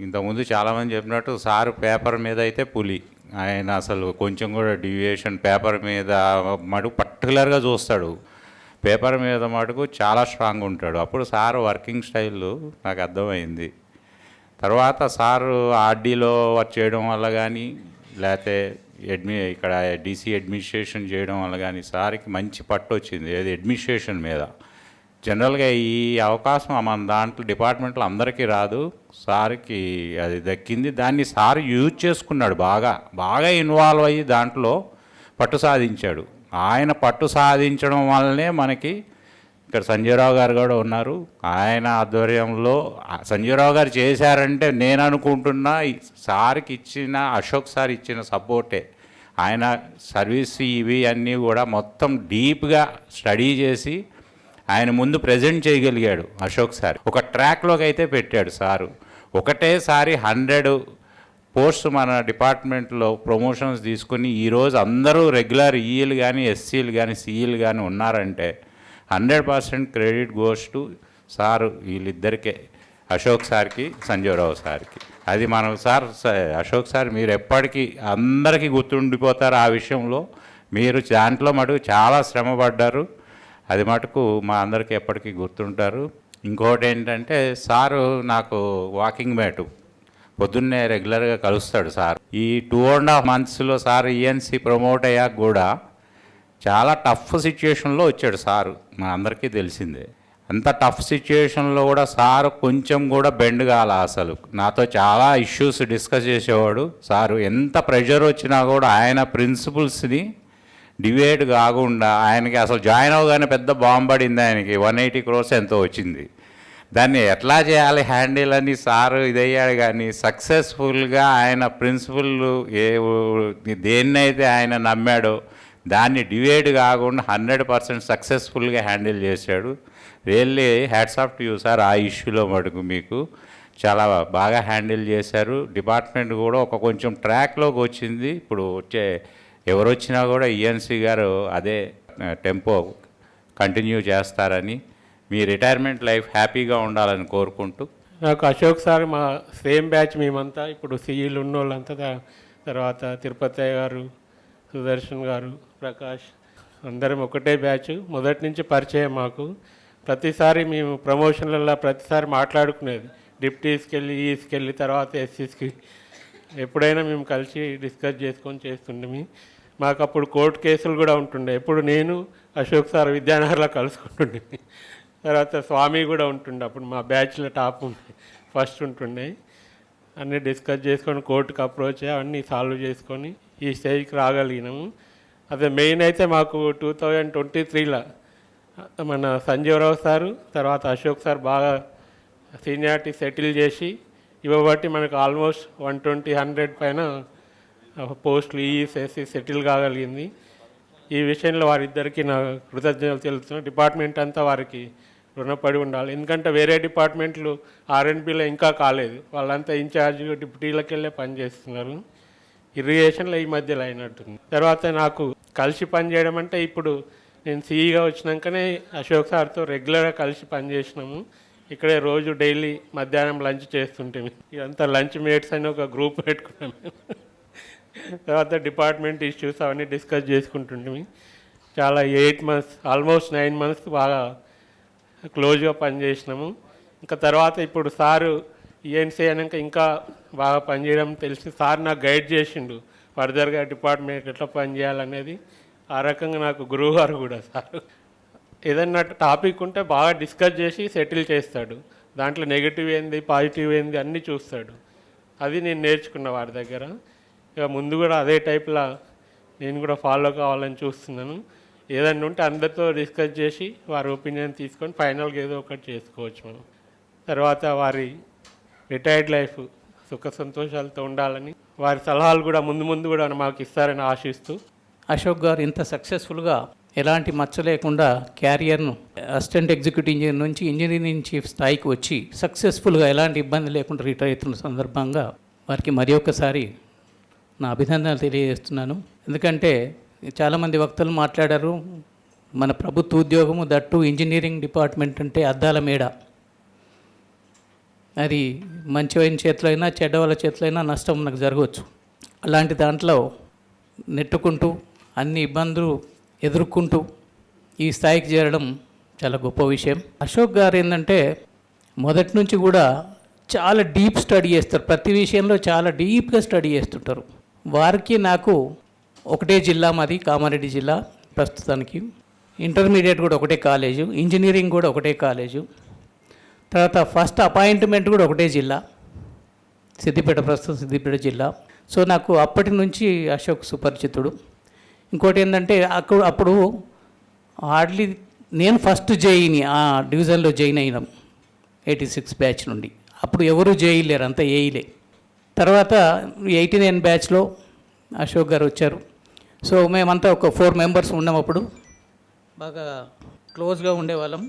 ఇంతకుముందు చాలామంది చెప్పినట్టు సారు పేపర్ మీద అయితే పులి. ఆయన అసలు కొంచెం కూడా డివియేషన్ పేపర్ మీద మటుకు పర్టికులర్గా చూస్తాడు. పేపర్ మీద మటుకు చాలా స్ట్రాంగ్ ఉంటాడు. అప్పుడు సార్ వర్కింగ్ స్టైల్ నాకు అర్థమైంది. తర్వాత సారు ఆర్డీలో వర్క్ చేయడం వల్ల కానీ, లేకపోతే ఇక్కడ డీసీ అడ్మినిస్ట్రేషన్ చేయడం వల్ల కానీ సార్కి మంచి పట్టు వచ్చింది ఏది అడ్మినిస్ట్రేషన్ మీద. జనరల్గా ఈ అవకాశం మన దాంట్లో డిపార్ట్మెంట్లో అందరికీ రాదు, సార్కి అది దక్కింది. దాన్ని సార్ యూజ్ చేసుకున్నాడు, బాగా ఇన్వాల్వ్ అయ్యి దాంట్లో పట్టు సాధించాడు. ఆయన పట్టు సాధించడం వల్లనే మనకి ఇక్కడ సంజయరావు గారు కూడా ఉన్నారు. ఆయన ఆధ్వర్యంలో సంజయరావు గారు చేశారంటే నేను అనుకుంటున్నా సార్కి ఇచ్చిన, అశోక్ సార్ ఇచ్చిన సపోర్టే. ఆయన సర్వీస్ ఇవి అన్నీ కూడా మొత్తం డీప్గా స్టడీ చేసి ఆయన ముందు ప్రజెంట్ చేయగలిగాడు అశోక్ సార్. ఒక ట్రాక్లోకి అయితే పెట్టాడు సారు. ఒకటేసారి 100 పోస్ట్ మన డిపార్ట్మెంట్లో ప్రమోషన్స్ తీసుకుని ఈరోజు అందరూ రెగ్యులర్ ఈలు కానీ ఎస్సీలు కానీ సిఈలు కానీ ఉన్నారంటే 100% క్రెడిట్ గోస్ టు సారు, వీళ్ళిద్దరికే, అశోక్ సార్కి, సంజీవరావు సార్కి. అది మనం సార్ అశోక్ సార్ మీరు ఎప్పటికీ అందరికీ గుర్తుండిపోతారు. ఆ విషయంలో మీరు దాంట్లో మటుకు చాలా శ్రమ పడ్డారు. అది మటుకు మా అందరికీ ఎప్పటికీ గుర్తుంటారు. ఇంకోటి ఏంటంటే సారు నాకు వాకింగ్ మ్యాటు పొద్దున్నే రెగ్యులర్గా కలుస్తాడు సార్. ఈ 2.5 monthsలో సార్ ఈఎన్సీ ప్రమోట్ అయ్యాక కూడా చాలా టఫ్ సిచ్యుయేషన్లో వచ్చాడు సారు, మా అందరికీ తెలిసిందే. అంత టఫ్ సిచ్యుయేషన్లో కూడా సారు కొంచెం కూడా బెండ్ కాల. అసలు నాతో చాలా ఇష్యూస్ డిస్కస్ చేసేవాడు సారు. ఎంత ప్రెషర్ వచ్చినా కూడా ఆయన ప్రిన్సిపల్స్ని డివైడ్ కాకుండా, ఆయనకి అసలు జాయిన్ అవగానే పెద్ద బాంబ్ పడింది ఆయనకి, 180 crores ఎంతో వచ్చింది. దాన్ని ఎట్లా చేయాలి హ్యాండిల్ అని సారు ఇదయ్యాడు. కానీ సక్సెస్ఫుల్గా ఆయన ప్రిన్సిపల్ దేన్నైతే ఆయన నమ్మాడో దాన్ని డివైడ్ కాకుండా 100% సక్సెస్ఫుల్గా హ్యాండిల్ చేశాడు. Really hats off to you sir. ఆ ఇష్యూలో మటుకు మీకు చాలా బాగా హ్యాండిల్ చేశారు. డిపార్ట్మెంట్ కూడా ఒక కొంచెం ట్రాక్లోకి వచ్చింది. ఇప్పుడు వచ్చే ఎవరు వచ్చినా కూడా ఈఎన్సీ గారు అదే టెంపో కంటిన్యూ చేస్తారని, మీ రిటైర్మెంట్ లైఫ్ హ్యాపీగా ఉండాలని కోరుకుంటూ. నాకు అశోక్ సార్ మా సేమ్ బ్యాచ్ మేమంతా, ఇప్పుడు సిఈలు ఉన్న వాళ్ళంతా, తర్వాత తిరుపతి గారు, సుదర్శన్ గారు, ప్రకాష్, అందరం ఒకటే బ్యాచ్. మొదటి నుంచి పరిచయం మాకు. ప్రతిసారి మేము ప్రమోషన్లలో ప్రతిసారి మాట్లాడుకునేది, డిప్టీస్కి వెళ్ళి, ఈస్కి వెళ్ళి, తర్వాత ఎస్సీస్కి ఎప్పుడైనా మేము కలిసి డిస్కస్ చేసుకొని చేస్తుండే. మాకు అప్పుడు కోర్టు కేసులు కూడా ఉంటుండే. ఎప్పుడు నేను అశోక్ సార్ విద్యానగర్లో కలుసుకుంటుండే. తర్వాత స్వామి కూడా ఉంటుండే. అప్పుడు మా బ్యాచ్లో టాప్ ఫస్ట్ ఉంటుండే. అన్నీ డిస్కస్ చేసుకొని కోర్టుకు అప్రోచ్ అవన్నీ సాల్వ్ చేసుకొని ఈ స్టేజ్కి రాగలిగినాము. అదే మెయిన్ అయితే మాకు 2023లో మన సంజీవరావు సారు, తర్వాత అశోక్ సార్ బాగా సీనియారిటీ సెటిల్ చేసి ఇవ్వబట్టి మనకు ఆల్మోస్ట్ 120-100 పైన పోస్టులు ఈఎస్ఎస్సి సెటిల్ కాగలిగింది. ఈ విషయంలో వారిద్దరికీ నా కృతజ్ఞతలు తెలుస్తున్నాను. డిపార్ట్మెంట్ అంతా వారికి రుణపడి ఉండాలి. ఎందుకంటే వేరే డిపార్ట్మెంట్లు ఆర్ఎన్బిలో ఇంకా కాలేదు. వాళ్ళంతా ఇన్ఛార్జ్ డిప్యూటీలకు వెళ్ళే పనిచేస్తున్నారు. ఇరిగేషన్లో ఈ మధ్యలో అయినట్టుంది. తర్వాత నాకు కలిసి పనిచేయడం అంటే, ఇప్పుడు నేను సిఈగా వచ్చినాకనే అశోక్ సార్తో రెగ్యులర్గా కలిసి పనిచేసినాము. ఇక్కడే రోజు డైలీ మధ్యాహ్నం లంచ్ చేస్తుంటే ఇదంతా లంచ్ మేట్స్ అని ఒక గ్రూప్ పెట్టుకున్నాము. తర్వాత డిపార్ట్మెంట్ ఇష్యూస్ అవన్నీ డిస్కస్ చేసుకుంటుంటే చాలా 8 months, ఆల్మోస్ట్ 9 months బాగా క్లోజ్గా పనిచేసినాము. ఇంకా తర్వాత ఇప్పుడు సారు ఈఎన్సీ అయినాక ఇంకా బాగా పనిచేయడం తెలిసి సార్ నాకు గైడ్ చేసిండు ఫర్దర్గా డిపార్ట్మెంట్ ఎట్లా పనిచేయాలనేది. ఆ రకంగా నాకు గురువు గారు కూడా సార్ ఏదన్నా టాపిక్ ఉంటే బాగా డిస్కస్ చేసి సెటిల్ చేస్తాడు. దాంట్లో నెగిటివ్ ఏంది, పాజిటివ్ ఏంది అన్నీ చూస్తాడు. అది నేను నేర్చుకున్న వారి దగ్గర. ఇక ముందు కూడా అదే టైప్లా నేను కూడా ఫాలో కావాలని చూస్తున్నాను. ఏదన్నా ఉంటే అందరితో డిస్కస్ చేసి వారి ఒపీనియన్ తీసుకొని ఫైనల్గా ఏదో ఒకటి చేసుకోవచ్చు మనం. తర్వాత వారి రిటైర్డ్ లైఫ్ సుఖ సంతోషాలతో ఉండాలని, వారి సలహాలు కూడా ముందు ముందు కూడా మాకు ఇస్తారని ఆశిస్తూ. అశోక్ గారు ఇంత సక్సెస్ఫుల్గా ఎలాంటి మచ్చ లేకుండా క్యారియర్ను అసిస్టెంట్ ఎగ్జిక్యూటివ్ ఇంజనీర్ నుంచి ఇంజనీరింగ్ చీఫ్ స్థాయికి వచ్చి సక్సెస్ఫుల్గా ఎలాంటి ఇబ్బంది లేకుండా రిటైర్ అవుతున్న సందర్భంగా వారికి మరి ఒక్కసారి నా అభినందనలు తెలియజేస్తున్నాను. ఎందుకంటే చాలామంది వక్తలు మాట్లాడారు, మన ప్రభుత్వ ఉద్యోగము దట్టు ఇంజనీరింగ్ డిపార్ట్మెంట్ అంటే అద్దాల మేడ. అది మంచివైన చేతిలో అయినా చెడ్డ వాళ్ళ చేతిలో అయినా నష్టం మనకు జరగవచ్చు. అలాంటి దాంట్లో నెట్టుకుంటూ అన్ని ఇబ్బందులు ఎదుర్కొంటూ ఈ స్థాయికి చేరడం చాలా గొప్ప విషయం. అశోక్ గారు ఏంటంటే మొదటి నుంచి కూడా చాలా డీప్ స్టడీ చేస్తారు. ప్రతి విషయంలో చాలా డీప్గా స్టడీ చేస్తుంటారు. వారికి నాకు ఒకటే జిల్లా, మాది కామారెడ్డి జిల్లా ప్రస్తుతానికి. ఇంటర్మీడియట్ కూడా ఒకటే కాలేజు, ఇంజనీరింగ్ కూడా ఒకటే కాలేజు. తర్వాత ఫస్ట్ అపాయింట్మెంట్ కూడా ఒకటే జిల్లా, సిద్దిపేట, ప్రస్తుతం సిద్దిపేట జిల్లా. సో నాకు అప్పటి నుంచి అశోక్ సుపరిచితుడు. ఇంకోటి ఏంటంటే అప్పుడు హార్డ్లీ నేను ఫస్ట్ జేఈని ఆ డివిజన్లో జాయిన్ అయినాం 86 బ్యాచ్ నుండి. అప్పుడు ఎవరు జేఈ లేరు, అంతా ఏఈలే. తర్వాత 89 బ్యాచ్లో అశోక్ గారు వచ్చారు. సో మేమంతా ఒక 4 members ఉన్నాం. అప్పుడు బాగా క్లోజ్గా ఉండేవాళ్ళం.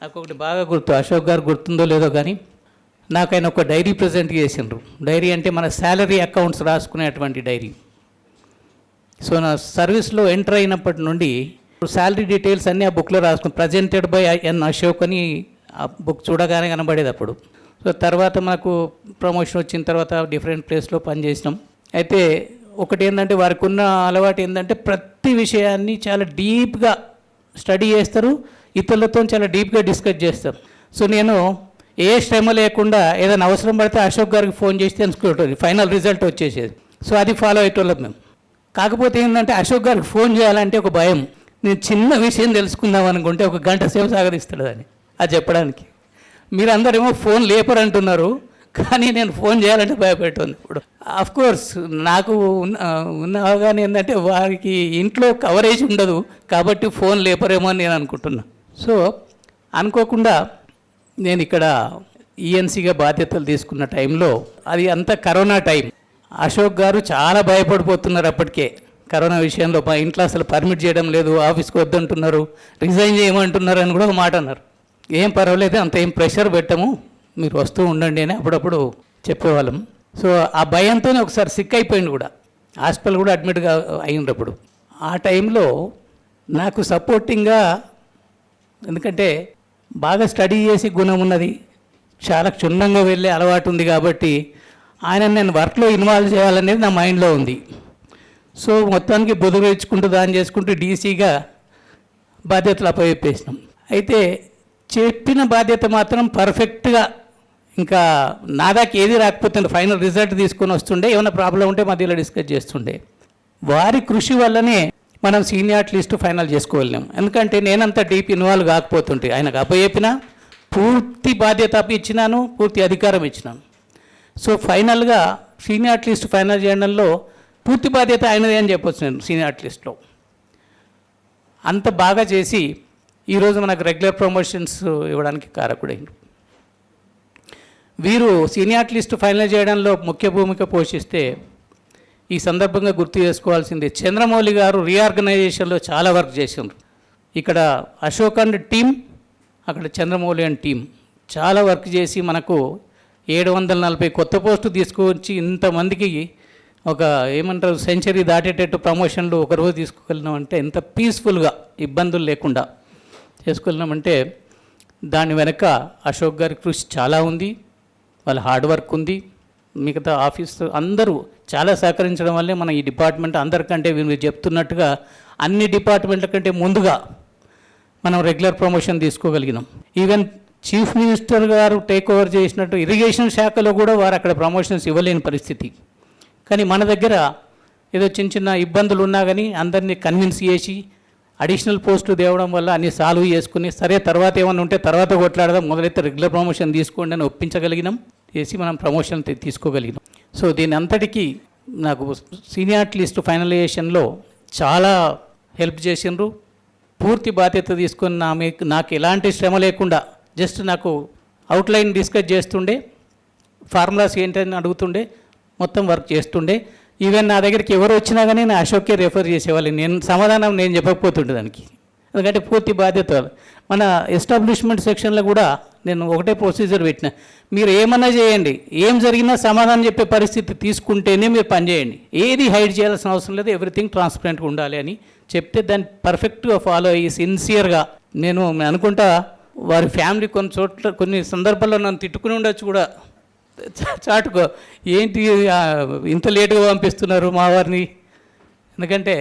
నాకు ఒకటి బాగా గుర్తు, అశోక్ గారు గుర్తుందో లేదో కానీ నాకు ఆయన ఒక డైరీ ప్రజెంట్ చేసిండ్రు. డైరీ అంటే మన శాలరీ అకౌంట్స్ రాసుకునేటువంటి డైరీ. సో నా సర్వీస్లో ఎంటర్ అయినప్పటి నుండి శాలరీ డీటెయిల్స్ అన్నీ ఆ బుక్లో రాసుకుని ప్రజెంటెడ్ బై ఎన్ అశోక్ అని ఆ బుక్ చూడగానే కనబడేది అప్పుడు. సో తర్వాత మనకు ప్రమోషన్ వచ్చిన తర్వాత డిఫరెంట్ ప్లేస్లో పనిచేసినాం. అయితే ఒకటి ఏంటంటే వారికి ఉన్న అలవాటు ఏంటంటే ప్రతి విషయాన్ని చాలా డీప్గా స్టడీ చేస్తారు, ఇతరులతో చాలా డీప్గా డిస్కస్ చేస్తారు. సో నేను ఏ శ్రమ లేకుండా ఏదైనా అవసరం పడితే అశోక్ గారికి ఫోన్ చేసి తెలుసుకుంటుంది, ఫైనల్ రిజల్ట్ వచ్చేసేది. సో అది ఫాలో అయ్యేటోళ్ళం మేము. కాకపోతే ఏంటంటే అశోక్ గారికి ఫోన్ చేయాలంటే ఒక భయం. నేను చిన్న విషయం తెలుసుకుందాం అనుకుంటే ఒక గంట సేపు సాగరిస్తాడు దాన్ని అది చెప్పడానికి. మీరందరేమో ఫోన్ లేపరంటున్నారు, కానీ నేను ఫోన్ చేయాలంటే భయపెట్టాను. ఇప్పుడు కోర్స్ నాకు ఉన్న అవగాహన ఏంటంటే వారికి ఇంట్లో కవరేజ్ ఉండదు కాబట్టి ఫోన్ లేపరేమో అని నేను అనుకుంటున్నా. సో అనుకోకుండా నేను ఇక్కడ ఈఎన్సీగా బాధ్యతలు తీసుకున్న టైంలో, అది అంతా కరోనా టైం, అశోక్ గారు చాలా భయపడిపోతున్నారు అప్పటికే. కరోనా విషయంలో మా ఇంట్లో అసలు పర్మిట్ చేయడం లేదు, ఆఫీస్కి వద్దంటున్నారు, రిజైన్ చేయమంటున్నారు అని కూడా ఒక మాట అన్నారు. ఏం పర్వాలేదు, అంత ఏం ప్రెషర్ పెట్టము, మీరు వస్తూ ఉండండి అని అప్పుడప్పుడు చెప్పేవాళ్ళం. సో ఆ భయంతోనే ఒకసారి సిక్ అయిపోయింది కూడా, హాస్పిటల్ కూడా అడ్మిట్గా అయినప్పుడు. ఆ టైంలో నాకు సపోర్టింగ్గా, ఎందుకంటే బాగా స్టడీ చేసి గుణం ఉన్నది, చాలా క్షుణ్ణంగా వెళ్ళే అలవాటు ఉంది కాబట్టి ఆయన నేను వర్క్లో ఇన్వాల్వ్ చేయాలనేది నా మైండ్లో ఉంది. సో మొత్తానికి బుధులు ఇచ్చుకుంటూ దాన్ని చేసుకుంటూ డీసీగా బాధ్యతలు అప్పచెప్పేసినాం. అయితే చెప్పిన బాధ్యత మాత్రం పర్ఫెక్ట్గా, ఇంకా నా దాకా ఏది రాకపోతుండే ఫైనల్ రిజల్ట్ తీసుకొని వస్తుండే, ఏమైనా ప్రాబ్లం ఉంటే మధ్యలో డిస్కస్ చేస్తుండే. వారి కృషి వల్లనే మనం సీనియర్ లిస్ట్ ఫైనల్ చేసుకోలేము. ఎందుకంటే నేనంత డీప్ ఇన్వాల్వ్ కాకపోతుంటే ఆయనకు అప్పచెప్పినా పూర్తి బాధ్యత ఇచ్చినాను, పూర్తి అధికారం ఇచ్చినాను. సో ఫైనల్గా సీనియర్ లిస్ట్ ఫైనల్ చేయడంలో పూర్తి బాధ్యత ఆయనదే అని చెప్పొచ్చు నేను సీనియర్ లిస్ట్లో. అంత బాగా చేసి ఈరోజు మనకు రెగ్యులర్ ప్రమోషన్స్ ఇవ్వడానికి కారకుడైంది. వీరు సీనియర్ లిస్ట్ ఫైనల్ చేయడంలో ముఖ్య భూమిక పోషిస్తే ఈ సందర్భంగా గుర్తు చేసుకోవాల్సింది, చంద్రమౌళి గారు రీఆర్గనైజేషన్లో చాలా వర్క్ చేసిండ్రు. ఇక్కడ అశోక్ అండ్ టీమ్, అక్కడ చంద్రమౌళి అండ్ టీం చాలా వర్క్ చేసి మనకు 740 కొత్త పోస్టు తీసుకువచ్చి ఇంతమందికి ఒక ఏమంటారు సెంచరీ దాటేటట్టు ప్రమోషన్లు ఒకరోజు తీసుకెళ్ళినామంటే ఎంత పీస్ఫుల్గా ఇబ్బందులు లేకుండా చేసుకెళ్ళినామంటే దాని వెనక అశోక్ గారి కృషి చాలా ఉంది, వాళ్ళ హార్డ్ వర్క్ ఉంది. మిగతా ఆఫీస్ అందరూ చాలా సహకరించడం వల్లే మన ఈ డిపార్ట్మెంట్ అందరికంటే మీరు చెప్తున్నట్టుగా అన్ని డిపార్ట్మెంట్ల కంటే ముందుగా మనం రెగ్యులర్ ప్రమోషన్ తీసుకోగలిగినాం. ఈవెన్ చీఫ్ మినిస్టర్ గారు టేక్ ఓవర్ చేసినట్టు ఇరిగేషన్ శాఖలో కూడా వారు అక్కడ ప్రమోషన్స్ ఇవ్వలేని పరిస్థితి. కానీ మన దగ్గర ఏదో చిన్న చిన్న ఇబ్బందులు ఉన్నా కానీ అందరినీ కన్విన్స్ చేసి అడిషనల్ పోస్టులు తేవడం వల్ల అన్ని సాల్వ్ చేసుకుని, సరే తర్వాత ఏమైనా ఉంటే తర్వాత కొట్లాడదాం, మొదలైతే రెగ్యులర్ ప్రమోషన్ తీసుకోండి అని ఒప్పించగలిగినాం, చేసి మనం ప్రమోషన్ తీసుకోగలిగినాం. సో దీని అంతటికీ నాకు సీనియర్ లిస్ట్ ఫైనలైజేషన్లో చాలా హెల్ప్ చేసిండ్రు. పూర్తి బాధ్యత తీసుకొని నాకు ఎలాంటి శ్రమ లేకుండా జస్ట్ నాకు అవుట్లైన్ డిస్కస్ చేస్తుండే, ఫార్ములాస్ ఏంటని అడుగుతుండే, మొత్తం వర్క్ చేస్తుండే. ఈవెన్ నా దగ్గరికి ఎవరు వచ్చినా కానీ నా అశోక్కే రెఫర్ చేసేవాళ్ళు, నేను సమాధానం నేను చెప్పకపోతుండే దానికి, ఎందుకంటే పూర్తి బాధ్యత. మన ఎస్టాబ్లిష్మెంట్ సెక్షన్లో కూడా నేను ఒకటే ప్రొసీజర్ పెట్టిన, మీరు ఏమన్నా చేయండి, ఏం జరిగినా సమాధానం చెప్పే పరిస్థితి తీసుకుంటేనే మీరు పనిచేయండి, ఏది హైడ్ చేయాల్సిన అవసరం లేదు, ఎవ్రీథింగ్ ట్రాన్స్పరెంట్గా ఉండాలి అని చెప్తే దాన్ని పర్ఫెక్ట్గా ఫాలో అయ్యి సిన్సియర్గా నేను అనుకుంటా. వారి ఫ్యామిలీ కొన్ని సందర్భాల్లో నన్ను తిట్టుకుని ఉండొచ్చు కూడా, చాటుకో ఏంటి ఇంత లేటుగా పంపిస్తున్నారు మా వారిని, ఎందుకంటే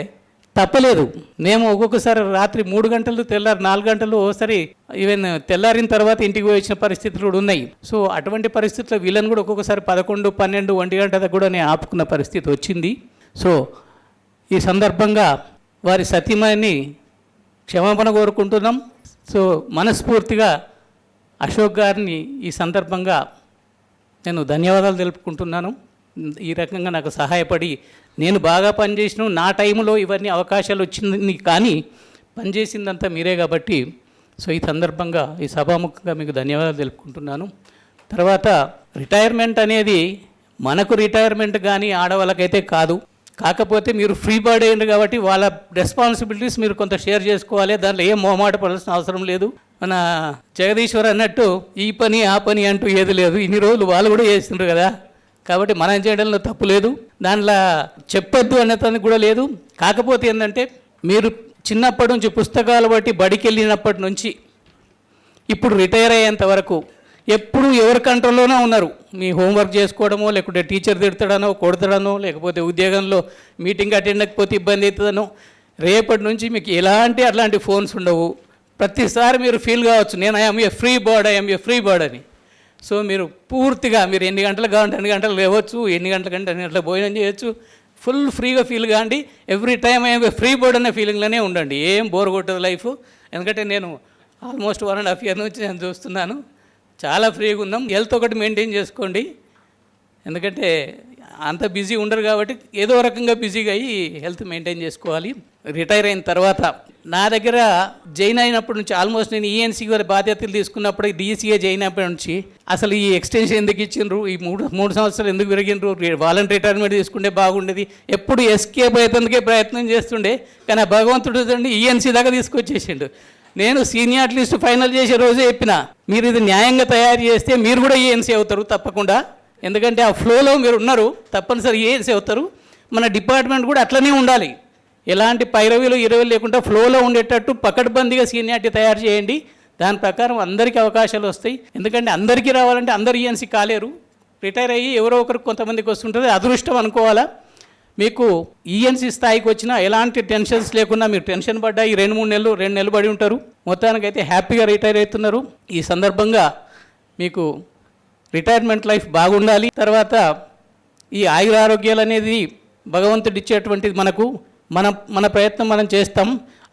తప్పలేదు. మేము ఒక్కొక్కసారి రాత్రి 3 గంటలు, తెల్లారి 4 గంటలు, ఓసారి ఈవెన్ తెల్లారిన తర్వాత ఇంటికి వచ్చిన పరిస్థితులు కూడా ఉన్నాయి. సో అటువంటి పరిస్థితుల్లో వీళ్ళని కూడా ఒక్కొక్కసారి 11, 12, 1 గంట దగ్గర కూడా నేను ఆపుకున్న పరిస్థితి వచ్చింది. సో ఈ సందర్భంగా వారి సతీమణిని క్షమాపణ కోరుకుంటున్నాం. సో మనస్ఫూర్తిగా అశోక్ గారిని ఈ సందర్భంగా నేను ధన్యవాదాలు తెలుపుకుంటున్నాను. ఈ రకంగా నాకు సహాయపడి నేను బాగా పనిచేసిన నా టైంలో ఇవన్నీ అవకాశాలు వచ్చింది, కానీ పనిచేసిందంతా మీరే కాబట్టి సో ఈ సందర్భంగా ఈ సభాముఖంగా మీకు ధన్యవాదాలు తెలుపుకుంటున్నాను. తర్వాత రిటైర్మెంట్ అనేది మనకు రిటైర్మెంట్ కానీ ఆడవాళ్ళకైతే కాదు, కాకపోతే మీరు ఫ్రీ బర్డ్ అయ్యారు కాబట్టి వాళ్ళ రెస్పాన్సిబిలిటీస్ మీరు కొంత షేర్ చేసుకోవాలి. దాంట్లో ఏం మొహమాట పడాల్సిన అవసరం లేదు. మన జగదీశ్వర్ అన్నట్టు ఈ పని ఆ పని అంటూ ఏది లేదు. ఇన్ని రోజులు వాళ్ళు కూడా చేస్తుండ్రు కదా, కాబట్టి మనం చేయడంలో తప్పు లేదు. దాంట్లో చెప్పొద్దు అనేదానికి కూడా లేదు. కాకపోతే ఏంటంటే మీరు చిన్నప్పటి నుంచి పుస్తకాలు బట్టి బడికి వెళ్ళినప్పటి నుంచి ఇప్పుడు రిటైర్ అయ్యేంత వరకు ఎప్పుడు ఎవరి కంట్రోల్లోనే ఉన్నారు. మీ హోంవర్క్ చేసుకోవడమో, లేకుంటే టీచర్ తిడతాడనో, కొడతాడనో, లేకపోతే ఉద్యోగంలో మీటింగ్ అటెండ్ అవ్వకపోతే ఇబ్బంది అవుతుందనో, రేపటి నుంచి మీకు అట్లాంటి ఫోన్స్ ఉండవు. ప్రతిసారి మీరు ఫీల్ కావచ్చు, నేను ఐఎమ్ ఏ ఫ్రీ బర్డ్ అని. సో మీరు పూర్తిగా మీరు ఎన్ని గంటలకు కావాలంటే అన్ని గంటలు లేవచ్చు, ఎన్ని గంటలకంటే అన్ని గంటలకు భోజనం చేయొచ్చు, ఫుల్ ఫ్రీగా ఫీల్ కాండి. Every time I'm a free bird అనే ఫీలింగ్లోనే ఉండండి. ఏం బోర్ కొట్టదు లైఫ్. ఎందుకంటే నేను ఆల్మోస్ట్ 1.5 years నుంచి నేను చూస్తున్నాను, చాలా ఫ్రీగా ఉన్నాం. హెల్త్ ఒకటి మెయింటైన్ చేసుకోండి, ఎందుకంటే అంత బిజీ ఉండరు కాబట్టి ఏదో రకంగా బిజీగా అయ్యి హెల్త్ మెయింటైన్ చేసుకోవాలి. రిటైర్ అయిన తర్వాత నా దగ్గర జాయిన్ అయినప్పటి నుంచి ఆల్మోస్ట్ నేను ఈఎన్సీ గారి బాధ్యతలు తీసుకున్నప్పుడు డీసీఏ జాయిన్ అయినప్పటి నుంచి అసలు ఈ ఎక్స్టెన్షన్ ఎందుకు ఇచ్చిండ్రు, ఈ మూడు సంవత్సరాలు ఎందుకు పెరిగినరు, వాలంటీ రిటైర్మెంట్ తీసుకుంటే బాగుండేది, ఎప్పుడు ఎస్కేప్ అయ్యేందుకే ప్రయత్నం చేస్తుండే. కానీ ఆ భగవంతుడు చూడండి ఈఎన్సీ దాకా తీసుకొచ్చేసిండు. నేను సీనియర్ లిస్ట్ ఫైనల్ చేసే రోజే చెప్పిన, మీరు ఇది న్యాయంగా తయారు చేస్తే మీరు కూడా ఈఎన్సీ అవుతారు తప్పకుండా. ఎందుకంటే ఆ ఫ్లోలో మీరు ఉన్నారు, తప్పనిసరి ఈఎన్సీ అవుతారు. మన డిపార్ట్మెంట్ కూడా అట్లనే ఉండాలి, ఎలాంటి పైరవీలు ఇరవీలు లేకుండా ఫ్లోలో ఉండేటట్టు పకడ్బందీగా సీనియారిటీ తయారు చేయండి. దాని ప్రకారం అందరికీ అవకాశాలు వస్తాయి. ఎందుకంటే అందరికీ రావాలంటే అందరు ఈఎన్సీ కాలేరు. రిటైర్ అయ్యి ఎవరో ఒకరికి కొంతమందికి వస్తుంటుంది, అదృష్టం అనుకోవాలా. మీకు ఈఎన్సీ స్థాయికి వచ్చినా ఎలాంటి టెన్షన్స్ లేకుండా మీరు టెన్షన్ పడ్డా ఈ 2 నెలలు పడి ఉంటారు. మొత్తానికైతే హ్యాపీగా రిటైర్ అవుతున్నారు. ఈ సందర్భంగా మీకు రిటైర్మెంట్ లైఫ్ బాగుండాలి. తర్వాత ఈ ఆయురారోగ్యాలు అనేది భగవంతుడు ఇచ్చేటువంటిది మనకు. మన ప్రయత్నం మనం చేస్తాం.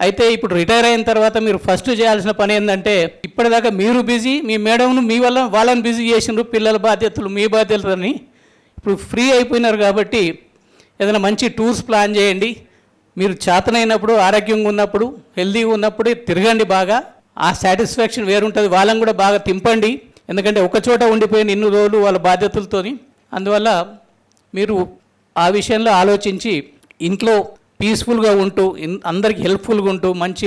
అయితే ఇప్పుడు రిటైర్ అయిన తర్వాత మీరు ఫస్ట్ చేయాల్సిన పని ఏంటంటే, ఇప్పటిదాకా మీరు బిజీ, మీ మేడంను మీ వల్ల వాళ్ళని బిజీ చేసినారు, పిల్లల బాధ్యతలు మీ బాధ్యతలని. ఇప్పుడు ఫ్రీ అయిపోయినారు కాబట్టి ఏదైనా మంచి టూర్స్ ప్లాన్ చేయండి. మీరు చేతనైనప్పుడు, ఆరోగ్యంగా ఉన్నప్పుడు, హెల్తీగా ఉన్నప్పుడు తిరగండి బాగా. ఆ సాటిస్ఫాక్షన్ వేరుంటుంది. వాళ్ళని కూడా బాగా తింపండి. ఎందుకంటే ఒకచోట ఉండిపోయిన ఇన్ని రోజులు వాళ్ళ బాధ్యతలతోని. అందువల్ల మీరు ఆ విషయంలో ఆలోచించి ఇంట్లో పీస్ఫుల్గా ఉంటూ అందరికి హెల్ప్ఫుల్గా ఉంటూ మంచి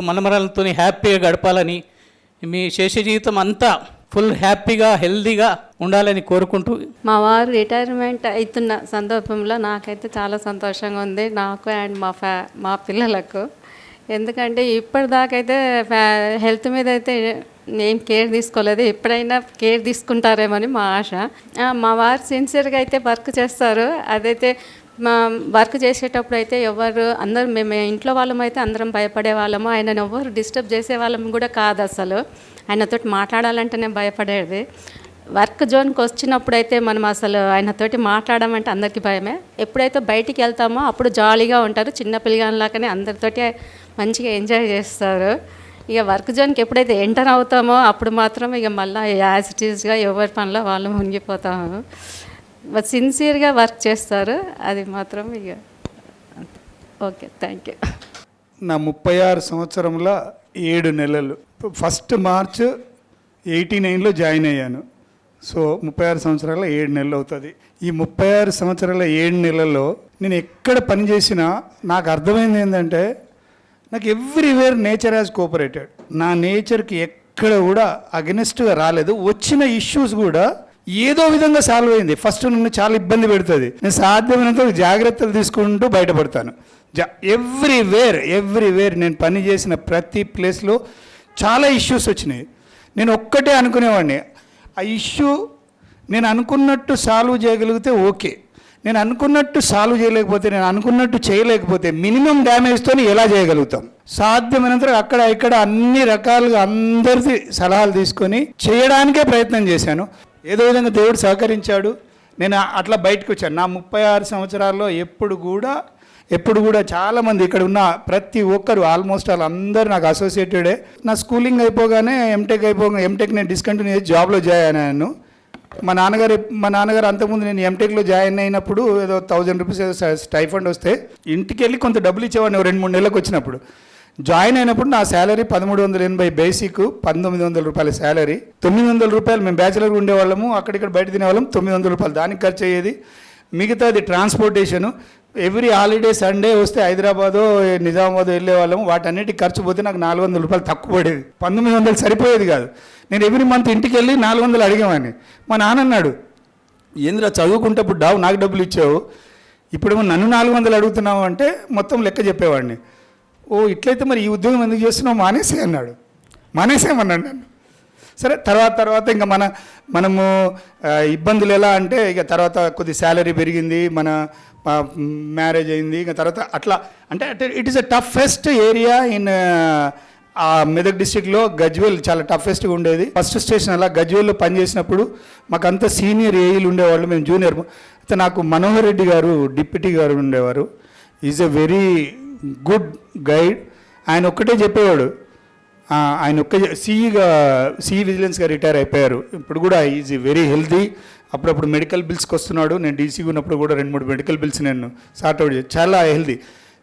మనమరాలతో హ్యాపీగా గడపాలని, మీ శేష జీవితం అంతా ఫుల్ హ్యాపీగా హెల్తీగా ఉండాలని కోరుకుంటూ. మా వారు రిటైర్మెంట్ అవుతున్న సందర్భంలో నాకైతే చాలా సంతోషంగా ఉంది, నాకు అండ్ మా పిల్లలకు. ఎందుకంటే ఇప్పటిదాకైతే హెల్త్ మీద అయితే ఏం కేర్ తీసుకోలేదు, ఎప్పుడైనా కేర్ తీసుకుంటారేమని మా ఆశ. మా వారు సిన్సియర్గా అయితే వర్క్ చేస్తారు. అదైతే మా వర్క్ చేసేటప్పుడు అయితే అందరూ మేము ఇంట్లో వాళ్ళం అయితే అందరం భయపడే వాళ్ళము. ఆయనను ఎవరు డిస్టర్బ్ చేసే వాళ్ళము కూడా కాదు. అసలు ఆయనతోటి మాట్లాడాలంటే నేను భయపడేది. వర్క్ జోన్కి వచ్చినప్పుడు అయితే మనం అసలు ఆయనతోటి మాట్లాడమంటే అందరికీ భయమే. ఎప్పుడైతే బయటికి వెళ్తామో అప్పుడు జాలీగా ఉంటారు, చిన్నపిల్లగానిలాగానే అందరితోటి మంచిగా ఎంజాయ్ చేస్తారు. ఇక వర్క్ జోన్కి ఎప్పుడైతే ఎంటర్ అవుతామో అప్పుడు మాత్రం ఇక మళ్ళీ యాజ్ ఇట్ ఈస్గా ఎవరి పనిలో వాళ్ళు మునిగిపోతాము. సిన్సియర్గా వర్క్ చేస్తారు, అది మాత్రం ఇక ఓకే. Thank you. నా 36 సంవత్సరంలో 7 నెలలు. 1 March 89లో జాయిన్ అయ్యాను. సో 36 సంవత్సరాల 7 నెలలు అవుతుంది. ఈ 36 సంవత్సరాల 7 నెలల్లో నేను ఎక్కడ పని చేసినా నాకు అర్థమైంది ఏంటంటే, నాకు ఎవ్రీవేర్ నేచర్ హ్యాస్ కోఆపరేటెడ్. నా నేచర్కి ఎక్కడ కూడా అగెనిస్ట్గా రాలేదు. వచ్చిన ఇష్యూస్ కూడా ఏదో విధంగా సాల్వ్ అయింది. ఫస్ట్ నన్ను చాలా ఇబ్బంది పెడుతుంది, నేను సాధ్యమైనంత జాగ్రత్తలు తీసుకుంటూ బయటపడతాను. ఎవ్రీవేర్ నేను పని చేసిన ప్రతి ప్లేస్లో చాలా ఇష్యూస్ వచ్చినాయి. నేను ఒక్కటే అనుకునేవాడిని, ఆ ఇష్యూ నేను అనుకున్నట్టు సాల్వ్ చేయగలిగితే ఓకే, నేను అనుకున్నట్టు సాల్వ్ చేయలేకపోతే, నేను అనుకున్నట్టు చేయలేకపోతే మినిమం డ్యామేజ్తో ఎలా చేయగలుగుతాం. సాధ్యమైనంత అక్కడ ఇక్కడ అన్ని రకాలుగా అందరిది సలహాలు తీసుకొని చేయడానికే ప్రయత్నం చేశాను. ఏదో విధంగా దేవుడు సహకరించాడు, నేను అట్లా బయటకు వచ్చాను. నా 36 సంవత్సరాల్లో ఎప్పుడు కూడా చాలామంది ఇక్కడ ఉన్న ప్రతి ఒక్కరు ఆల్మోస్ట్ అందరూ నాకు అసోసియేటెడే. నా స్కూలింగ్ అయిపోగానే ఎంటెక్ నేను డిస్కంటిన్యూ చేసి జాబ్లో జాయిన్ అయ్యాను. మా నాన్నగారు అంతకుముందు నేను ఎంటెక్లో జాయిన్ అయినప్పుడు ఏదో 1000 రూపీస్ స్టైఫండ్ వస్తే ఇంటికి వెళ్ళి కొంత డబ్బులు ఇచ్చేవాడిని 2-3 నెలలకు వచ్చినప్పుడు. జాయిన్ అయినప్పుడు నా శాలరీ 1380 బేసిక్, 1900 రూపాయల శాలరీ. 900 రూపాయలు మేము బ్యాచిలర్గా ఉండేవాళ్ళము, అక్కడిక్కడ బయట తినేవాళ్ళం. 900 రూపాయలు దానికి ఖర్చు అయ్యేది. మిగతాది ట్రాన్స్పోర్టేషను. ఎవ్రీ హాలిడే సండే వస్తే హైదరాబాదు నిజామాబాద్ వెళ్ళే వాళ్ళము. వాటన్నిటికి ఖర్చు పోతే నాకు 400 రూపాయలు తక్కువ పడేది, 1900 సరిపోయేది కాదు. నేను ఎవ్రీ మంత్ ఇంటికి వెళ్ళి 400 అడిగేవాడిని. మా నాన్న అన్నాడు, ఏంద్రా చదువుకుంటప్పుడు నాకు డబ్బులు ఇచ్చావు, ఇప్పుడేమో నన్ను 400 అడుగుతున్నావు అంటే మొత్తం లెక్క చెప్పేవాడిని. ఓ ఇట్లయితే మరి ఈ ఉద్యోగం ఎందుకు చేస్తున్నావు, మానేసే అన్నాడు. మానేసేయమన్నాడు నన్ను. సరే తర్వాత ఇంకా మనము ఇబ్బందులు ఎలా అంటే ఇక తర్వాత కొద్ది శాలరీ పెరిగింది, మన మ్యారేజ్ అయింది, ఇంకా తర్వాత అట్లా అంటే it is a toughest area in Medak డిస్టిక్లో. గజ్వేల్ చాలా టఫెస్ట్గా ఉండేది. ఫస్ట్ స్టేషన్ అలా గజ్వేల్లో పనిచేసినప్పుడు మాకంతా సీనియర్ ఏఈలు ఉండేవాళ్ళు, మేము జూనియర్. అయితే నాకు మనోహర్ రెడ్డి గారు డిప్యూటీ గారు ఉండేవారు. Is a very good guide. ఆయన ఒక్కటే చెప్పేవాడు, ఆయన సిఈ విజిలెన్స్గా రిటైర్ అయిపోయారు. ఇప్పుడు కూడా ఈజ్ వెరీ హెల్తీ. అప్పుడప్పుడు మెడికల్ బిల్స్కి వస్తున్నాడు. నేను డీసీగా ఉన్నప్పుడు కూడా 2-3 మెడికల్ బిల్స్ నేను సార్ట్అవుట్ చేసి చాలా హెల్తీ.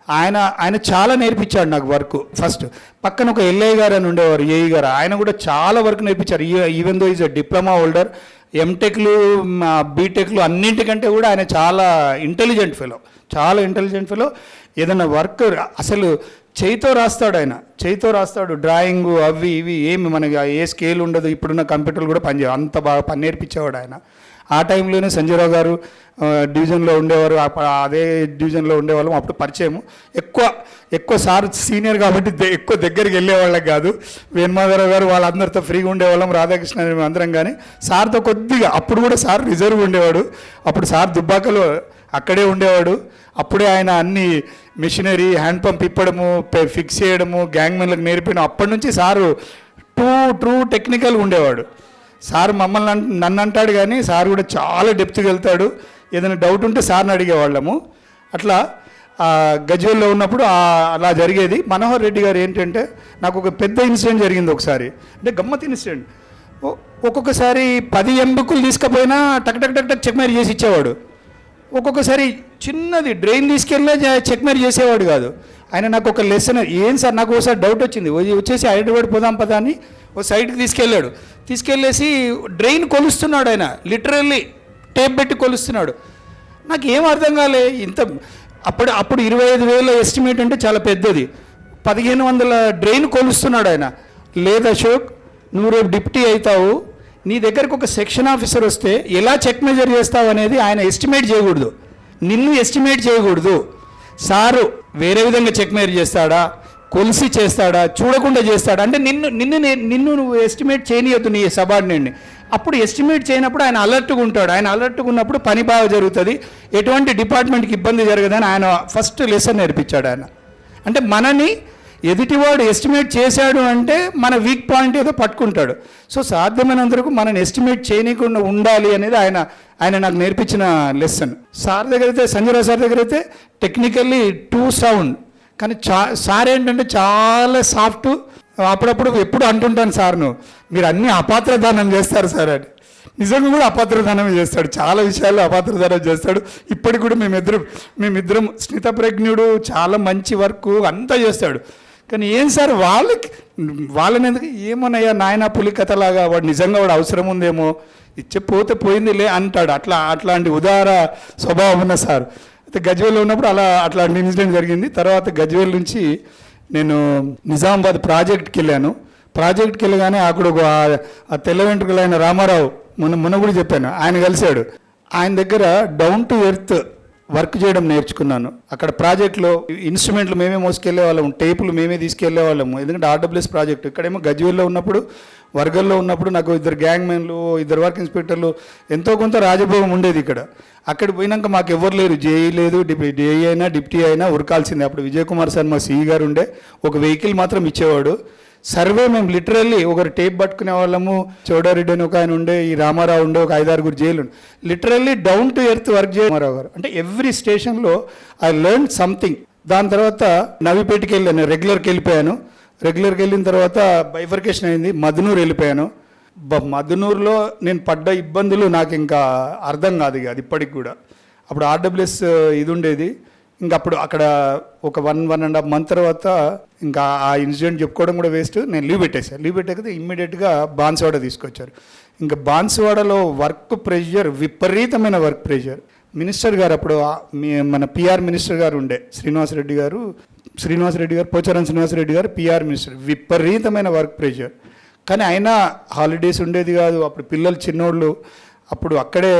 ఆయన చాలా నేర్పించాడు నాకు వర్క్. ఫస్ట్ పక్కన ఒక ఎల్ఐ గారు అని ఉండేవారు, ఏఈ గారు. ఆయన కూడా చాలా వర్క్ నేర్పించారు. Even though is a diploma holder. ఎంటెక్లు బీటెక్లు అన్నింటికంటే కూడా ఆయన చాలా ఇంటెలిజెంట్ ఫెలో, చాలా ఇంటెలిజెంట్ ఫెలో. ఏదైనా వర్క్ అసలు చేయితో రాస్తాడు, ఆయన చేయితో రాస్తాడు. డ్రాయింగ్ అవి ఇవి ఏమి మనకి ఏ స్కేల్ ఉండదు. ఇప్పుడున్న కంప్యూటర్లు కూడా పనిచేయవు, అంత బాగా పని నేర్పించేవాడు ఆయన. ఆ టైంలోనే సంజయరావు గారు డివిజన్లో ఉండేవారు, అదే డివిజన్లో ఉండేవాళ్ళం. అప్పుడు పరిచయం ఎక్కువ సార్ సీనియర్ కాబట్టి ఎక్కువ దగ్గరికి వెళ్ళేవాళ్ళకి కాదు. వేణుమాధవరావు గారు వాళ్ళందరితో ఫ్రీగా ఉండేవాళ్ళం, రాధాకృష్ణ అందరం. కానీ సార్తో కొద్దిగా అప్పుడు కూడా సార్ రిజర్వ్ ఉండేవాడు. అప్పుడు సార్ దుబ్బాకలో అక్కడే ఉండేవాడు. అప్పుడే ఆయన అన్ని మిషనరీ, హ్యాండ్ పంప్ ఇప్పడము, ఫిక్స్ చేయడము, గ్యాంగ్మెన్లకు నేర్పడం. అప్పటి నుంచి సారు ట్రూ టెక్నికల్ ఉండేవాడు. సార్ నన్ను అంటాడు కానీ సార్ కూడా చాలా డెప్త్కి వెళ్తాడు. ఏదైనా డౌట్ ఉంటే సార్ని అడిగేవాళ్ళము. అట్లా గజ్వేల్లో ఉన్నప్పుడు అలా జరిగేది. మనోహర్ రెడ్డి గారు ఏంటంటే నాకు ఒక పెద్ద ఇన్సిడెంట్ జరిగింది ఒకసారి, అంటే గమ్మత్ ఇన్సిడెంట్. ఒక్కొక్కసారి 10 ఎంబుకులు తీసుకుపోయినా టక్ టక్ టక్ టక్ చెక్మేర్ చేసి ఇచ్చేవాడు. ఒక్కొక్కసారి చిన్నది డ్రైన్ తీసుకెళ్ళే చెక్మేర్ చేసేవాడు కాదు. ఆయన నాకు ఒక లెసన్, ఏం సార్ నాకు ఒకసారి డౌట్ వచ్చింది, వచ్చేసి హైదరాబాద్ పోదాం పదా అని ఒక సైడ్కి తీసుకెళ్ళాడు. తీసుకెళ్ళేసి డ్రైన్ కొలుస్తున్నాడు ఆయన, లిటరల్లీ టేప్ పెట్టి కొలుస్తున్నాడు. నాకు ఏం అర్థం కాలే. అప్పుడు 25,000 ఎస్టిమేట్ అంటే చాలా పెద్దది. 1,500 డ్రైన్ కొలుస్తున్నాడు ఆయన. లేదు అశోక్, నువ్వు రేపు డిప్యూటీ అవుతావు, నీ దగ్గరకు ఒక సెక్షన్ ఆఫీసర్ వస్తే ఎలా చెక్ మెజర్ చేస్తావు అనేది ఆయన ఎస్టిమేట్ చేయకూడదు, నిన్ను ఎస్టిమేట్ చేయకూడదు. సారు వేరే విధంగా చెక్ మెజర్ చేస్తాడా, కొలిసి చేస్తాడా, చూడకుండా చేస్తాడా అంటే నిన్ను నువ్వు ఎస్టిమేట్ చేయనీయద్దు నీ సబార్డినేట్ని. అప్పుడు ఎస్టిమేట్ చేయనప్పుడు ఆయన అలర్ట్గా ఉంటాడు. ఆయన అలర్ట్గా ఉన్నప్పుడు పని బాగా జరుగుతుంది, ఎటువంటి డిపార్ట్మెంట్కి ఇబ్బంది జరగదని ఆయన ఫస్ట్ లెసన్ నేర్పించాడు ఆయన. అంటే మనని ఎదుటివాడు ఎస్టిమేట్ చేశాడు అంటే మన వీక్ పాయింట్ ఏదో పట్టుకుంటాడు. సో సాధ్యమైనంతవరకు మనని ఎస్టిమేట్ చేయనీయకుండా ఉండాలి అనేది ఆయన నాకు నేర్పించిన లెసన్. సార్ దగ్గర అయితే, సంజయరావు సార్ దగ్గర అయితే టెక్నికల్లీ టూ సౌండ్, కానీ సార్ ఏంటంటే చాలా సాఫ్ట్. అప్పుడప్పుడు ఎప్పుడు అంటుంటాను సార్ను, మీరు అన్నీ అపాత్రదానం చేస్తారు సార్ అని. నిజంగా కూడా అపాత్రదానమే చేస్తాడు, చాలా విషయాల్లో అపాత్రదానం చేస్తాడు. ఇప్పటికి కూడా మేమిద్దరం స్మితప్రజ్ఞుడు, చాలా మంచి వర్క్ అంతా చేస్తాడు. కానీ ఏం సార్ వాళ్ళని ఎందుకు ఏమోనయ్యా నాయన పులి కథలాగా, వాడు నిజంగా వాడు అవసరం ఉందేమో, ఇచ్చే పోతే పోయిందిలే అంటాడు. అట్లాంటి ఉదార స్వభావం ఉన్న సార్. అయితే గజ్వేల్లో ఉన్నప్పుడు అట్లాంటి ఇన్సిడెంట్ జరిగింది. తర్వాత గజ్వేల్ నుంచి నేను నిజామాబాద్ ప్రాజెక్ట్కి వెళ్ళాను. ప్రాజెక్ట్కి వెళ్ళగానే అక్కడ ఒక తెల్ల వెంట్రుకలైన రామారావు మొన్న కూడా చెప్పాను, ఆయన కలిశాడు. ఆయన దగ్గర డౌన్ టు ఎర్త్ వర్క్ చేయడం నేర్చుకున్నాను. అక్కడ ప్రాజెక్ట్లో ఇన్స్ట్రుమెంట్లు మేమే మోసుకెళ్లే వాళ్ళము, టేపులు మేమే తీసుకెళ్లే వాళ్ళము. ఎందుకంటే ఆర్డబ్ల్యూఎస్ ప్రాజెక్ట్. ఇక్కడేమో గజ్వేల్లో ఉన్నప్పుడు, వర్గల్లో ఉన్నప్పుడు నాకు 2 గ్యాంగ్మెన్లు, 2 వర్క్ ఇన్స్పెక్టర్లు, ఎంతో కొంత రాజభోగం ఉండేది ఇక్కడ. అక్కడికి పోయినాక మాకు ఎవరు లేరు, జేఈ లేదు, జేఈ అయినా డిప్టీ అయినా ఉరకాల్సిందే. అప్పుడు విజయ్ కుమార్ సార్ మా సిఈ గారు ఉండే, ఒక వెహికల్ మాత్రం ఇచ్చేవాడు. సర్వే మేము లిటరల్లీ ఒకరు టేప్ పట్టుకునే వాళ్ళము, చౌడారెడ్డి అని ఒక ఆయన ఉండే, ఈ రామారావు ఉండే, ఒక 5-6 jail. Literally down to earth work Ramarao garu. అంటే ఎవ్రీ స్టేషన్లో ఐ లెర్న్ సంథింగ్. దాని తర్వాత నవిపేటకి వెళ్ళాను, రెగ్యులర్కి వెళ్ళిపోయాను. రెగ్యులర్కి వెళ్ళిన తర్వాత బైఫర్కేషన్ అయింది, మదనూరు వెళ్ళిపోయాను. మదనూరులో నేను పడ్డ ఇబ్బందులు నాకు ఇంకా అర్థం కాదు ఇక, అది ఇప్పటికి కూడా. అప్పుడు ఆర్డబ్ల్యూఎస్ ఇది ఉండేది. ఇంకా అప్పుడు అక్కడ ఒక 1.5 మంత్ తర్వాత ఇంకా ఆ ఇన్సిడెంట్ చెప్పుకోవడం కూడా వేస్ట్. నేను లీవ్ పెట్టేసాను. లీవ్ పెట్టకపోతే ఇమ్మీడియట్గా బాన్సువాడ తీసుకొచ్చారు. ఇంకా బాన్సువాడలో వర్క్ ప్రెషర్, విపరీతమైన వర్క్ ప్రెషర్. మినిస్టర్ గారు అప్పుడు మన పిఆర్ మినిస్టర్ గారు ఉండే శ్రీనివాసరెడ్డి గారు, పోచారం శ్రీనివాసరెడ్డి గారు పిఆర్ మినిస్టర్. విపరీతమైన వర్క్ ప్రెషర్, కానీ అయినా హాలిడేస్ ఉండేది కాదు. అప్పుడు పిల్లలు చిన్నోళ్ళు, అప్పుడు అక్కడే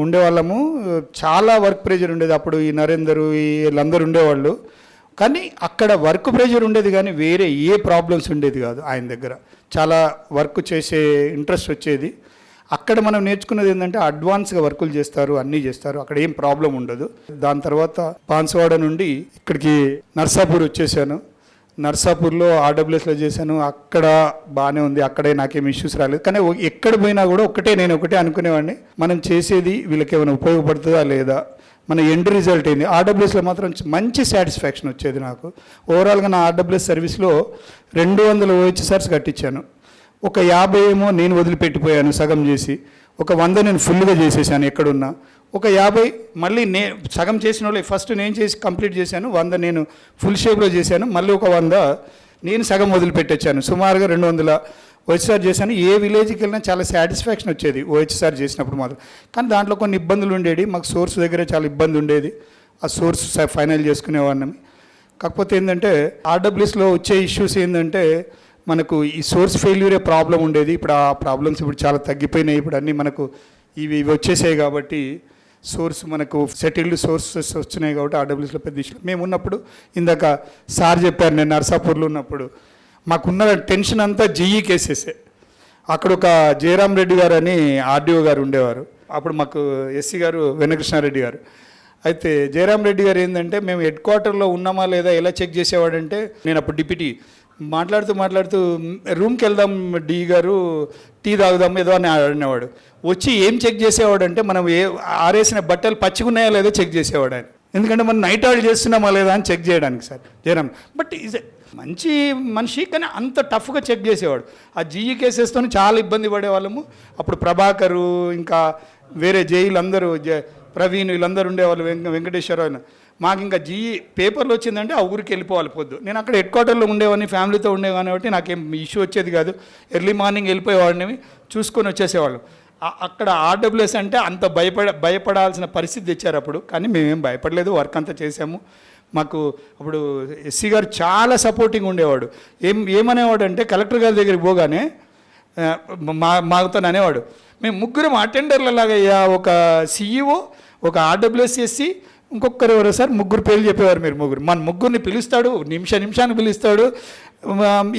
ఉండేవాళ్ళము. చాలా వర్క్ ప్రెషర్ ఉండేది. అప్పుడు ఈ నరేందరు వీళ్ళందరూ ఉండేవాళ్ళు, కానీ అక్కడ వర్క్ ప్రెషర్ ఉండేది కానీ వేరే ఏ ప్రాబ్లమ్స్ ఉండేది కాదు. ఆయన దగ్గర చాలా వర్క్ చేసే ఇంట్రెస్ట్ వచ్చేది. అక్కడ మనం నేర్చుకున్నది ఏంటంటే అడ్వాన్స్గా వర్కులు చేస్తారు, అన్నీ చేస్తారు, అక్కడ ఏం ప్రాబ్లం ఉండదు. దాని తర్వాత బాన్సువాడ నుండి ఇక్కడికి నర్సాపూర్ వచ్చేసాను. నర్సాపూర్లో ఆర్డబ్ల్యూఎస్లో చేశాను. అక్కడ బాగానే ఉంది, అక్కడే నాకేం ఇష్యూస్ రాలేదు. కానీ ఎక్కడ పోయినా కూడా నేను ఒకటే అనుకునేవాడిని, మనం చేసేది వీళ్ళకి ఏమైనా ఉపయోగపడుతుందా లేదా, మన ఎండ్ రిజల్ట్ ఏంది. ఆర్డబ్ల్యూఎస్లో మాత్రం మంచి సాటిస్ఫాక్షన్ వచ్చేది నాకు. ఓవరాల్గా నా ఆర్డబ్ల్యూఎస్ సర్వీస్లో 200 OHSRs కట్టించాను. ఒక 50 ఏమో నేను వదిలిపెట్టిపోయాను సగం చేసి, ఒక 100 నేను ఫుల్గా చేసేసాను ఎక్కడున్నా. ఒక 50 మళ్ళీ సగం చేసిన వాళ్ళు ఫస్ట్ నేను చేసి కంప్లీట్ చేశాను, 100 నేను ఫుల్ షేప్లో చేశాను, మళ్ళీ ఒక 100 నేను సగం వదిలిపెట్టొచ్చాను. సుమారుగా 200 OHSR చేశాను. ఏ విలేజ్కి వెళ్ళినా చాలా సాటిస్ఫాక్షన్ వచ్చేది OHSR చేసినప్పుడు మాత్రం. కానీ దాంట్లో కొన్ని ఇబ్బందులు ఉండేవి. మాకు సోర్స్ దగ్గర చాలా ఇబ్బంది ఉండేది. ఆ సోర్స్ ఫైనల్ చేసుకునేవాడిని. కాకపోతే ఏంటంటే ఆర్డబ్ల్యూఎస్లో వచ్చే ఇష్యూస్ ఏంటంటే మనకు ఈ సోర్స్ ఫెయిల్యూరే ప్రాబ్లం ఉండేది. ఇప్పుడు ఆ ప్రాబ్లమ్స్ ఇప్పుడు చాలా తగ్గిపోయినాయి. ఇప్పుడు అన్నీ మనకు ఇవి వచ్చేసాయి కాబట్టి సోర్స్ మనకు సెటిల్డ్ సోర్సెస్ వచ్చినాయి కాబట్టి ఆర్డబ్ల్యూఎస్లో పెద్ద ఇష్యూ. మేము ఉన్నప్పుడు ఇందాక సార్ చెప్పారు, నేను నర్సాపూర్లో ఉన్నప్పుడు మాకున్న టెన్షన్ అంతా జీఈ కేసెసే. అక్కడ ఒక జయరాం రెడ్డి గారు అని ఆర్డీఓ గారు ఉండేవారు. అప్పుడు మాకు ఎస్సీ గారు వెంకటకృష్ణారెడ్డి గారు. అయితే జయరాం రెడ్డి గారు ఏంటంటే మేము హెడ్ క్వార్టర్లో ఉన్నామా లేదా ఎలా చెక్ చేసేవాడంటే, నేను అప్పుడు డిప్యూటీ మాట్లాడుతూ రూమ్కి వెళ్దాం డి గారు, టీ తాగుదాం ఏదో అని అనేవాడు. వచ్చి ఏం చెక్ చేసేవాడంటే మనం ఆరేసిన బట్టలు పచ్చిగున్నాయా లేదో చెక్ చేసేవాడు ఆయన. ఎందుకంటే మనం నైట్ అవుట్ చేస్తున్నామా లేదా అని చెక్ చేయడానికి సార్ జయరాం. బట్ ఈజ్ మంచి మనిషి, కానీ అంత టఫ్గా చెక్ చేసేవాడు. ఆ జీఈ కేసెస్తో చాలా ఇబ్బంది పడేవాళ్ళము. అప్పుడు ప్రభాకరు, ఇంకా వేరే జైలు అందరూ, ప్రవీణ్ వీళ్ళందరూ ఉండేవాళ్ళు, వెంకటేశ్వరరావు. మాకు ఇంకా జీఈ పేపర్లు వచ్చిందంటే ఆ ఊరికి వెళ్ళిపోవాలి పొద్దు. నేను అక్కడ హెడ్ క్వార్టర్లో ఉండేవాడిని, ఫ్యామిలీతో ఉండేవాడిని కాబట్టి నాకేం ఇష్యూ వచ్చేది కాదు. ఎర్లీ మార్నింగ్ వెళ్ళిపోయేవాడిని, చూసుకొని వచ్చేసేవాళ్ళం. అక్కడ ఆర్డబ్ల్యూఎస్ అంటే అంత భయపడాల్సిన పరిస్థితి తెచ్చారు అప్పుడు. కానీ మేమేం భయపడలేదు, వర్క్ అంతా చేసాము. మాకు అప్పుడు ఎస్సీ గారు చాలా సపోర్టింగ్ ఉండేవాడు. ఏమనేవాడు అంటే కలెక్టర్ గారి దగ్గరికి పోగానే మాతో అనేవాడు, మేము ముగ్గురం అటెండర్లలాగా, ఒక సిఈఓ, ఒక ఆర్డబ్ల్యూఎస్ ఎస్సీ, ఇంకొకరు ఎవరో సార్, ముగ్గురు పేర్లు చెప్పేవారు. మీరు మన ముగ్గురిని పిలుస్తాడు, నిమిషానికి పిలుస్తాడు.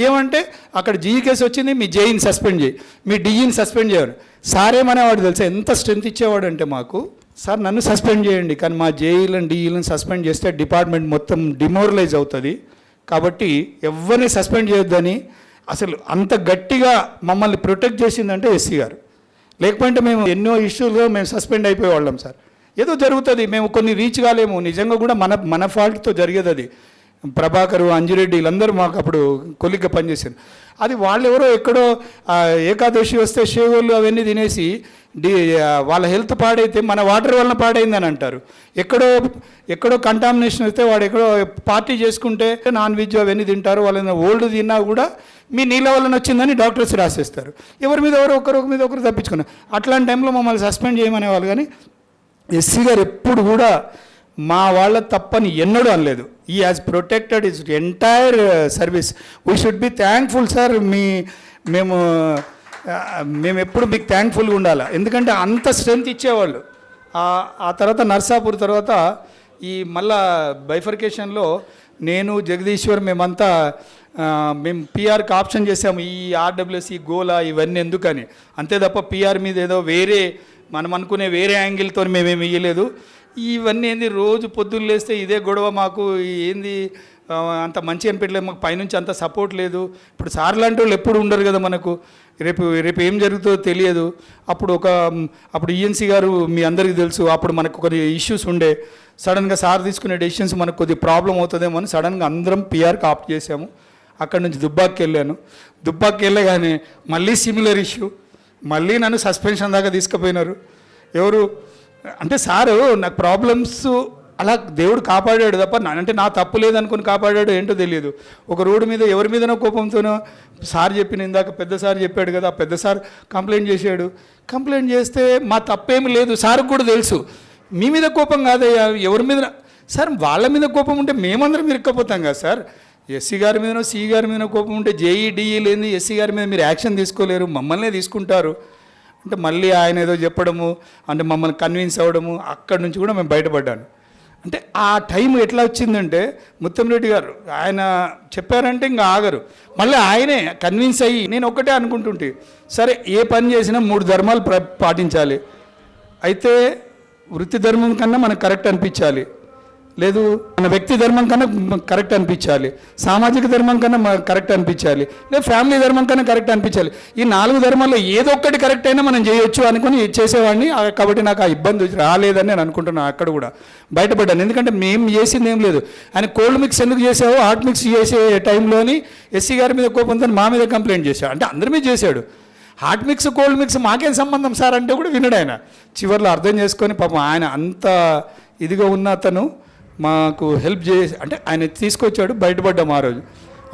ఏమంటే అక్కడ జీఈ కేసు వచ్చింది, మీ జేఈని సస్పెండ్ చేయి, మీ డిఈని సస్పెండ్ చేయరు. సార్ ఏమనేవాడు తెలుసా, ఎంత స్ట్రెంత్ ఇచ్చేవాడు అంటే మాకు, సార్ నన్ను సస్పెండ్ చేయండి, కానీ మా జేఈలను డిఈలను సస్పెండ్ చేస్తే డిపార్ట్మెంట్ మొత్తం డిమోరలైజ్ అవుతుంది, కాబట్టి ఎవరిని సస్పెండ్ చేయొద్దని అసలు అంత గట్టిగా మమ్మల్ని ప్రొటెక్ట్ చేసిందంటే ఎస్సీ గారు. లేకపోతే మేము ఎన్నో ఇష్యూలో మేము సస్పెండ్ అయిపోయేవాళ్ళం సార్. ఏదో జరుగుతుంది, మేము కొన్ని రీచ్ కాలేము, నిజంగా కూడా మన ఫాల్ట్తో జరిగేది అది. ప్రభాకరు, అంజిరెడ్డి వీళ్ళందరూ మాకు అప్పుడు కొలిగ్గా పనిచేశారు. అది వాళ్ళు ఎవరో ఎక్కడో ఏకాదశి వస్తే షేవులు అవన్నీ తినేసి వాళ్ళ హెల్త్ పాడైతే మన వాటర్ వలన పాడైందని అంటారు. ఎక్కడో కంటామినేషన్ వస్తే వాడు ఎక్కడో పార్టీ చేసుకుంటే నాన్ వెజ్ అవన్నీ తింటారు, వాళ్ళని ఓల్డ్ తిన్నా కూడా మీ నీళ్ళ వలన వచ్చిందని డాక్టర్స్ రాసేస్తారు. ఎవరి మీద ఒకరు తప్పించుకున్నారు. అట్లాంటి టైంలో మమ్మల్ని సస్పెండ్ చేయమనేవాళ్ళు. కానీ ఎస్సీ గారు ఎప్పుడు కూడా మా వాళ్ళ తప్పని ఎన్నడూ అనలేదు. ఈ has protected is entire service. We should be thankful sir. మేము ఎప్పుడు మీకు థ్యాంక్ఫుల్గా ఉండాలి, ఎందుకంటే అంత స్ట్రెంత్ ఇచ్చేవాళ్ళు. ఆ తర్వాత నర్సాపూర్ తర్వాత ఈ మళ్ళా బైఫర్కేషన్లో నేను జగదీశ్వర్ మేమంతా మేము పిఆర్కి ఆప్షన్ చేసాము. ఈ ఆర్డబ్ల్యూఎస్, ఈ గోలా ఇవన్నీ ఎందుకని, అంతే తప్ప పిఆర్ మీద ఏదో వేరే మనం అనుకునే వేరే యాంగిల్తో మేమేమి ఇయ్యలేదు. ఇవన్నీ ఏంది, రోజు పొద్దున్న లేస్తే ఇదే గొడవ. మాకు ఏంది అంత మంచి అనిపించలేదు, మాకు పైనుంచి అంత సపోర్ట్ లేదు. ఇప్పుడు సార్ లాంటి వాళ్ళు ఎప్పుడు ఉండరు కదా మనకు, రేపు ఏం జరుగుతుందో తెలియదు. అప్పుడు ఈఎన్సీ గారు మీ అందరికీ తెలుసు, అప్పుడు మనకు కొన్ని ఇష్యూస్ ఉండే. సడన్గా సార్ తీసుకునే డెసిషన్స్ మనకు కొద్దిగా ప్రాబ్లం అవుతుందేమో అని సడన్గా అందరం పిఆర్కి ఆప్ట్ చేసాము. అక్కడ నుంచి దుబ్బాకి వెళ్ళాను. దుబ్బాకి వెళ్ళగానే మళ్ళీ సిమిలర్ ఇష్యూ, మళ్ళీ నన్ను సస్పెన్షన్ దాకా తీసుకుపోయినారు. ఎవరు అంటే సారు నాకు ప్రాబ్లమ్స్ అలా దేవుడు కాపాడాడు తప్ప, అంటే నా తప్పు లేదనుకుని కాపాడాడు ఏంటో తెలియదు. ఒక రోడ్డు మీద ఎవరి మీదనో కోపంతోనో సార్ ఇందాక పెద్ద సార్ చెప్పాడు కదా, ఆ పెద్ద సార్ కంప్లైంట్ చేశాడు. కంప్లైంట్ చేస్తే మా తప్పేమి లేదు, సార్కి కూడా తెలుసు. మీ మీద కోపం కాదయ్యా, ఎవరి మీద సార్ వాళ్ళ మీద కోపం ఉంటే మేమందరం ఇరుక్కపోతాం కదా సార్. ఎస్సీ గారి మీదనో సి గారి మీదనో కోపం ఉంటే జేఈడిఈ లేని ఎస్సీ గారి మీద మీరు యాక్షన్ తీసుకోలేరు, మమ్మల్నే తీసుకుంటారు అంటే మళ్ళీ ఆయన ఏదో చెప్పడము, అంటే మమ్మల్ని కన్విన్స్ అవ్వడము, అక్కడి నుంచి కూడా మేము బయటపడ్డాను. అంటే ఆ టైం ఎట్లా వచ్చిందంటే ముత్తంరెడ్డి గారు ఆయన చెప్పారంటే ఇంకా ఆగరు, మళ్ళీ ఆయనే కన్విన్స్ అయ్యి నేను ఒక్కటే అనుకుంటుంటే సరే ఏ పని చేసినా 3 ధర్మాలు పాటించాలి, అయితే వృత్తి ధర్మం కన్నా మనకు కరెక్ట్ అనిపించాలి, లేదు మన వ్యక్తి ధర్మం కన్నా కరెక్ట్ అనిపించాలి, సామాజిక ధర్మం కన్నా కరెక్ట్ అనిపించాలి, లేదు ఫ్యామిలీ ధర్మం కన్నా కరెక్ట్ అనిపించాలి. ఈ 4 ధర్మాల్లో ఏదో ఒక్కటి కరెక్ట్ అయినా మనం చేయొచ్చు అనుకుని చేసేవాడిని. కాబట్టి నాకు ఆ ఇబ్బంది రాలేదని నేను అనుకుంటున్నాను. అక్కడ కూడా బయటపడ్డాను. ఎందుకంటే మేము చేసింది ఏం లేదు. ఆయన కోల్డ్ మిక్స్ ఎందుకు చేసావు, హాట్ మిక్స్ చేసే టైంలోని ఎస్సీ గారి మీద కోపంతో మా మీద కంప్లైంట్ చేశాడు. అంటే అందరి మీద చేశాడు. హాట్ మిక్స్ కోల్డ్ మిక్స్ మాకేం సంబంధం సార్ అంటే కూడా వినడు ఆయన. చివరిలో అర్థం చేసుకొని పాపం ఆయన అంత ఇదిగా ఉన్న అతను మాకు హెల్ప్ చేసి అంటే ఆయన తీసుకొచ్చాడు, బయటపడ్డాము ఆ రోజు.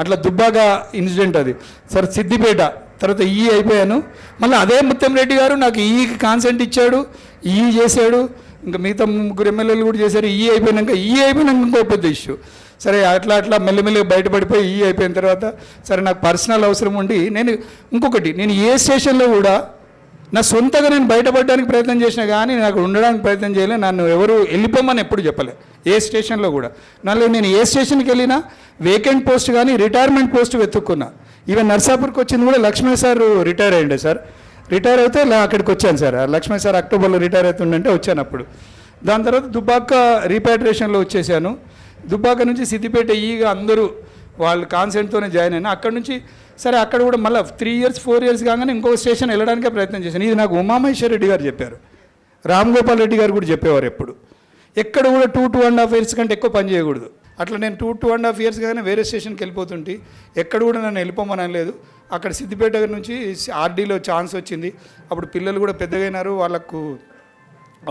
అట్లా దుబ్బాగా ఇన్సిడెంట్ అది. సరే సిద్దిపేట తర్వాత ఈ అయిపోయాను. మళ్ళీ అదే ముత్తంరెడ్డి గారు నాకు ఈకి కాన్సెంట్ ఇచ్చాడు, ఈ చేశాడు, ఇంకా మిగతా 3 ఎమ్మెల్యేలు కూడా చేశారు. ఈ అయిపోయినాక ఇంకో పెద్ద ఇష్యూ. సరే అట్లా మెల్లిమెల్లిగా బయటపడిపోయి ఈ అయిపోయిన తర్వాత సరే నాకు పర్సనల్ అవసరం ఉండి నేను ఏ స్టేషన్లో కూడా నా సొంతగా నేను బయటపడడానికి ప్రయత్నం చేసినా కానీ నాకు ఉండడానికి ప్రయత్నం చేయలే. నన్ను ఎవరు వెళ్ళిపోమని ఎప్పుడు చెప్పలే ఏ స్టేషన్లో కూడా. నేను ఏ స్టేషన్కి వెళ్ళినా వేకెంట్ పోస్ట్ కానీ రిటైర్మెంట్ పోస్ట్ వెతుక్కున్నా. ఈవెన్ నర్సాపూర్కి వచ్చింది కూడా లక్ష్మణ్ సార్ రిటైర్ అయ్యిండే సార్. రిటైర్ అయితే అక్కడికి వచ్చాను సార్. లక్ష్మణ్ సార్ అక్టోబర్లో రిటైర్ అవుతుండంటే వచ్చాను అప్పుడు. దాని తర్వాత దుబ్బాక రీపాట్రియేషన్లో వచ్చేసాను. దుబ్బాక నుంచి సిద్దిపేట ఈగా అందరూ వాళ్ళు కాన్సెంట్తోనే జాయిన్ అయినా. అక్కడ నుంచి సరే అక్కడ కూడా మళ్ళీ 3 years 4 years కాగానే ఇంకో స్టేషన్ వెళ్ళడానికే ప్రయత్నం చేశాను. ఇది నాకు ఉమామహేశ్వర రెడ్డి గారు చెప్పారు, రామ్ గోపాల్ రెడ్డి గారు కూడా చెప్పేవారు ఎప్పుడు. ఎక్కడ కూడా 2.5 years కంటే ఎక్కువ పని చేయకూడదు. అట్లా నేను 2.5 years కానీ వేరే స్టేషన్కి వెళ్ళిపోతుంటే ఎక్కడ కూడా నన్ను వెళ్ళిపోమని అనలేదు. అక్కడ సిద్దిపేట నుంచి ఆర్డీలో ఛాన్స్ వచ్చింది. అప్పుడు పిల్లలు కూడా పెద్దగైనారు, వాళ్ళకు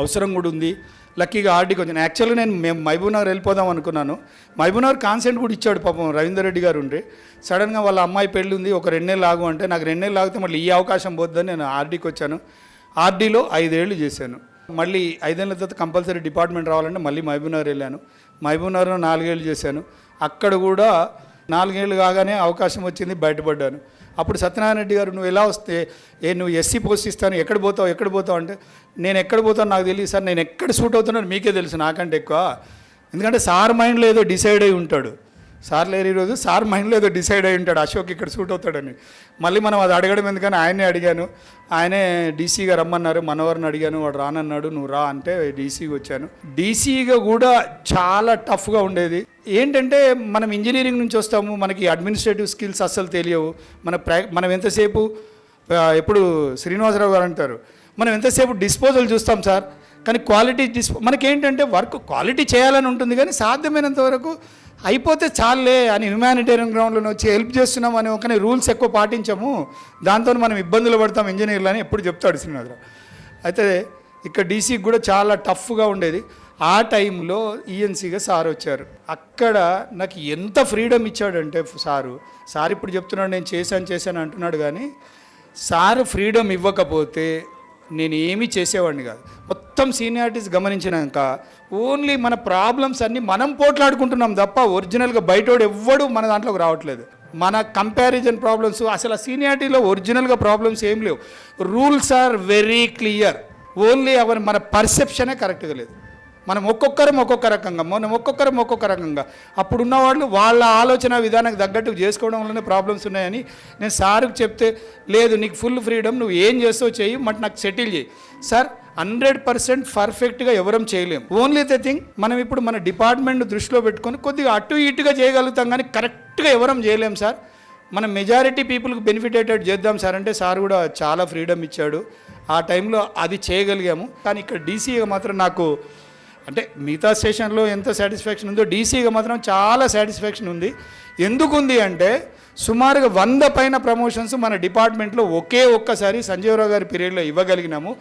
అవసరం కూడా ఉంది. లక్కీగా ఆర్డీకి వచ్చాను. యాక్చువల్గా మేము మహబూబ్నగర్ వెళ్ళిపోదాం అనుకున్నాను. మహబూబ్నగర్ కాన్సెంట్ కూడా ఇచ్చాడు పాపం రవీందర్ రెడ్డి గారు ఉండే. సడన్గా వాళ్ళ అమ్మాయి పెళ్ళి ఉంది, ఒక 2 నెలలు ఆగు అంటే నాకు 2 నెలలు ఆగితే మళ్ళీ ఈ అవకాశం పోద్దని నేను ఆర్డీకి వచ్చాను. ఆర్డీలో 5 ఏళ్ళు చేశాను. మళ్ళీ 5 ఏళ్ళ తర్వాత కంపల్సరీ డిపార్ట్మెంట్ రావాలంటే మళ్ళీ మహబూబ్నగర్ వెళ్ళాను. మహబూబ్నగర్లో 4 ఏళ్ళు చేశాను. అక్కడ కూడా 4 ఏళ్ళు కాగానే అవకాశం వచ్చింది, బయటపడ్డాను. అప్పుడు సత్యనారాయణ రెడ్డి గారు నువ్వు ఎలా వస్తే నువ్వు ఎస్సీ పోస్ట్ ఇస్తాను ఎక్కడ పోతావు అంటే నేను ఎక్కడ పోతాను నాకు తెలియదు సార్, నేను ఎక్కడ సూట్ అవుతున్నాను మీకే తెలుసు నాకంటే ఎక్కువ. ఎందుకంటే సార్ మైండ్లో ఏదో డిసైడ్ అయి ఉంటాడు. సార్ లేరు ఈరోజు, సార్ మైండ్లో ఏదో డిసైడ్ అయి ఉంటాడు అశోక్ ఇక్కడ సూట్ అవుతాడని. మళ్ళీ మనం అది అడగడం ఎందుకని ఆయనే అడిగాను. ఆయనే డీసీగా రమ్మన్నారు, మనోహర్ని అడిగాను, వాడు రానన్నాడు, నువ్వు రా అంటే డీసీగా వచ్చాను. డీసీగా కూడా చాలా టఫ్గా ఉండేది. ఏంటంటే మనం ఇంజనీరింగ్ నుంచి వస్తాము, మనకి అడ్మినిస్ట్రేటివ్ స్కిల్స్ అస్సలు తెలియవు. మనం ఎంతసేపు ఎప్పుడు శ్రీనివాసరావు గారు అంటారు మనం ఎంతసేపు డిస్పోజల్ చూస్తాం సార్, కానీ క్వాలిటీ మనకేంటంటే వర్క్ క్వాలిటీ చేయాలని ఉంటుంది, కానీ సాధ్యమైనంత వరకు అయిపోతే చాలే అని హ్యుమానిటేరియన్ గ్రౌండ్లో వచ్చి హెల్ప్ చేస్తున్నాం అని ఒక రూల్స్ ఎక్కువ పాటించము, దాంతో మనం ఇబ్బందులు పడతాం ఇంజనీర్లు అని ఎప్పుడు చెప్తాడు శ్రీనివాసరావు. అయితే ఇక్కడ డీసీకి కూడా చాలా టఫ్గా ఉండేది. ఆ టైంలో ఈఎన్సీగా సార్ వచ్చారు. అక్కడ నాకు ఎంత ఫ్రీడమ్ ఇచ్చాడంటే సార్ ఇప్పుడు చెప్తున్నాడు నేను చేశాను అంటున్నాడు, కానీ సార్ ఫ్రీడమ్ ఇవ్వకపోతే నేను ఏమీ చేసేవాడిని కాదు. మొత్తం సీనియారిటీస్ గమనించినాక ఓన్లీ మన ప్రాబ్లమ్స్ అన్నీ మనం పోట్లాడుకుంటున్నాం తప్ప ఒరిజినల్గా బయటోడు ఎవ్వడు మన దాంట్లోకి రావట్లేదు. మన కంపారిజన్ ప్రాబ్లమ్స్ అసలు ఆ సీనియారిటీలో ఒరిజినల్గా ప్రాబ్లమ్స్ ఏం లేవు. Rules are very clear. Only మన పర్సెప్షనే కరెక్ట్గా లేదు. మనం ఒక్కొక్కరం ఒక్కొక్క రకంగా అప్పుడున్న వాళ్ళు వాళ్ళ ఆలోచన విధానానికి తగ్గట్టు చేసుకోవడం వల్లనే ప్రాబ్లమ్స్ ఉన్నాయని నేను సార్కి చెప్తే లేదు నీకు ఫుల్ ఫ్రీడమ్, నువ్వు ఏం చేస్తావు చెయ్యి, బట్ నాకు సెటిల్ చేయి. సార్ 100% పర్ఫెక్ట్గా ఎవరం చేయలేము. ఓన్లీ ద థింగ్ మనం ఇప్పుడు మన డిపార్ట్మెంట్ దృష్టిలో పెట్టుకొని కొద్దిగా అటు ఇటుగా చేయగలుగుతాం, కానీ కరెక్ట్గా ఎవరం చేయలేం సార్. మనం మెజారిటీ పీపుల్కి బెనిఫిట్ అయ్యేటట్టు చేద్దాం సార్ అంటే సార్ కూడా చాలా ఫ్రీడమ్ ఇచ్చాడు. ఆ టైంలో అది చేయగలిగాము. కానీ ఇక్కడ డీసీగా మాత్రం నాకు అంటే మిగతా స్టేషన్లో ఎంత సాటిస్ఫాక్షన్ ఉందో డీసీగా మాత్రం చాలా సాటిస్ఫాక్షన్ ఉంది. ఎందుకుంది అంటే సుమారుగా 100 పైన ప్రమోషన్స్ మన డిపార్ట్మెంట్లో ఒక్కసారి సంజీవరావు గారి పీరియడ్లో ఇవ్వగలిగినాము.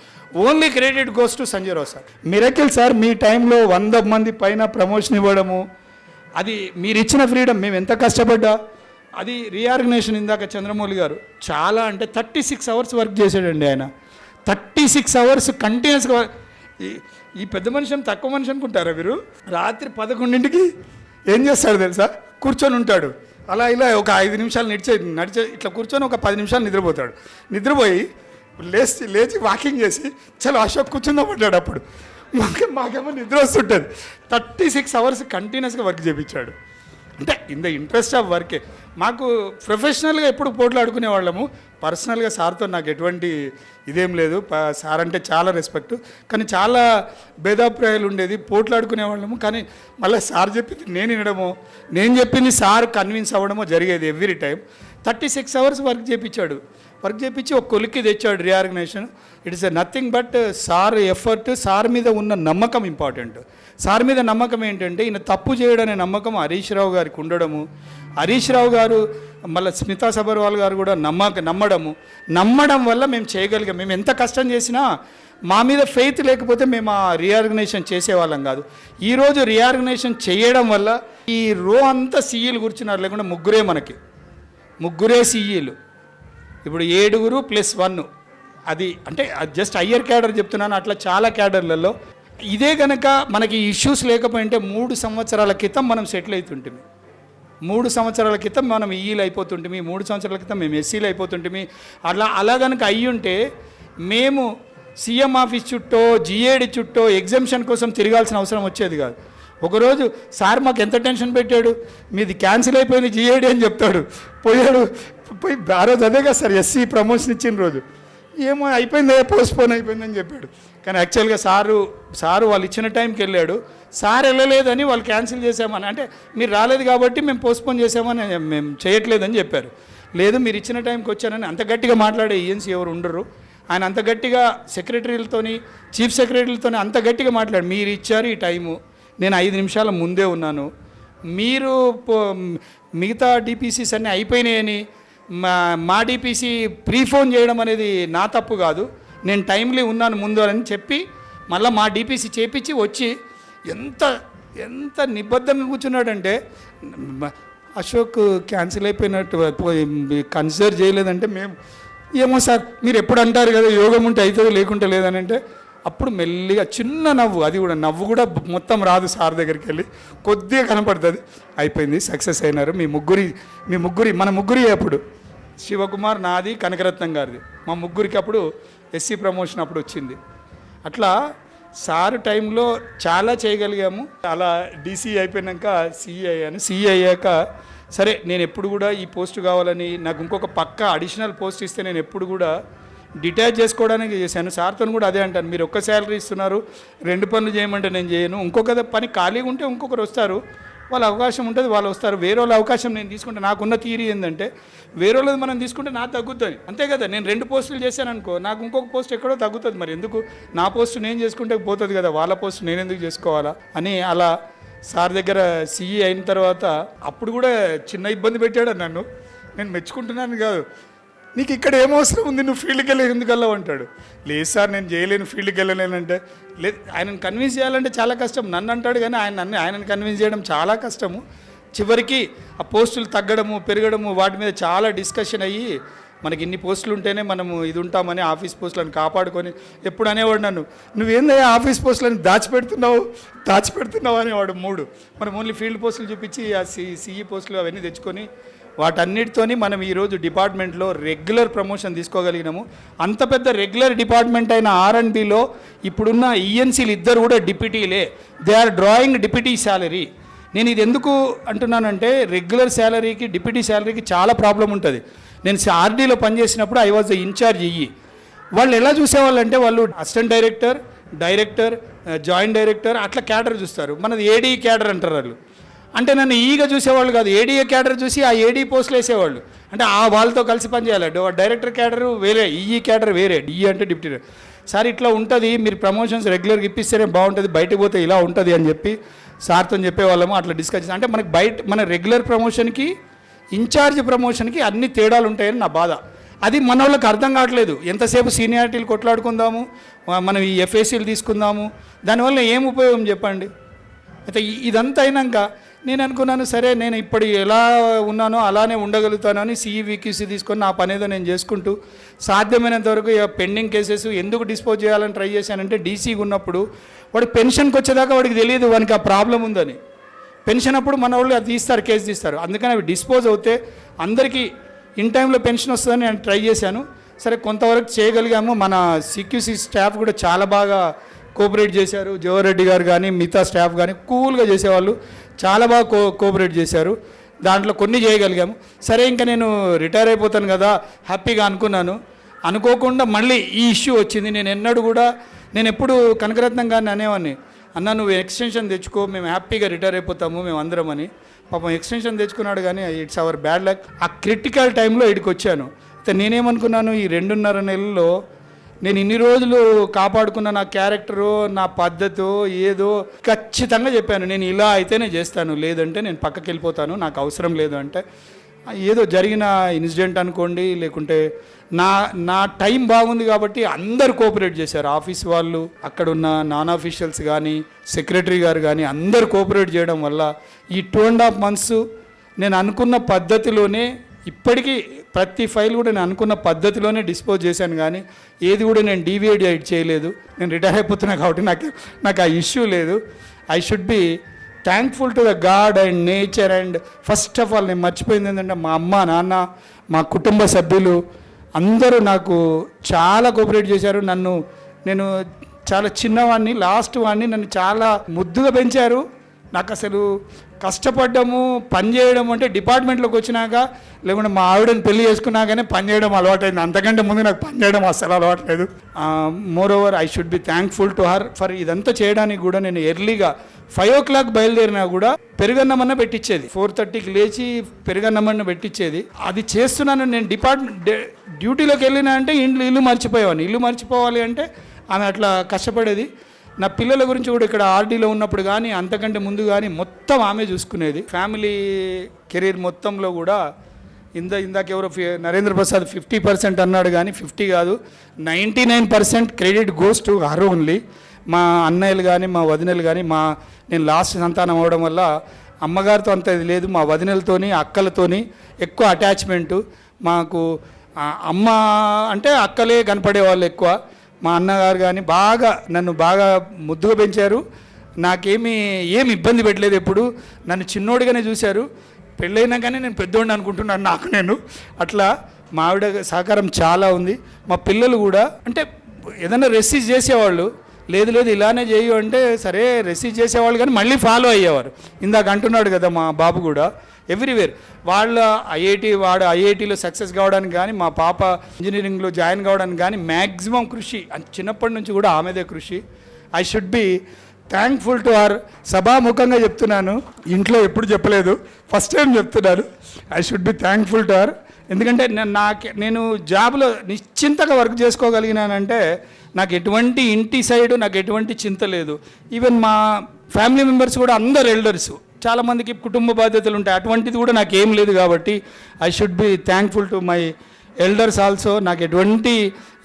Only credit goes to Sanjeeva Rao sir. Miracle sir మీ టైంలో 100 మంది పైన ప్రమోషన్ ఇవ్వడము, అది మీరు ఇచ్చిన ఫ్రీడమ్. మేము ఎంత కష్టపడ్డా అది రీఆర్గనైజేషన్. ఇందాక చంద్రమౌళి గారు చాలా అంటే 36 hours వర్క్ చేశాడండి ఆయన. 36 hours కంటిన్యూస్గా ఈ పెద్ద మనిషి తక్కువ మనిషి అనుకుంటారా మీరు? రాత్రి 11ంటికి ఏం చేస్తాడు తెలుసా? కూర్చొని ఉంటాడు. అలా ఇలా ఒక 5 నిమిషాలు నడిచే ఇట్లా కూర్చొని ఒక 10 నిమిషాలు నిద్రపోతాడు. నిద్రపోయి లేచి వాకింగ్ చేసి చలో అశోక్ కూర్చుందామంటాడు. అప్పుడు మాకేమో నిద్ర వస్తుంటుంది. 36 అవర్స్ కంటిన్యూస్గా వర్క్ చేయించాడు. అంటే ఇన్ ద ఇంట్రెస్ట్ ఆఫ్ వర్కే. మాకు ప్రొఫెషనల్గా ఎప్పుడు పోట్లాడుకునే వాళ్ళము. పర్సనల్గా సార్తో నాకు ఎటువంటి ఇదేం లేదు. సార్ అంటే చాలా రెస్పెక్ట్, కానీ చాలా భేదాభిప్రాయాలు ఉండేది. పోట్లాడుకునే వాళ్ళము. కానీ మళ్ళీ సార్ చెప్పింది నేను వినడమో, నేను చెప్పింది సార్ కన్విన్స్ అవ్వడమో జరిగేది ఎవ్రీ టైం. 36 అవర్స్ వర్క్ చేయించాడు. వర్క్ చేయించి ఒక కొలిక్కి తెచ్చాడు reorganisation. It is nothing but sir effort, sir మీద ఉన్న నమ్మకం ఇంపార్టెంట్. సార్ మీద నమ్మకం ఏంటంటే ఈయన తప్పు చేయడనే నమ్మకం హరీష్ రావు గారికి ఉండడము, హరీష్ రావు గారు మళ్ళీ స్మితా సబర్వాల్ గారు కూడా నమ్మడం వల్ల మేము చేయగలిగాం. మేము ఎంత కష్టం చేసినా మా మీద ఫెయిత్ లేకపోతే మేము ఆ రీఆర్గనైజేషన్ చేసేవాళ్ళం కాదు. ఈరోజు రీఆర్గనైజేషన్ చేయడం వల్ల ఈ రో అంతా సీఈలు కూర్చున్నారు, లేకుండా ముగ్గురే సీఈలు. ఇప్పుడు 7 + 1 అది అంటే జస్ట్ హయ్యర్ క్యాడర్ చెప్తున్నాను. అట్లా చాలా క్యాడర్లలో ఇదే కనుక మనకి ఇష్యూస్ లేకపోయింటే 3 సంవత్సరాల క్రితం మనం సెటిల్ అవుతుంటిమి. 3 సంవత్సరాల క్రితం మనం ఈఈలు అయిపోతుంటిమి, 3 సంవత్సరాల క్రితం మేము ఎస్సీలు అయిపోతుంటిమి. అలా కనుక అయ్యుంటే మేము సీఎం ఆఫీస్ చుట్టూ జిఏడి చుట్టూ ఎగ్జామ్షన్ కోసం తిరగాల్సిన అవసరం వచ్చేది కాదు. ఒకరోజు సార్ మాకు ఎంత టెన్షన్ పెట్టాడు, మీది క్యాన్సిల్ అయిపోయింది జిఏడి అని చెప్తాడు. పోయి ఆ రోజు అదే కదా సార్ ఎస్సీ ప్రమోషన్ ఇచ్చిన రోజు, ఏమో అయిపోయింది, పోస్ట్పోన్ అయిపోయిందని చెప్పాడు. కానీ యాక్చువల్గా సారు వాళ్ళు ఇచ్చిన టైంకి వెళ్ళాడు. సార్ వెళ్ళలేదని వాళ్ళు క్యాన్సిల్ చేసామని, అంటే మీరు రాలేదు కాబట్టి మేము పోస్ట్పోన్ చేసామని, మేము చేయట్లేదని చెప్పారు. లేదు మీరు ఇచ్చిన టైంకి వచ్చానని. అంత గట్టిగా మాట్లాడే ఈఎన్సీ ఎవరు ఉండరు. ఆయన అంత గట్టిగా సెక్రటరీలతోని, చీఫ్ సెక్రటరీలతోని అంత గట్టిగా మాట్లాడు. మీరు ఇచ్చారు ఈ టైము, నేను 5 నిమిషాల ముందే ఉన్నాను, మీరు మిగతా డిపిసిస్ అన్నీ అయిపోయినాయని మా డిపిసి ప్రీఫోన్ చేయడం అనేది నా తప్పు కాదు, నేను టైమ్లీ ఉన్నాను ముందు అని చెప్పి మళ్ళీ మా డిపిసి చేపించి వచ్చి ఎంత నిబద్ధంగా కూర్చున్నాడంటే, అశోక్ క్యాన్సిల్ అయిపోయినట్టు కన్సిడర్ చేయలేదంటే మేము ఏమో సార్ మీరు ఎప్పుడు అంటారు కదా యోగం ఉంటే అవుతుంది లేకుంటే లేదని అంటే, అప్పుడు మెల్లిగా చిన్న నవ్వు, అది కూడా నవ్వు కూడా మొత్తం రాదు. సార్ దగ్గరికి వెళ్ళి కొద్దిగా కనపడుతుంది, అయిపోయింది, సక్సెస్ అయినారు మన ముగ్గురి అప్పుడు శివకుమార్, నాది, కనకరత్నం గారిది, మా ముగ్గురికి అప్పుడు ఎస్సీ ప్రమోషన్ అప్పుడు వచ్చింది. అట్లా సార్ టైంలో చాలా చేయగలిగాము. అలా డీసీ అయిపోయాక సిఈ అయ్యాను. సిఈ అయ్యాక సరే నేను ఎప్పుడు కూడా ఈ పోస్ట్ కావాలని, నాకు ఇంకొక పక్క అడిషనల్ పోస్ట్ ఇస్తే నేను ఎప్పుడు కూడా డిటాచ్ చేసుకోవడానికి చేశాను. సార్తో కూడా అదే అంటాను, మీరు ఒక్క శాలరీ ఇస్తున్నారు, 2 పనులు చేయమంటే నేను చేయను, ఇంకొక పని ఖాళీగా ఉంటే ఇంకొకరు వస్తారు, వాళ్ళ అవకాశం ఉంటుంది, వాళ్ళు వస్తారు. వేరే వాళ్ళ అవకాశం నేను తీసుకుంటే, నాకున్న థియరీ ఏంటంటే వేరే వాళ్ళది మనం తీసుకుంటే నాకు తగ్గుతుంది, అంతే కదా. నేను 2 పోస్టులు చేశాను అనుకో, నాకు ఇంకొక పోస్ట్ ఎక్కడో తగ్గుతుంది, మరి ఎందుకు నా పోస్ట్ నేను చేసుకుంటే పోతుంది కదా, వాళ్ళ పోస్ట్ నేను ఎందుకు చేసుకోవాలా అని. అలా సార్ దగ్గర సిఈ అయిన తర్వాత అప్పుడు కూడా చిన్న ఇబ్బంది పెట్టాడు నన్ను. నేను మెచ్చుకుంటున్నాను కాదు, నీకు ఇక్కడ ఏం అవసరం ఉంది, నువ్వు ఫీల్డ్కి వెళ్ళి ఎందుకు వెళ్ళావు అంటాడు. లేదు సార్ నేను చేయలేను, ఫీల్డ్కి వెళ్ళలేనంటే, లేదు ఆయనను కన్విన్స్ చేయాలంటే చాలా కష్టం. నన్ను అంటాడు కానీ ఆయనను కన్విన్స్ చేయడం చాలా కష్టము. చివరికి ఆ పోస్టులు తగ్గడము పెరగడము వాటి మీద చాలా డిస్కషన్ అయ్యి, మనకి ఇన్ని పోస్టులు ఉంటేనే మనము ఇది ఉంటామని ఆఫీస్ పోస్టులను కాపాడుకొని ఎప్పుడు అనేవాడు నన్ను, నువ్వేందయ్యా ఆఫీస్ పోస్టులను దాచిపెడుతున్నావు అనేవాడు. 3 మనం ఓన్లీ ఫీల్డ్ పోస్టులు చూపించి ఆ సిఈ పోస్టులు అవన్నీ తెచ్చుకొని వాటన్నిటితోని మనం ఈరోజు డిపార్ట్మెంట్లో రెగ్యులర్ ప్రమోషన్ తీసుకోగలిగినాము. అంత పెద్ద రెగ్యులర్ డిపార్ట్మెంట్ అయిన ఆర్ఎండ్బిలో ఇప్పుడున్న ఈఎన్సీలు ఇద్దరు కూడా డిప్యూటీలే, they are drawing deputy salary. నేను ఇది ఎందుకు అంటున్నానంటే, రెగ్యులర్ శాలరీకి డిప్యూటీ శాలరీకి చాలా ప్రాబ్లం ఉంటుంది. నేను ఆర్డీలో పనిచేసినప్పుడు I was the incharge EE. వాళ్ళు ఎలా చూసేవాళ్ళు అంటే, వాళ్ళు అసిస్టెంట్ డైరెక్టర్, జాయింట్ డైరెక్టర్ అట్లా క్యాడర్ చూస్తారు. మనది ఏడీ క్యాడర్ అంటారు వాళ్ళు. అంటే నన్ను ఈగా చూసేవాళ్ళు కాదు, ఏడీఏ క్యాడర్ చూసి ఆ ఏడీ పోస్టులు వేసేవాళ్ళు. అంటే ఆ వాళ్ళతో కలిసి పనిచేయాలి. డైరెక్టర్ క్యాడర్ వేరే, ఈఈ క్యాడర్ వేరే, ఈఈ అంటే డిప్యూటీ. సార్ ఇట్లా ఉంటుంది, మీరు ప్రమోషన్స్ రెగ్యులర్గా ఇప్పిస్తేనే బాగుంటుంది, బయటకు పోతే ఇలా ఉంటుంది అని చెప్పి సార్తో చెప్పేవాళ్ళము. అట్లా డిస్కస్ చేసి, అంటే మనకి మన రెగ్యులర్ ప్రమోషన్కి ఇన్ఛార్జ్ ప్రమోషన్కి అన్ని తేడాలు ఉంటాయని నా బాధ. అది మన వాళ్ళకి అర్థం కావట్లేదు. ఎంతసేపు సీనియారిటీలు కొట్లాడుకుందాము, మనం ఈ ఎఫ్ఏసీలు తీసుకుందాము, దానివల్ల ఏం ఉపయోగం చెప్పండి. అయితే ఇదంతా అయినాక నేను అనుకున్నాను సరే నేను ఇప్పుడు ఎలా ఉన్నానో అలానే ఉండగలుగుతాను అని CEVQC తీసుకొని నా పని ఏదో నేను చేసుకుంటూ సాధ్యమైనంత వరకు పెండింగ్ కేసెస్ ఎందుకు డిస్పోజ్ చేయాలని ట్రై చేశానంటే డీసీగా ఉన్నప్పుడు వాడు పెన్షన్కి వచ్చేదాకా వాడికి తెలియదు వానికి ఆ ప్రాబ్లం ఉందని. పెన్షన్ అప్పుడు మన వాళ్ళు అది తీస్తారు, కేసు తీస్తారు. అందుకని అవి డిస్పోజ్ అవుతే అందరికీ ఇన్ టైంలో పెన్షన్ వస్తుందని నేను ట్రై చేశాను. సరే కొంతవరకు చేయగలిగాము. మన CQC స్టాఫ్ కూడా చాలా బాగా కోఆపరేట్ చేశారు. జవహర్రెడ్డి గారు కానీ మిగతా స్టాఫ్ కానీ కూల్గా చేసేవాళ్ళు, చాలా బాగా కోఆపరేట్ చేశారు. దాంట్లో కొన్ని చేయగలిగాము. సరే ఇంకా నేను రిటైర్ అయిపోతాను కదా హ్యాపీగా అనుకున్నాను. అనుకోకుండా మళ్ళీ ఈ ఇష్యూ వచ్చింది. నేను ఎప్పుడు కనకరత్నం గారిని అనేవాడిని, అన్న నువ్వు ఎక్స్టెన్షన్ తెచ్చుకో, మేము హ్యాపీగా రిటైర్ అయిపోతాము మేము అందరం అని. పాపం ఎక్స్టెన్షన్ తెచ్చుకున్నాడు కానీ ఇట్స్ అవర్ బ్యాడ్ లక్. ఆ క్రిటికల్ టైంలో ఇక్కడికి వచ్చాను. అయితే నేనేమనుకున్నాను, ఈ 2.5 నెలల్లో నేను ఇన్ని రోజులు కాపాడుకున్న నా క్యారెక్టరు, నా పద్ధతో ఏదో ఖచ్చితంగా చెప్పాను, నేను ఇలా అయితేనే చేస్తాను, లేదంటే నేను పక్కకి వెళ్ళిపోతాను, నాకు అవసరం లేదు అంటే. ఏదో జరిగిన ఇన్సిడెంట్ అనుకోండి, లేకుంటే నా టైం బాగుంది కాబట్టి అందరు కోఆపరేట్ చేశారు. ఆఫీస్ వాళ్ళు, అక్కడున్న నాన్ ఆఫీషియల్స్ కానీ, సెక్రటరీ గారు కానీ అందరు కోఆపరేట్ చేయడం వల్ల ఈ 2.5 months నేను అనుకున్న పద్ధతిలోనే, ఇప్పటికీ ప్రతి ఫైల్ కూడా నేను అనుకున్న పద్ధతిలోనే డిస్పోజ్ చేశాను. కానీ ఏది కూడా నేను డీవియేట్ చేయలేదు. నేను రిటైర్ అయిపోతున్నా కాబట్టి నాకు ఆ ఇష్యూ లేదు. I should be thankful to the God and nature. And first of all నేను మర్చిపోయింది ఏంటంటే, మా అమ్మ నాన్న, మా కుటుంబ సభ్యులు అందరూ నాకు చాలా కోఆపరేట్ చేశారు. నేను చాలా చిన్నవాడిని, లాస్ట్ వాడిని, నన్ను చాలా ముద్దుగా పెంచారు. నాకు అసలు కష్టపడ్డము, పని చేయడం అంటే డిపార్ట్మెంట్లోకి వచ్చినాక, లేకుంటే మా ఆవిడని పెళ్లి చేసుకున్నాకనే పని చేయడం అలవాటైంది. అంతకంటే ముందు నాకు పని చేయడం అస్సలు అలవాట్లేదు. More over I should be thankful to her for ఇదంతా చేయడానికి. కూడా నేను ఎర్లీగా 5 o'clock బయలుదేరినా కూడా పెరుగన్నమన్న పెట్టించేది. 4:30కి లేచి పెరుగన్నమన్న పెట్టించేది. అది చేస్తున్నాను. నేను డ్యూటీలోకి వెళ్ళినా అంటే ఇల్లు మర్చిపోయేవాడిని. ఇల్లు మర్చిపోవాలి అంటే ఆమె అట్లా కష్టపడేది. నా పిల్లల గురించి కూడా ఇక్కడ ఆర్డీలో ఉన్నప్పుడు కానీ, అంతకంటే ముందు కానీ మొత్తం ఆమె చూసుకునేది. ఫ్యామిలీ కెరీర్ మొత్తంలో కూడా ఇందాక ఎవరో నరేంద్ర ప్రసాద్ 50% అన్నాడు, కానీ 50 కాదు, 99% credit goes to her only. మా అన్నయ్యలు కానీ, మా వదినలు కానీ, నేను లాస్ట్ సంతానం అవడం వల్ల అమ్మగారితో అంత ఇది లేదు. మా వదినలతోని, అక్కలతోని ఎక్కువ అటాచ్మెంటు. మాకు అమ్మ అంటే అక్కలే కనపడేవాళ్ళు ఎక్కువ. మా అన్నగారు కానీ నన్ను బాగా ముద్దుగా పెంచారు. ఏమి ఇబ్బంది పెట్టలేదు. ఎప్పుడు నన్ను చిన్నోడిగానే చూశారు. పెళ్ళైనా కానీ నేను పెద్దోడిని అనుకుంటున్నాను నేను. అట్లా మా ఆవిడ సహకారం చాలా ఉంది. మా పిల్లలు కూడా అంటే ఏదైనా రెసిస్ట్ చేసేవాళ్ళు, లేదు ఇలానే చేయు అంటే సరే రెసిస్ట్ చేసేవాళ్ళు, కానీ మళ్ళీ ఫాలో అయ్యేవారు. ఇందాక అంటున్నాడు కదా మా బాబు కూడా ఎవ్రీవేర్. వాడు ఐఐటీలో సక్సెస్ కావడానికి కానీ, మా పాప ఇంజనీరింగ్లో జాయిన్ కావడానికి కానీ మ్యాక్సిమం కృషి చిన్నప్పటి నుంచి కూడా ఆమెదే కృషి. I should be thankful to her. సభాముఖంగా చెప్తున్నాను, ఇంట్లో ఎప్పుడు చెప్పలేదు, ఫస్ట్ టైం చెప్తున్నాను. I should be thankful to her. ఎందుకంటే నేను జాబ్లో నిశ్చింతగా వర్క్ చేసుకోగలిగినానంటే నాకు ఎటువంటి ఇంటి సైడు నాకు ఎటువంటి చింత లేదు. ఈవెన్ మా ఫ్యామిలీ మెంబర్స్ కూడా అందరు ఎల్డర్స్, చాలామందికి కుటుంబ బాధ్యతలు ఉంటాయి, అటువంటిది కూడా నాకు ఏం లేదు. కాబట్టి I should be thankful to my elders also. నాకు ఎటువంటి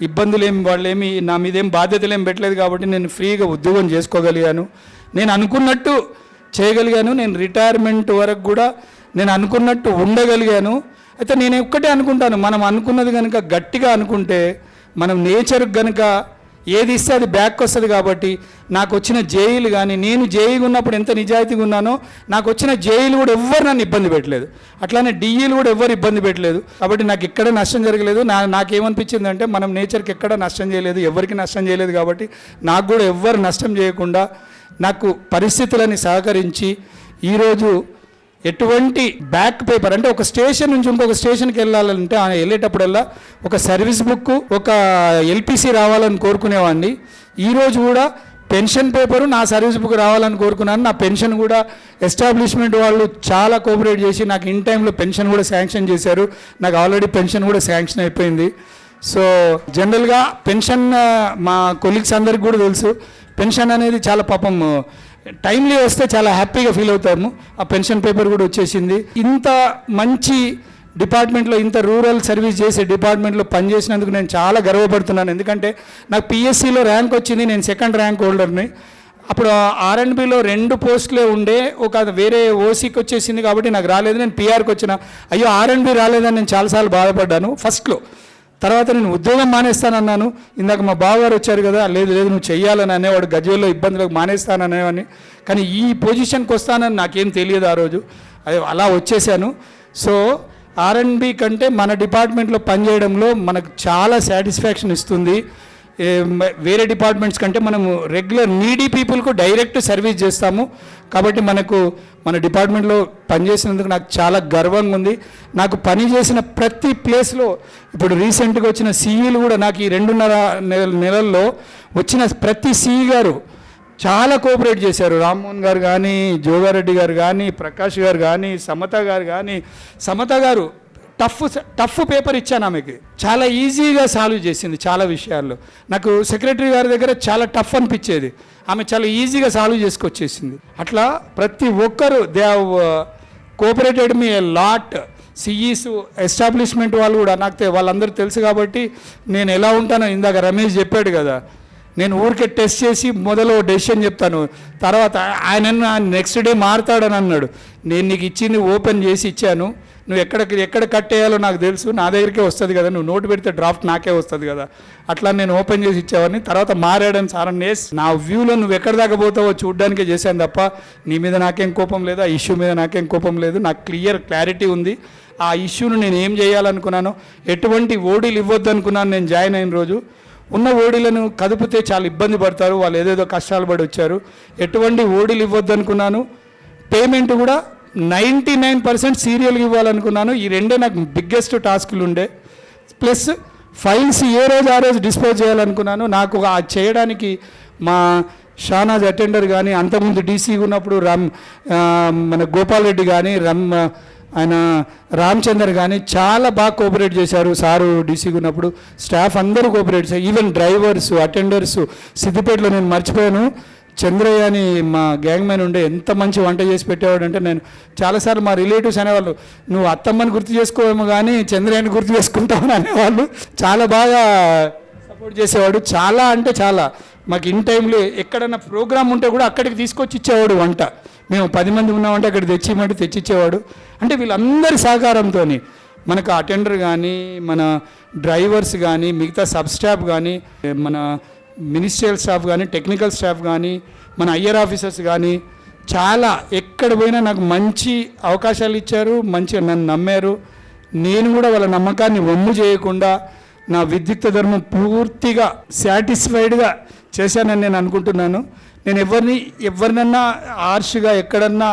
ఇబ్బందులు వాళ్ళేమి నా మీదేం బాధ్యతలు ఏం పెట్టలేదు. కాబట్టి నేను ఫ్రీగా ఉద్యోగం చేసుకోగలిగాను, నేను అనుకున్నట్టు చేయగలిగాను. నేను రిటైర్మెంట్ వరకు కూడా నేను అనుకున్నట్టు ఉండగలిగాను. అయితే నేను ఒక్కటే అనుకుంటాను, మనం అనుకున్నది కనుక గట్టిగా అనుకుంటే, మనం నేచర్ కనుక ఏది ఇస్తే అది బ్యాక్ వస్తుంది. కాబట్టి నాకు వచ్చిన జైలు కానీ, నేను జైలుగా ఉన్నప్పుడు ఎంత నిజాయితీగా ఉన్నానో, నాకు వచ్చిన జైలు కూడా ఎవ్వరు నన్ను ఇబ్బంది పెట్టలేదు. అట్లానే డిఈలు కూడా ఎవ్వరు ఇబ్బంది పెట్టలేదు. కాబట్టి నాకు ఎక్కడ నష్టం జరగలేదు. నాకేమనిపించింది అంటే, మనం నేచర్కి ఎక్కడ నష్టం చేయలేదు, ఎవరికి నష్టం చేయలేదు. కాబట్టి నాకు కూడా ఎవ్వరు నష్టం చేయకుండా నాకు పరిస్థితులని సహకరించి ఈరోజు ఎటువంటి బ్యాక్ పేపర్ అంటే ఒక స్టేషన్ నుంచి ఇంకొక స్టేషన్కి వెళ్ళాలంటే వెళ్ళేటప్పుడల్లా ఒక సర్వీస్ బుక్, ఒక ఎల్పిసి రావాలని కోరుకునేవాడిని. ఈరోజు కూడా పెన్షన్ పేపరు, నా సర్వీస్ బుక్ రావాలని కోరుకున్నాను. నా పెన్షన్ కూడా ఎస్టాబ్లిష్మెంట్ వాళ్ళు చాలా కోఆపరేట్ చేసి నాకు ఇన్ టైంలో పెన్షన్ కూడా శాంక్షన్ చేశారు. నాకు ఆల్రెడీ పెన్షన్ కూడా శాంక్షన్ అయిపోయింది. సో జనరల్గా పెన్షన్ మా కొలీగ్స్ అందరికి కూడా తెలుసు, పెన్షన్ అనేది చాలా పాపం టైమ్లీ వస్తే చాలా హ్యాపీగా ఫీల్ అవుతాము. ఆ పెన్షన్ పేపర్ కూడా వచ్చేసింది. ఇంత మంచి డిపార్ట్మెంట్లో, ఇంత రూరల్ సర్వీస్ చేసే డిపార్ట్మెంట్లో పనిచేసినందుకు నేను చాలా గర్వపడుతున్నాను. ఎందుకంటే నాకు పిఎస్సిలో ర్యాంక్ వచ్చింది, నేను 2nd ర్యాంక్ హోల్డర్ని. అప్పుడు R&Bలో 2 పోస్టులే ఉండే, ఒక వేరే ఓసీకి వచ్చేసింది కాబట్టి నాకు రాలేదు, నేను పిఆర్కి వచ్చిన. అయ్యో R&B రాలేదని నేను చాలాసార్లు బాధపడ్డాను ఫస్ట్లో. తర్వాత నేను ఉద్యోగం మానేస్తానన్నాను. ఇందాక మా బావగారు వచ్చారు కదా, లేదు లేదు నువ్వు చెయ్యాలని అనేవాడు, గజ్వేల్లో ఇబ్బందులకు మానేస్తాననేవాడిని. కానీ ఈ పొజిషన్కి వస్తానని నాకేం తెలియదు ఆ రోజు, అది అలా వచ్చేసాను. సో R&B కంటే మన డిపార్ట్మెంట్లో పనిచేయడంలో మనకు చాలా సాటిస్ఫాక్షన్ ఇస్తుంది. వేరే డిపార్ట్మెంట్స్ కంటే మనము రెగ్యులర్ నీడీ పీపుల్కు డైరెక్ట్ సర్వీస్ చేస్తాము. కాబట్టి మనకు మన డిపార్ట్మెంట్లో పనిచేసినందుకు నాకు చాలా గర్వంగా ఉంది. నాకు పని చేసిన ప్రతి ప్లేస్లో, ఇప్పుడు రీసెంట్గా వచ్చిన సీఈలు కూడా నాకు ఈ 2.5 నెలల్లో వచ్చిన ప్రతి సీఈ గారు చాలా కోఆపరేట్ చేశారు. రామ్మోహన్ గారు కానీ, జోగారెడ్డి గారు కానీ, ప్రకాష్ గారు కానీ, సమత గారు కానీ. సమత గారు టఫ్ పేపర్ ఇచ్చాను ఆమెకి, చాలా ఈజీగా సాల్వ్ చేసింది చాలా విషయాల్లో. నాకు సెక్రటరీ గారి దగ్గర చాలా టఫ్ అనిపించేది, ఆమె చాలా ఈజీగా సాల్వ్ చేసుకొచ్చేసింది. అట్లా ప్రతి ఒక్కరు they have cooperated me a lot. CEs establishment వాళ్ళు కూడా నాకు వాళ్ళందరూ తెలుసు కాబట్టి నేను ఎలా ఉంటానో ఇందాక రమేష్ చెప్పాడు కదా, నేను ఊరికే టెస్ట్ చేసి మొదలు డెసిషన్ చెప్తాను, తర్వాత ఆయన నెక్స్ట్ డే మారుతాడని అన్నాడు. నేను నీకు ఇచ్చింది ఓపెన్ చేసి ఇచ్చాను, నువ్వు ఎక్కడ కట్టేయాలో నాకు తెలుసు, నా దగ్గరికే వస్తుంది కదా, నువ్వు నోటు పెడితే డ్రాఫ్ట్ నాకే వస్తుంది కదా, అట్లా నేను ఓపెన్ చేసి ఇచ్చేవాడిని. తర్వాత మారాడని సారన్నేస్ నా వ్యూలో నువ్వు ఎక్కడి దాకా పోతావో చూడ్డానికే చేశాను తప్ప నీ మీద నాకేం కోపం లేదు, ఆ ఇష్యూ మీద నాకేం కోపం లేదు. నాకు క్లారిటీ ఉంది. ఆ ఇష్యూను నేను ఏం చేయాలనుకున్నానో, ఎటువంటి ఓడీలు ఇవ్వద్దు అనుకున్నాను నేను జాయిన్ అయిన రోజు. ఉన్న ఓడీలను కదిపితే చాలా ఇబ్బంది పడతారు, వాళ్ళు ఏదేదో కష్టాలు పడి వచ్చారు. ఎటువంటి ఓడీలు ఇవ్వద్దు అనుకున్నాను. పేమెంట్ కూడా 99% సీరియల్గా ఇవ్వాలనుకున్నాను. ఈ రెండే నాకు బిగ్గెస్ట్ టాస్క్లు ఉండే. ప్లస్ ఫైల్స్ ఏ రోజు ఆ రోజు డిస్పోజ్ చేయాలనుకున్నాను. నాకు ఆ చేయడానికి మా షానాజ్ అటెండర్ కానీ, అంతకుముందు డీసీ ఉన్నప్పుడు మన గోపాల్ రెడ్డి కానీ, ఆయన రామచందర్ కానీ చాలా బాగా కోఆపరేట్ చేశారు. సారు డీసీగా ఉన్నప్పుడు స్టాఫ్ అందరూ కోఆపరేట్ చేశారు. Even drivers, attenders. సిద్దిపేటలో నేను మర్చిపోయాను, చంద్రయ్య అని మా గ్యాంగ్ మ్యాన్ ఉండే, ఎంత మంచి వంట చేసి పెట్టేవాడు అంటే, నేను చాలాసార్లు మా రిలేటివ్స్ అనేవాళ్ళు, నువ్వు అత్తమ్మని గుర్తు చేసుకోవేమో కానీ చంద్రయ్యని గుర్తు చేసుకుంటామని అనేవాళ్ళు. చాలా బాగా సపోర్ట్ చేసేవాడు, చాలా అంటే చాలా. మాకు ఇన్ టైంలో ఎక్కడన్నా ప్రోగ్రామ్ ఉంటే కూడా అక్కడికి తీసుకొచ్చి ఇచ్చేవాడు వంట. మేము 10 మంది ఉన్నామంటే అక్కడ తెచ్చిమంటే తెచ్చిచ్చేవాడు. అంటే వీళ్ళందరి సహకారంతో మనకు అటెండర్ కానీ, మన డ్రైవర్స్ కానీ, మిగతా సబ్ స్టాఫ్ కానీ, మన మినిస్ట్రియల్ స్టాఫ్ కానీ, టెక్నికల్ స్టాఫ్ కానీ, మన ఐఆర్ ఆఫీసర్స్ కానీ, చాలా ఎక్కడ పోయినా నాకు మంచి అవకాశాలు ఇచ్చారు, మంచిగా నన్ను నమ్మారు. నేను కూడా వాళ్ళ నమ్మకాన్ని వమ్ము చేయకుండా నా విద్యుక్త ధర్మం పూర్తిగా సాటిస్ఫైడ్గా చేశానని నేను అనుకుంటున్నాను. నేను ఎవరినన్నా హార్ష్గా ఎక్కడన్నా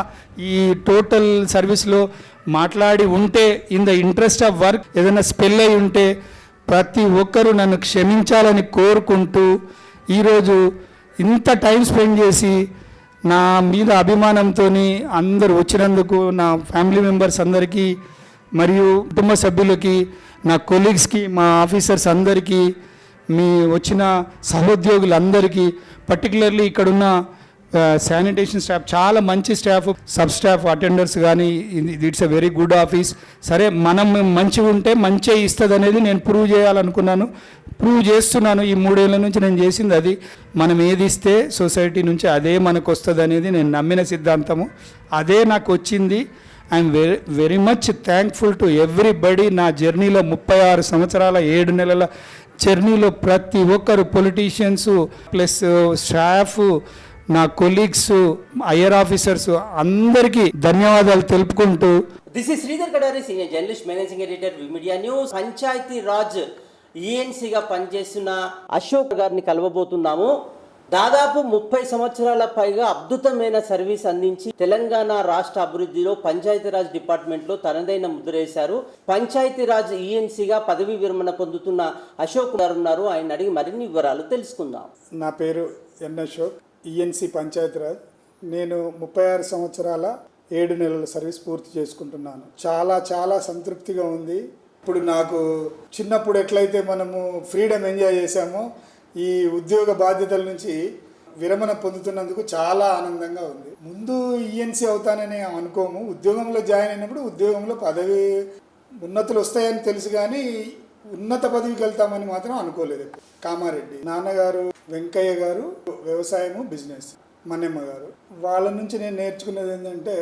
ఈ టోటల్ సర్వీస్లో మాట్లాడి ఉంటే, in the interest of work ఏదైనా స్పెల్ అయి ఉంటే ప్రతి ఒక్కరూ నన్ను క్షమించాలని కోరుకుంటూ, ఈరోజు ఇంత టైం స్పెండ్ చేసి నా మీద అభిమానంతో అందరూ వచ్చినందుకు నా ఫ్యామిలీ మెంబర్స్ అందరికీ, మరియు కుటుంబ సభ్యులకి, నా కొలీగ్స్కి, మా ఆఫీసర్స్ అందరికీ, మీ వచ్చిన సహోద్యోగులందరికీ, పర్టికులర్లీ ఇక్కడున్న శానిటేషన్ స్టాఫ్ చాలా మంచి స్టాఫ్, సబ్ స్టాఫ్, అటెండర్స్ కానీ, it's a very good office. సరే, మనం మంచిగా ఉంటే మంచిగా ఇస్తుంది అనేది నేను ప్రూవ్ చేయాలనుకున్నాను, ప్రూవ్ చేస్తున్నాను. ఈ 3 ఏళ్ళ నుంచి నేను చేసింది అది. మనం ఏది ఇస్తే సొసైటీ నుంచి అదే మనకు వస్తుంది అనేది నేను నమ్మిన సిద్ధాంతము, అదే నాకు వచ్చింది. I am very much thankful to everybody. నా జర్నీలో 36 సంవత్సరాల 7 నెలల జర్నీలో ప్రతి ఒక్కరు, పొలిటీషియన్స్ ప్లస్ స్టాఫ్, నా కొలీగ్స్, ఐఆర్ ఆఫీసర్స్ అందరికీ ధన్యవాదాలు తెలుపుకుంటూ, this is Sridhar Kadari, senior journalist, managing editor, media news. Panchayati Raj ఈఎన్సీగా పనిచేస్తున్న అశోక్ గారిని కలవబోతున్నాము. దాదాపు 30 సంవత్సరాల పైగా అద్భుతమైన సర్వీస్ అందించి తెలంగాణ రాష్ట్ర అభివృద్ధిలో పంచాయతీరాజ్ డిపార్ట్మెంట్లో తనదైన ముద్రేశారు. పంచాయతీరాజ్ ఈఎన్సీగా పదవీ విరమణ పొందుతున్న అశోక్ గారు ఉన్నారు. ఆయన అడిగి మరిన్ని వివరాలు తెలుసుకుందాం. నా పేరు ఎన్ అశోక్, ఈఎన్సీ పంచాయతీరాజ్. నేను 36 సంవత్సరాల 7 నెలల సర్వీస్ పూర్తి చేసుకుంటున్నాను. చాలా చాలా సంతృప్తిగా ఉంది. ఇప్పుడు నాకు చిన్నప్పుడు ఎట్లయితే మనము ఫ్రీడమ్ ఎంజాయ్ చేశామో, ఈ ఉద్యోగ బాధ్యతల నుంచి విరమణ పొందుతున్నందుకు చాలా ఆనందంగా ఉంది. ముందు ఈఎన్సీ అవుతానని అనుకోము. ఉద్యోగంలో జాయిన్ అయినప్పుడు ఉద్యోగంలో పదవి ఉన్నతులు వస్తాయని తెలుసు, కానీ ఉన్నత పదవికి వెళ్తామని మాత్రం అనుకోలేదు. కామారెడ్డి నాన్నగారు వెంకయ్య గారు వ్యవసాయము, బిజినెస్. మన్నెమ్మ గారు. వాళ్ళ నుంచి నేను నేర్చుకున్నది ఏంటంటే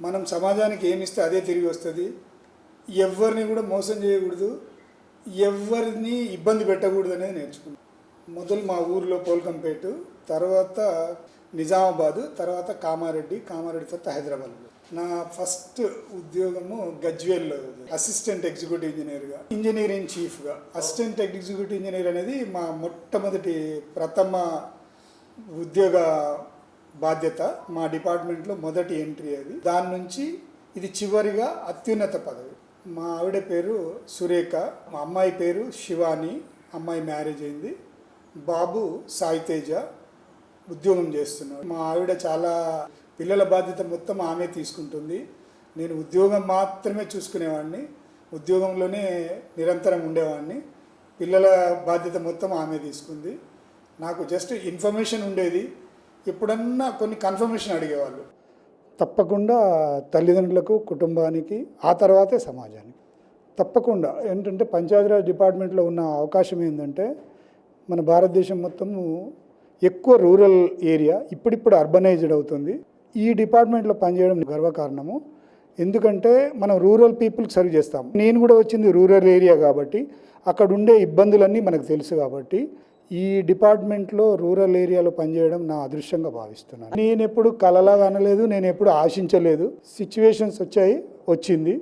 మనం సమాజానికి ఏమిస్తే అదే తిరిగి వస్తుంది, ఎవరిని కూడా మోసం చేయకూడదు, ఎవరిని ఇబ్బంది పెట్టకూడదు అనేది నేర్చుకున్నాను. మొదలు మా ఊర్లో పోల్కంపేట, తర్వాత నిజామాబాదు, తర్వాత కామారెడ్డి తర్వాత హైదరాబాద్లో. నా ఫస్ట్ ఉద్యోగము గజ్వేల్లో అసిస్టెంట్ ఎగ్జిక్యూటివ్ ఇంజనీర్గా, ఇంజనీరింగ్ చీఫ్గా. అసిస్టెంట్ ఎగ్జిక్యూటివ్ ఇంజనీర్ అనేది మా మొట్టమొదటి ప్రథమ ఉద్యోగ బాధ్యత. మా డిపార్ట్మెంట్లో మొదటి ఎంట్రీ అది. దాని నుంచి ఇది చివరిగా అత్యున్నత పదవి. మా ఆవిడ పేరు సురేఖ, మా అమ్మాయి పేరు శివాని, అమ్మాయి మ్యారేజ్ అయింది. బాబు సాయితేజ ఉద్యోగం చేస్తున్నాడు. మా ఆవిడ చాలా పిల్లల బాధ్యత మొత్తం ఆమె తీసుకుంటుంది. నేను ఉద్యోగం మాత్రమే చూసుకునేవాడిని, ఉద్యోగంలోనే నిరంతరం ఉండేవాడిని. పిల్లల బాధ్యత మొత్తం ఆమె తీసుకుంది. నాకు జస్ట్ ఇన్ఫర్మేషన్ ఉండేది, ఎప్పుడన్నా కొన్ని కన్ఫర్మేషన్ అడిగేవాళ్ళు. తప్పకుండా తల్లిదండ్రులకు, కుటుంబానికి, ఆ తర్వాతే సమాజానికి. తప్పకుండా ఏంటంటే పంచాయతీరాజ్ డిపార్ట్మెంట్లో ఉన్న అవకాశం ఏంటంటే మన భారతదేశం మొత్తము ఎక్కువ రూరల్ ఏరియా, ఇప్పుడిప్పుడు అర్బనైజ్డ్ అవుతుంది. ఈ డిపార్ట్మెంట్లో పనిచేయడం గర్వకారణము. ఎందుకంటే మనం రూరల్ పీపుల్కి సర్వ్ చేస్తాం. నేను కూడా వచ్చింది రూరల్ ఏరియా కాబట్టి అక్కడ ఉండే ఇబ్బందులన్నీ మనకు తెలుసు కాబట్టి ఈ డిపార్ట్మెంట్లో రూరల్ ఏరియాలో పనిచేయడం నా అదృష్టంగా భావిస్తున్నాను. నేను ఎప్పుడు కలలాగా అనలేదు, నేను ఎప్పుడు ఆశించలేదు. సిచ్యువేషన్స్ వచ్చింది.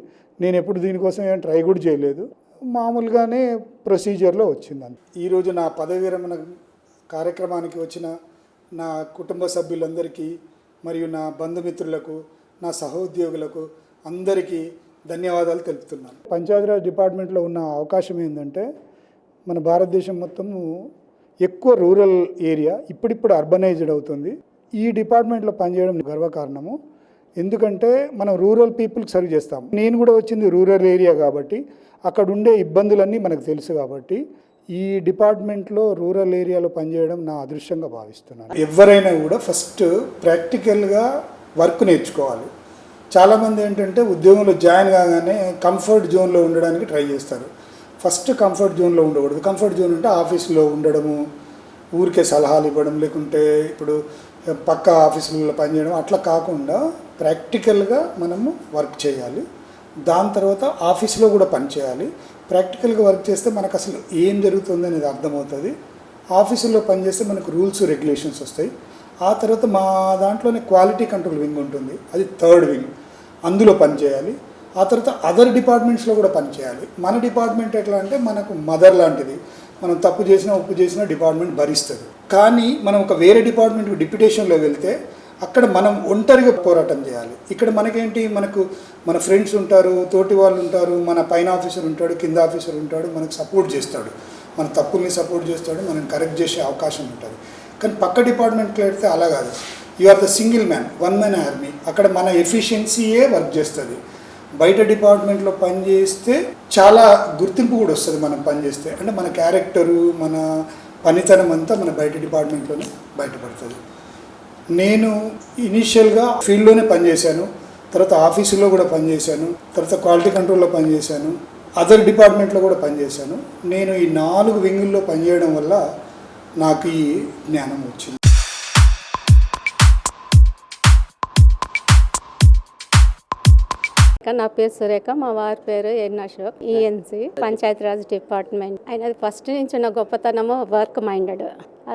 నేను ఎప్పుడు దీనికోసం ఏం ట్రై కూడా చేయలేదు. మామూలుగానే ప్రొసీజర్లో వచ్చింది. ఈరోజు నా పదవి విరమణ కార్యక్రమానికి వచ్చిన నా కుటుంబ సభ్యులందరికీ మరియు నా బంధుమిత్రులకు, నా సహోద్యోగులకు అందరికీ ధన్యవాదాలు తెలుపుతున్నాను. పంచాయతీరాజ్ డిపార్ట్మెంట్లో ఉన్న అవకాశం ఏంటంటే మన భారతదేశం మొత్తము ఎక్కువ రూరల్ ఏరియా, ఇప్పుడిప్పుడు అర్బనైజ్డ్ అవుతుంది. ఈ డిపార్ట్మెంట్లో పనిచేయడం గర్వకారణము. ఎందుకంటే మనం రూరల్ పీపుల్కి సర్వ్ చేస్తాం. నేను కూడా వచ్చింది రూరల్ ఏరియా కాబట్టి అక్కడ ఉండే ఇబ్బందులన్నీ మనకు తెలుసు కాబట్టి ఈ డిపార్ట్మెంట్లో రూరల్ ఏరియాలో పనిచేయడం నా అదృష్టంగా భావిస్తున్నాను. ఎవరైనా కూడా ఫస్ట్ ప్రాక్టికల్గా వర్క్ నేర్చుకోవాలి. చాలామంది ఏంటంటే ఉద్యోగంలో జాయిన్ కాగానే కంఫర్ట్ జోన్లో ఉండడానికి ట్రై చేస్తారు. ఫస్ట్ కంఫర్ట్ జోన్లో ఉండకూడదు. కంఫర్ట్ జోన్ అంటే ఆఫీస్లో ఉండడము, ఊరికే సలహాలు ఇవ్వడం, లేకుంటే ఇప్పుడు పక్క ఆఫీసులలో పనిచేయడం, అట్లా కాకుండా ప్రాక్టికల్గా మనము వర్క్ చేయాలి. దాని తర్వాత ఆఫీస్లో కూడా పనిచేయాలి. ప్రాక్టికల్గా వర్క్ చేస్తే మనకు అసలు ఏం జరుగుతుంది అనేది అర్థమవుతుంది. ఆఫీసులో పనిచేస్తే మనకు రూల్స్ రెగ్యులేషన్స్ వస్తాయి. ఆ తర్వాత మా దాంట్లోనే క్వాలిటీ కంట్రోల్ వింగ్ ఉంటుంది, అది థర్డ్ వింగ్, అందులో పనిచేయాలి. ఆ తర్వాత అదర్ డిపార్ట్మెంట్స్లో కూడా పనిచేయాలి. మన డిపార్ట్మెంట్ ఎట్లా అంటే మనకు మదర్ లాంటిది. మనం తప్పు చేసినా ఉప్పు చేసినా డిపార్ట్మెంట్ భరిస్తుంది. కానీ మనం ఒక వేరే డిపార్ట్మెంట్కి డిప్యుటేషన్లో వెళ్తే అక్కడ మనం ఒంటరిగా పోరాటం చేయాలి. ఇక్కడ మనకేంటి, మన ఫ్రెండ్స్ ఉంటారు, తోటి వాళ్ళు ఉంటారు, మన పైన ఆఫీసర్ ఉంటాడు, కింద ఆఫీసర్ ఉంటాడు, మనకు సపోర్ట్ చేస్తాడు, మన తప్పుల్ని సపోర్ట్ చేస్తాడు, మనం కరెక్ట్ చేసే అవకాశం ఉంటుంది. కానీ పక్క డిపార్ట్మెంట్కి వెళ్తే అలా కాదు. You are the single man, one man army. అక్కడ మన ఎఫిషియన్సీయే వర్క్ చేస్తుంది. బయట డిపార్ట్మెంట్లో పనిచేస్తే చాలా గుర్తింపు కూడా వస్తుంది. మనం పనిచేస్తే అంటే మన క్యారెక్టరు, మన పనితనం అంతా మన బయట డిపార్ట్మెంట్లోనే బయటపడుతుంది. నేను ఇనీషియల్గా ఫీల్డ్లోనే పనిచేశాను, తర్వాత ఆఫీసులో కూడా పనిచేశాను, తర్వాత క్వాలిటీ కంట్రోల్లో పనిచేశాను, అదర్ డిపార్ట్మెంట్లో కూడా పనిచేశాను. నేను ఈ 4 వింగుల్లో పనిచేయడం వల్ల నాకు ఈ జ్ఞానం వచ్చింది. నా పేరు సురేఖ, మా వారి పేరు ఎన్ అశోక్, ఈఎన్సి పంచాయతీరాజ్ డిపార్ట్మెంట్. ఆయనది ఫస్ట్ నుంచి ఉన్న గొప్పతనము వర్క్ మైండెడ్.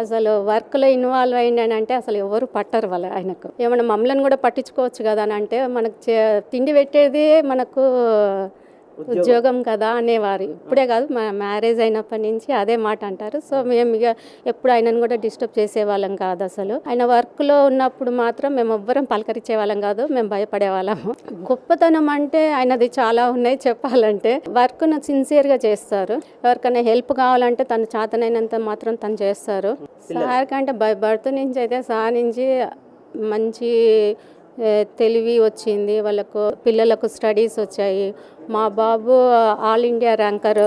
అసలు వర్క్లో ఇన్వాల్వ్ అయిందంటే అసలు ఎవరు పట్టరు వాళ్ళు. ఆయనకు ఏమన్నా మమ్మల్ని కూడా పట్టించుకోవచ్చు కదా అని అంటే, మనకు తిండి పెట్టేది మనకు ఉద్యోగం కదా అనేవారు. ఇప్పుడే కాదు, మా మ్యారేజ్ అయినప్పటి నుంచి అదే మాట అంటారు. సో మేము ఇక ఎప్పుడు ఆయనను కూడా డిస్టర్బ్ చేసేవాళ్ళం కాదు. అసలు ఆయన వర్క్లో ఉన్నప్పుడు మాత్రం మేము ఎవ్వరం పలకరించే వాళ్ళం కాదు, మేము భయపడేవాళ్ళము. గొప్పతనం అంటే ఆయనది చాలా ఉన్నాయి చెప్పాలంటే. వర్క్ను సిన్సియర్గా చేస్తారు. ఎవరికైనా హెల్ప్ కావాలంటే తను చేతనైనంత మాత్రం తను చేస్తారు. సార్ కంటే బర్త్ నుంచి అయితే సార్ నుంచి మంచి తెలివి వచ్చింది వాళ్ళకు, పిల్లలకు స్టడీస్ వచ్చాయి. మా బాబు all India ranker,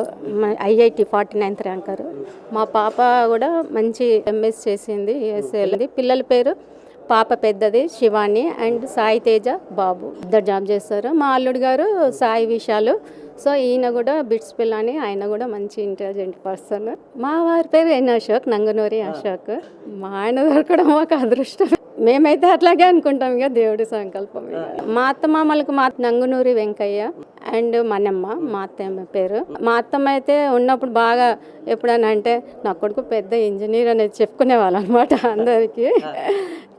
IIT 49th ranker. మా పాప కూడా మంచి MS చేసింది, USAలో. పిల్లల పేరు పాప పెద్దది శివాని అండ్ సాయి తేజ బాబు, ఇద్దరు జాబ్ చేస్తారు. మా అల్లుడు గారు సాయి విశాలు. సో ఈయన కూడా బిట్స్ పిల్ల అని, ఆయన కూడా మంచి ఇంటెలిజెంట్ పర్సన్. మా వారి పేరు ఎన్ అశోక్, నంగనూరి అశోక్. మా ఆయన దొరకడం ఒక అదృష్టం. మేమైతే అట్లాగే అనుకుంటాం, ఇక దేవుడి సంకల్పం. మా అత్తమామలకు మా నంగునూరి వెంకయ్య అండ్ మనమ్మ, మా అత్తమ్మ పేరు. మా అత్తమ్మ అయితే ఉన్నప్పుడు బాగా ఎప్పుడన్నా అంటే నా కొడుకు పెద్ద ఇంజనీర్ అనేది చెప్పుకునేవాళ్ళు అనమాట అందరికీ.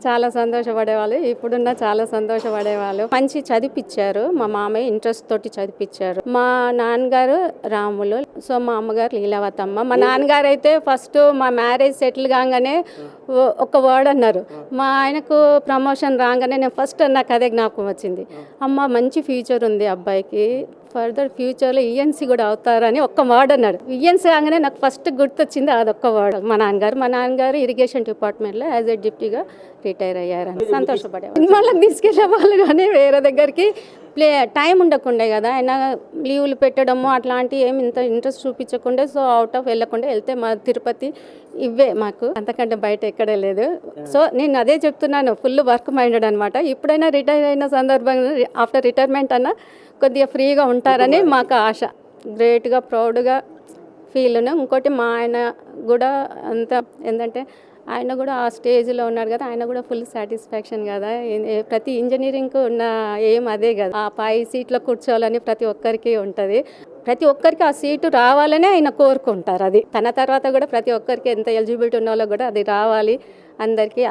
చాలా సంతోషపడేవాళ్ళు, ఇప్పుడున్న చాలా సంతోషపడేవాళ్ళు. మంచి చదివిపించారు, మా మామయ్య ఇంట్రెస్ట్ తోటి చదివిపించారు. మా నాన్నగారు రాములు, సో మా అమ్మగారు లీలావతమ్మ. మా నాన్నగారు అయితే ఫస్ట్ మా మ్యారేజ్ సెటిల్ కాగానే ఒక వర్డ్ అన్నారు. మా ఆయనకు ప్రమోషన్ రాగానే నేను ఫస్ట్ నాకు అదే జ్ఞాపకం వచ్చింది, అమ్మ మంచి ఫ్యూచర్ ఉంది అబ్బాయికి, ఫర్దర్ ఫ్యూచర్లో ఈఎన్సీ కూడా అవుతారని ఒక్క వర్డ్ అన్నాడు. ఈఎన్సీ కాగానే నాకు ఫస్ట్ గుర్తొచ్చింది అదొక్క వర్డ్. మా నాన్నగారు ఇరిగేషన్ డిపార్ట్మెంట్లో యాజ్ ఎ డిప్యూటీగా రిటైర్ అయ్యారని సంతోషపడేవాళ్ళు. సినిమాలకు తీసుకెళ్లే వాళ్ళు కానీ వేరే దగ్గరికి టైం ఉండకుండే కదా, ఆయన లీవులు పెట్టడము అట్లాంటి ఏమి ఇంత ఇంట్రెస్ట్ చూపించకుండా, సో అవుట్ ఆఫ్ వెళ్ళకుండా వెళ్తే మా తిరుపతి ఇవే మాకు, అంతకంటే బయట ఎక్కడే లేదు. సో నేను అదే చెప్తున్నాను, ఫుల్ వర్క్ మైండెడ్ అనమాట. ఇప్పుడైనా రిటైర్ అయిన సందర్భంగా ఆఫ్టర్ రిటైర్మెంట్ అన్న కొద్దిగా ఫ్రీగా ఉంటారని మాకు ఆశ. గ్రేట్గా ప్రౌడ్గా ఫీల్ను. ఇంకోటి మా ఆయన కూడా అంత ఏంటంటే ఆయన కూడా ఆ స్టేజ్లో ఉన్నాడు కదా, ఆయన కూడా ఫుల్ సాటిస్ఫాక్షన్ కదా. ప్రతి ఇంజనీరింగ్కు ఉన్న ఏం అదే కదా, ఆ పై సీట్లో కూర్చోవాలని ప్రతి ఒక్కరికి ఉంటుంది. ప్రతి ఒక్కరికి ఆ సీటు రావాలనే ఆయన కోరుకుంటారు. అది తన తర్వాత కూడా ప్రతి ఒక్కరికి ఎంత ఎలిజిబిలిటీ ఉన్న వాళ్ళకి కూడా అది రావాలి అందరికీ.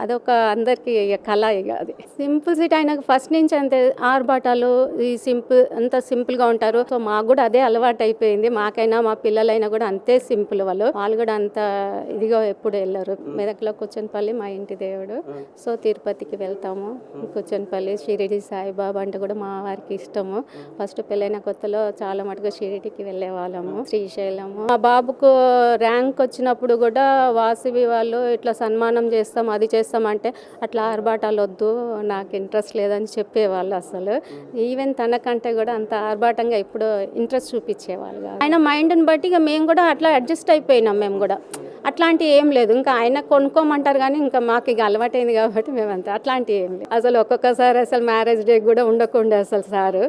అదొక అందరికీ కళ. ఇక అది సింపుల్ సీట్ ఆయనకు ఫస్ట్ నుంచి అంతే ఆర్భాటాలు, ఈ అంత సింపుల్గా ఉంటారు. సో మాకు కూడా అదే అలవాటు అయిపోయింది. మాకైనా మా పిల్లలైనా కూడా అంతే సింపుల్. వాళ్ళు కూడా అంత ఇదిగా ఎప్పుడు వెళ్ళరు. మెదక్లో కూచన్పల్లి మా ఇంటి దేవుడు, సో తిరుపతికి వెళ్తాము. కూచన్పల్లి షిరిడి సాయిబాబా అంటే కూడా మా వారికి ఇష్టము. ఫస్ట్ పెళ్ళైన కొత్తలో చాలా మటుకు షిరిడికి వెళ్ళే వాళ్ళము, శ్రీశైలము. మా బాబుకు ర్యాంక్ వచ్చినప్పుడు కూడా వాసవి వాళ్ళు ఇట్లా సన్మానం చేస్తాం అది చేస్తాం అంటే అట్లా ఆర్భాటాలు వద్దు, నాకు ఇంట్రెస్ట్ లేదని చెప్పేవాళ్ళు. అసలు ఈవెన్ తనకంటే కూడా అంత ఆర్భాటంగా ఇప్పుడు ఇంట్రెస్ట్ చూపించేవాళ్ళు. ఆయన మైండ్ని బట్టి ఇక మేము కూడా అట్లా అడ్జస్ట్ అయిపోయినాం. మేము కూడా అట్లాంటివి ఏం లేదు, ఇంకా ఆయన కొనుక్కోమంటారు కానీ ఇంకా మాకు ఇక అలవాటైంది కాబట్టి మేమంతా అట్లాంటివి ఏం లేదు. అసలు ఒక్కొక్కసారి అసలు మ్యారేజ్ డే కూడా ఉండకుండా అసలు సారు.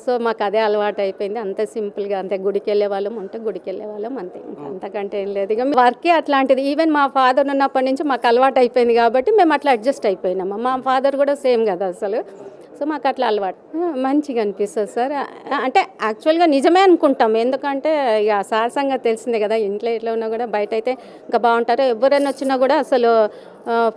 సో మాకు అదే అలవాటు అయిపోయింది. అంతే సింపుల్గా, అంతే గుడికి వెళ్ళే వాళ్ళం ఉంటే గుడికి వెళ్ళే వాళ్ళం అంతే, అంతకంటే ఏం లేదు. ఇక వర్కే అట్లాంటిది. ఈవెన్ మా ఫాదర్ ఉన్నప్పటి నుంచి మాకు అలవాటు అయిపోయింది కాబట్టి మేము అట్లా అడ్జస్ట్ అయిపోయినాము. మా ఫాదర్ కూడా సేమ్ కదా అసలు. సో మాకు అట్లా అలవాటు మంచిగా అనిపిస్తుంది సార్. అంటే యాక్చువల్గా నిజమే అనుకుంటాం, ఎందుకంటే ఇక సార్ సంగతి తెలిసిందే కదా, ఇంట్లో ఎట్లా ఉన్నా కూడా బయట అయితే ఇంకా బాగుంటారు. ఎవరైనా వచ్చినా కూడా అసలు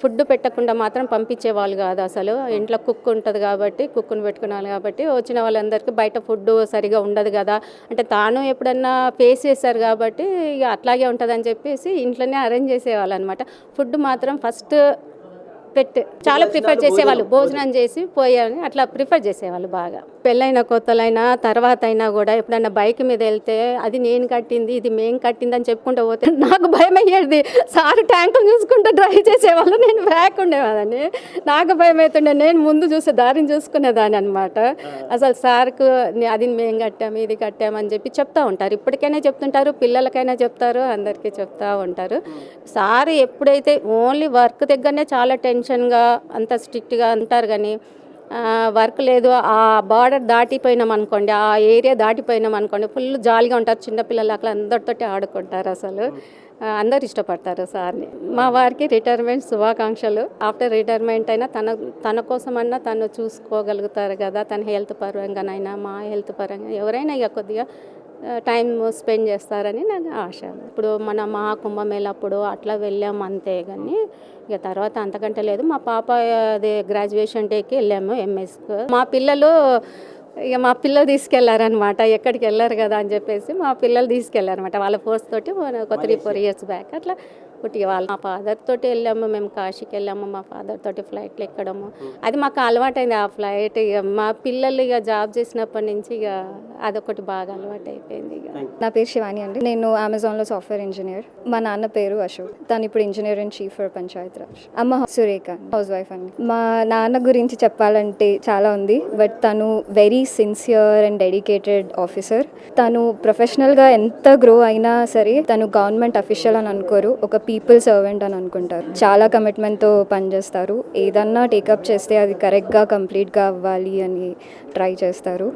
ఫుడ్ పెట్టకుండా మాత్రం పంపించేవాళ్ళు కాదు. అసలు ఇంట్లో కుక్ ఉంటుంది కాబట్టి, కుక్కును పెట్టుకునేవాళ్ళు కాబట్టి వచ్చిన వాళ్ళందరికీ బయట ఫుడ్ సరిగా ఉండదు కదా, అంటే తాను ఎప్పుడన్నా ఫేస్ చేశారు కాబట్టి ఇక అట్లాగే ఉంటుందని చెప్పేసి ఇంట్లోనే అరేంజ్ చేసేవాళ్ళు అనమాట. ఫుడ్ మాత్రం ఫస్ట్ చాలా ప్రిఫర్ చేసేవాళ్ళు, భోజనం చేసి పోయాలని అట్లా ప్రిఫర్ చేసేవాళ్ళు బాగా. పెళ్ళైన కొత్తలైనా తర్వాత అయినా కూడా ఎప్పుడైనా బైక్ మీద వెళ్తే అది నేను కట్టింది ఇది మేము కట్టింది అని చెప్పుకుంటూ పోతే నాకు భయం అయ్యేది. సార్ ట్యాంకులు చూసుకుంటూ డ్రైవ్ చేసేవాళ్ళు, నేను బ్యాక్ ఉండేవాళ్ళని. నాకు భయం అవుతుండే, నేను ముందు చూసే దారిని చూసుకునేదాన్ని అనమాట. అసలు సార్కు అది మేము కట్టాము ఇది కట్టామని చెప్పి చెప్తూ ఉంటారు. ఇప్పటికైనా చెప్తుంటారు, పిల్లలకైనా చెప్తారు, అందరికీ చెప్తూ ఉంటారు. సార్ ఎప్పుడైతే ఓన్లీ వర్క్ దగ్గరనే చాలా టెన్షన్గా అంత స్ట్రిక్ట్గా అంటారు, కానీ వర్క్ లేదు ఆ బార్డర్ దాటిపోయినాం అనుకోండి, ఆ ఏరియా దాటిపోయినాం అనుకోండి, ఫుల్ జాలీగా ఉంటారు. చిన్నపిల్లలు అట్లా అందరితోటి ఆడుకుంటారు. అసలు అందరు ఇష్టపడతారు సార్ని. మా వారికి రిటైర్మెంట్ శుభాకాంక్షలు. ఆఫ్టర్ రిటైర్మెంట్ అయినా తన కోసమన్నా తను చూసుకోగలుగుతారు కదా, తన హెల్త్ పరంగానైనా మా హెల్త్ పరంగా ఎవరైనా ఇక కొద్దిగా టైం స్పెండ్ చేస్తారని నాకు ఆశ. ఇప్పుడు మన మహాకుంభమేళ అప్పుడు అట్లా వెళ్ళాము అంతే, కానీ ఇక తర్వాత అంతకంటే లేదు. మా పాప అదే గ్రాడ్యుయేషన్ డేకి వెళ్ళాము ఎంఎస్కు. మా పిల్లలు తీసుకెళ్లారనమాట, ఎక్కడికి వెళ్ళారు కదా అని చెప్పేసి మా పిల్లలు తీసుకెళ్లారనమాట. వాళ్ళ ఫోర్స్ తోటి ఒక 3-4 years బ్యాక్ అట్లా పుట్టిగా వాళ్ళు. మా ఫాదర్ తోటి వెళ్ళాము, మేము కాశీకి వెళ్ళాము, మా ఫాదర్ తోటి ఫ్లైట్లో ఎక్కడము అది మాకు అలవాటైంది. ఆ ఫ్లైట్ ఇక మా పిల్లలు ఇక జాబ్ చేసినప్పటి నుంచి ఇక అదొకటి బాగా అలవాటు అయిపోయింది. ఇక నా పేరు శివాని అండి, నేను అమెజాన్లో సాఫ్ట్వేర్ ఇంజనీర్. మా నాన్న పేరు అశోక్, తను ఇప్పుడు engineer in chief for Panchayat Raj. అమ్మ సురేఖ, హౌస్ వైఫ్ అండి. మా నాన్న గురించి చెప్పాలంటే చాలా ఉంది, బట్ తను very sincere and dedicated officer. తను ప్రొఫెషనల్గా ఎంత గ్రో అయినా సరే తను గవర్నమెంట్ అఫీషియల్ అని అనుకోరు, ఒక పీపుల్ సర్వెంట్ అని అనుకుంటారు. చాలా కమిట్మెంట్తో పనిచేస్తారు. ఏదన్నా టేకప్ చేస్తే అది కరెక్ట్గా కంప్లీట్గా అవ్వాలి అని ట్రై చేస్తారు.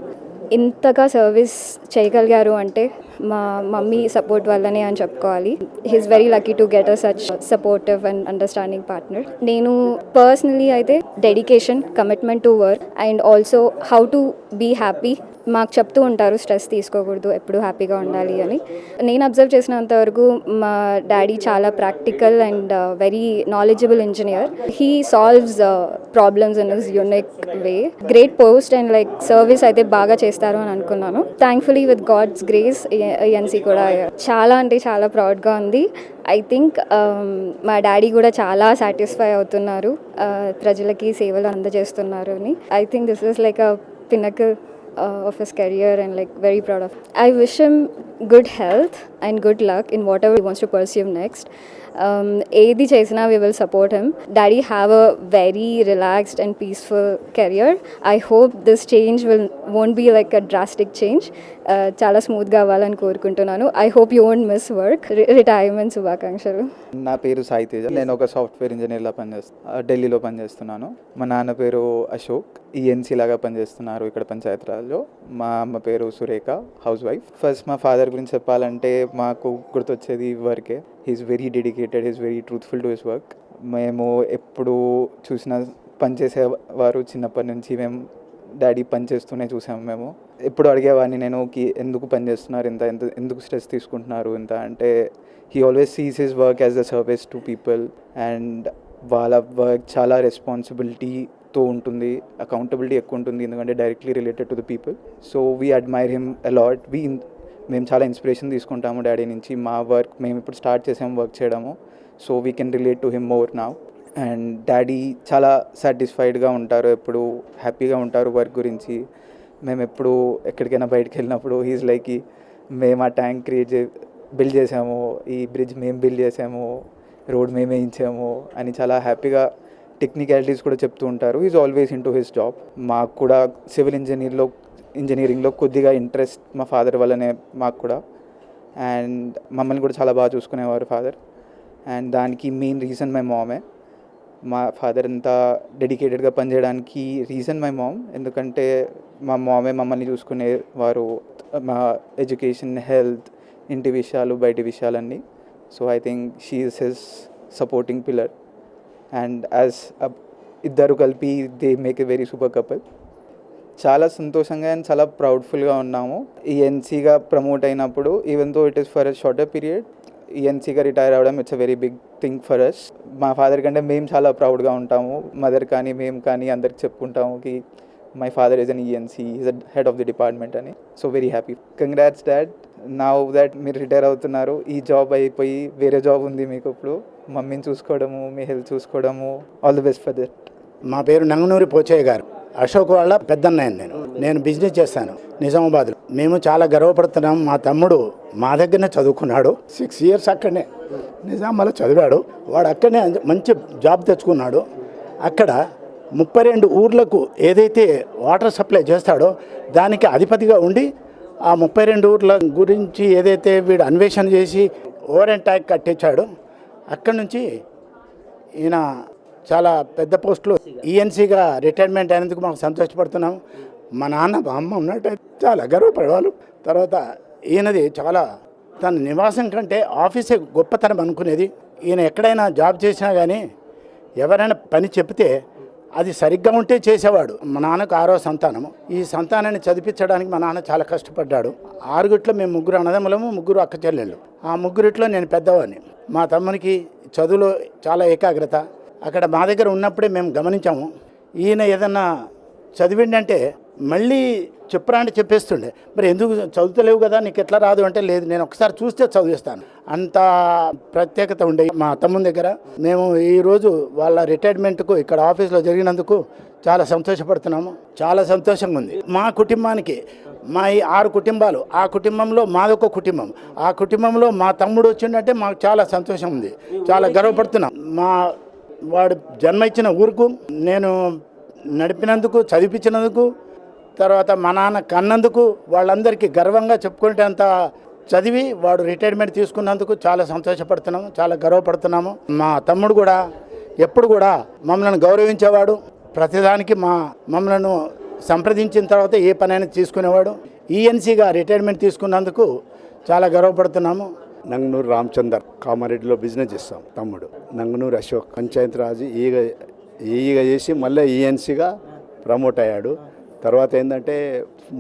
ఇంతగా సర్వీస్ చేయగలిగారు అంటే మా మమ్మీ సపోర్ట్ వల్లనే అని చెప్పుకోవాలి. He's very lucky to get a such supportive and understanding partner. నేను పర్సనలీ అయితే dedication, commitment to work and also how to be happy మాకు చెప్తూ ఉంటారు, స్ట్రెస్ తీసుకోకూడదు, ఎప్పుడు హ్యాపీగా ఉండాలి అని. నేను అబ్జర్వ్ చేసినంత వరకు మా డాడీ చాలా practical and very knowledgeable engineer. He solves problems in his unique way. Great post and like service అయితే బాగా చేస్తారు అని అనుకున్నాను. Thankfully with God's grace ANC కూడా చాలా అంటే చాలా ప్రౌడ్గా ఉంది. ఐ థింక్ మా డాడీ కూడా చాలా సాటిస్ఫై అవుతున్నారు, ప్రజలకి సేవలు అందజేస్తున్నారు అని. I think this is like a pinnacle of his career and like very proud of. I wish him good health and good luck in whatever he wants to pursue next. ఏది చేసినా we will support him. Daddy have a very relaxed and peaceful career. I hope this change won't be like a drastic change. చాలా స్మూత్గా అవ్వాలని కోరుకుంటున్నాను. I hope you won't miss work. Retirement శుభాకాంక్షలు. నా పేరు సాయి తేజ. నేను ఒక సాఫ్ట్వేర్ ఇంజనీర్లా ఢిల్లీలో పనిచేస్తున్నాను. మా నాన్న పేరు అశోక్, ఈఎన్సీ లాగా పనిచేస్తున్నారు ఇక్కడ పంచాయతీరాజ్లో. మా అమ్మ పేరు సురేఖ, హౌస్ వైఫ్. ఫస్ట్ మా ఫాదర్ గురించి చెప్పాలంటే మాకు గుర్తొచ్చేది వర్కే. He's very dedicated, he's very truthful to his work. మేము ఎప్పుడు చూసినా పనిచేసేవారు. చిన్నప్పటి నుంచి మేము డాడీ పని చేస్తూనే చూసాము. మేము ఎప్పుడు అడిగేవాడిని నేను ఎందుకు పని చేస్తున్నారు, ఎందుకు స్ట్రెస్ తీసుకుంటున్నారు ఇంత అంటే, he always sees his work as a service to people. And వాళ్ళ వర్క్ చాలా రెస్పాన్సిబిలిటీతో ఉంటుంది, అకౌంటబిలిటీ ఎక్కువ ఉంటుంది, ఎందుకంటే directly related to the people. So we admire him a lot. మేము చాలా ఇన్స్పిరేషన్ తీసుకుంటాము డాడీ నుంచి. మా వర్క్ మేము ఇప్పుడు స్టార్ట్ చేసాము వర్క్ చేయడము. So we can relate to him more now. And daddy చాలా సాటిస్ఫైడ్గా ఉంటారు, ఎప్పుడు హ్యాపీగా ఉంటారు వర్క్ గురించి. మేము ఎప్పుడు ఎక్కడికైనా బయటకు వెళ్ళినప్పుడు హీస్ లైక్, మేము ఆ ట్యాంక్ బిల్డ్ చేసాము, ఈ బ్రిడ్జ్ మేము బిల్డ్ చేసాము, రోడ్ మేమే వేయించాము అని చాలా హ్యాపీగా టెక్నికాలిటీస్ కూడా చెప్తూ ఉంటారు. Is always in to his job. మాకు కూడా సివిల్ ఇంజనీరింగ్లో కొద్దిగా ఇంట్రెస్ట్ మా ఫాదర్ వల్లనే మాకు కూడా. అండ్ మమ్మల్ని కూడా చాలా బాగా చూసుకునేవారు ఫాదర్. అండ్ దానికి మెయిన్ రీజన్ మై మామే. మా ఫాదర్ అంతా డెడికేటెడ్గా పనిచేయడానికి రీజన్ మై మామ్. ఎందుకంటే మా మామే మమ్మల్ని చూసుకునేవారు, మా ఎడ్యుకేషన్, హెల్త్, ఇంటి విషయాలు, బయటి విషయాలన్నీ. So I think she is his supporting pillar. And as ఇద్దరు కలిపి they make a very super couple. చాలా సంతోషంగా అండ్ చాలా ప్రౌడ్ఫుల్గా ఉన్నాము. ఈఎన్సీగా ప్రమోట్ అయినప్పుడు, even though it is for a shorter period, ఈఎన్సీగా రిటైర్ అవ్వడం it's a very big thing for us. మా ఫాదర్ కంటే మేము చాలా ప్రౌడ్గా ఉంటాము. మదర్ కానీ మేము కానీ అందరికి చెప్పుకుంటాము కి my father is an ENC, is a head of the department అని. So very happy. Congrats dad, now that మీరు రిటైర్ అవుతున్నారు. ఈ జాబ్ అయిపోయి వేరే జాబ్ ఉంది మీకు. ఇప్పుడు మమ్మీని చూసుకోవడము, మీ హెల్త్ చూసుకోవడము. All the best for that. మా పేరు నంగనూరి పోచయ్య గారు. అశోక్ వాళ్ళ పెద్దన్నయ్య. నేను బిజినెస్ చేస్తాను నిజామాబాద్లో. మేము చాలా గర్వపడుతున్నాం. మా తమ్ముడు మా దగ్గరనే చదువుకున్నాడు. 6 years అక్కడనే నిజామాబాద్లో చదివాడు. వాడు అక్కడనే మంచి జాబ్ తెచ్చుకున్నాడు. అక్కడ 32 ఊర్లకు ఏదైతే వాటర్ సప్లై చేస్తాడో దానికి అధిపతిగా ఉండి ఆ 32 ఊర్ల గురించి ఏదైతే వీడు అన్వేషణ చేసి ఓవర్ అండ్ ట్యాంక్ కట్టించాడు. అక్కడి నుంచి ఈయన చాలా పెద్ద పోస్టులో ఈఎన్సీగా రిటైర్మెంట్ అయినందుకు మాకు సంతోషపడుతున్నాం. మా నాన్న, మా అమ్మ ఉన్నట్టు చాలా గర్వపడేవాళ్ళు. తర్వాత ఈయనది చాలా తన నివాసం కంటే ఆఫీసే గొప్పతనం అనుకునేది. ఈయన ఎక్కడైనా జాబ్ చేసినా కానీ ఎవరైనా పని చెప్తే అది సరిగ్గా ఉంటే చేసేవాడు. మా నాన్నకు 6వ సంతానము. ఈ సంతానాన్ని చదివించడానికి మా నాన్న చాలా కష్టపడ్డాడు. 6 మేము 3 అన్నదమ్ములము, 3 అక్క చెల్లెళ్ళు. ఆ 3 నేను పెద్దవాడిని. మా తమ్మునికి చదువులో చాలా ఏకాగ్రత. అక్కడ మా దగ్గర ఉన్నప్పుడే మేము గమనించాము. ఈయన ఏదన్నా చదివిండంటే మళ్ళీ చెప్పరా అంటే చెప్పేస్తుండే. మరి ఎందుకు చదువుతలేవు కదా, నీకు ఎట్లా రాదు అంటే, లేదు నేను ఒకసారి చూస్తే చదివిస్తాను. అంత ప్రత్యేకత ఉండే మా తమ్ముని దగ్గర. మేము ఈరోజు వాళ్ళ రిటైర్మెంట్కు ఇక్కడ ఆఫీస్లో జరిగినందుకు చాలా సంతోషపడుతున్నాము. చాలా సంతోషంగా ఉంది. మా కుటుంబానికి, మా ఈ 6 కుటుంబాలు, ఆ కుటుంబంలో మాదొక కుటుంబం, ఆ కుటుంబంలో మా తమ్ముడు వచ్చిందంటే మాకు చాలా సంతోషం ఉంది. చాలా గర్వపడుతున్నాం. వాడు జన్మ ఇచ్చిన ఊరుకు, నేను నడిపినందుకు, చదివించినందుకు, తర్వాత మా నాన్న కన్నందుకు వాళ్ళందరికీ గర్వంగా చెప్పుకుంటే అంత చదివి వాడు రిటైర్మెంట్ తీసుకున్నందుకు చాలా సంతోషపడుతున్నాము, చాలా గర్వపడుతున్నాము. మా తమ్ముడు కూడా ఎప్పుడు కూడా మమ్మల్ని గౌరవించేవాడు. ప్రతిదానికి మమ్మల్ని సంప్రదించిన తర్వాత ఏ పనైనా తీసుకునేవాడు. ఈఎన్సీగా రిటైర్మెంట్ తీసుకున్నందుకు చాలా గర్వపడుతున్నాము. నంగనూరు రామచందర్ కామారెడ్డిలో బిజినెస్ చేస్తాం. తమ్ముడు నంగనూరు అశోక్ పంచాయతీరాజ్ ఈగా చేసి మళ్ళీ ఈఎన్సీగా ప్రమోట్ అయ్యాడు. తర్వాత ఏంటంటే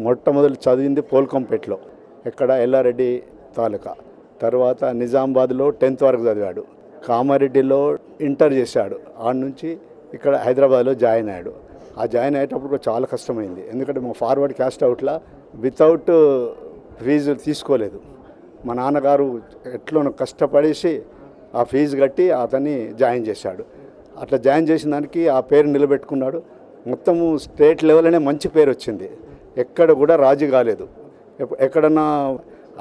మొట్టమొదటి చదివింది పోల్కంపేటలో, ఎక్కడ ఎల్లారెడ్డి తాలూకా. తర్వాత నిజామాబాద్లో 10th వరకు చదివాడు. కామారెడ్డిలో ఇంటర్ చేశాడు. ఆడ నుంచి ఇక్కడ హైదరాబాద్లో జాయిన్ అయ్యాడు. ఆ జాయిన్ అయ్యేటప్పుడు కూడా చాలా కష్టమైంది, ఎందుకంటే మా ఫార్వర్డ్ క్యాస్ట్ అవుట్లా వితౌట్ ఫీజు తీసుకోలేదు. మా నాన్నగారు ఎట్లా కష్టపడేసి ఆ ఫీజు కట్టి అతన్ని జాయిన్ చేశాడు. అట్లా జాయిన్ చేసిన దానికి ఆ పేరు నిలబెట్టుకున్నాడు. మొత్తము స్టేట్ లెవెల్లోనే మంచి పేరు వచ్చింది, ఎక్కడ కూడా రాజీ కాలేదు. ఎక్కడన్నా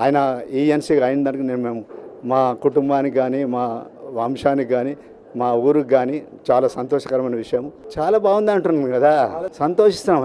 ఆయన ఈఎన్సీగా అయిన దానికి మేము మా కుటుంబానికి కానీ మా వంశానికి కానీ మా ఊరికి కానీ చాలా సంతోషకరమైన విషయం. చాలా బాగుంది అంటున్నాం కదా, సంతోషిస్తున్నాం.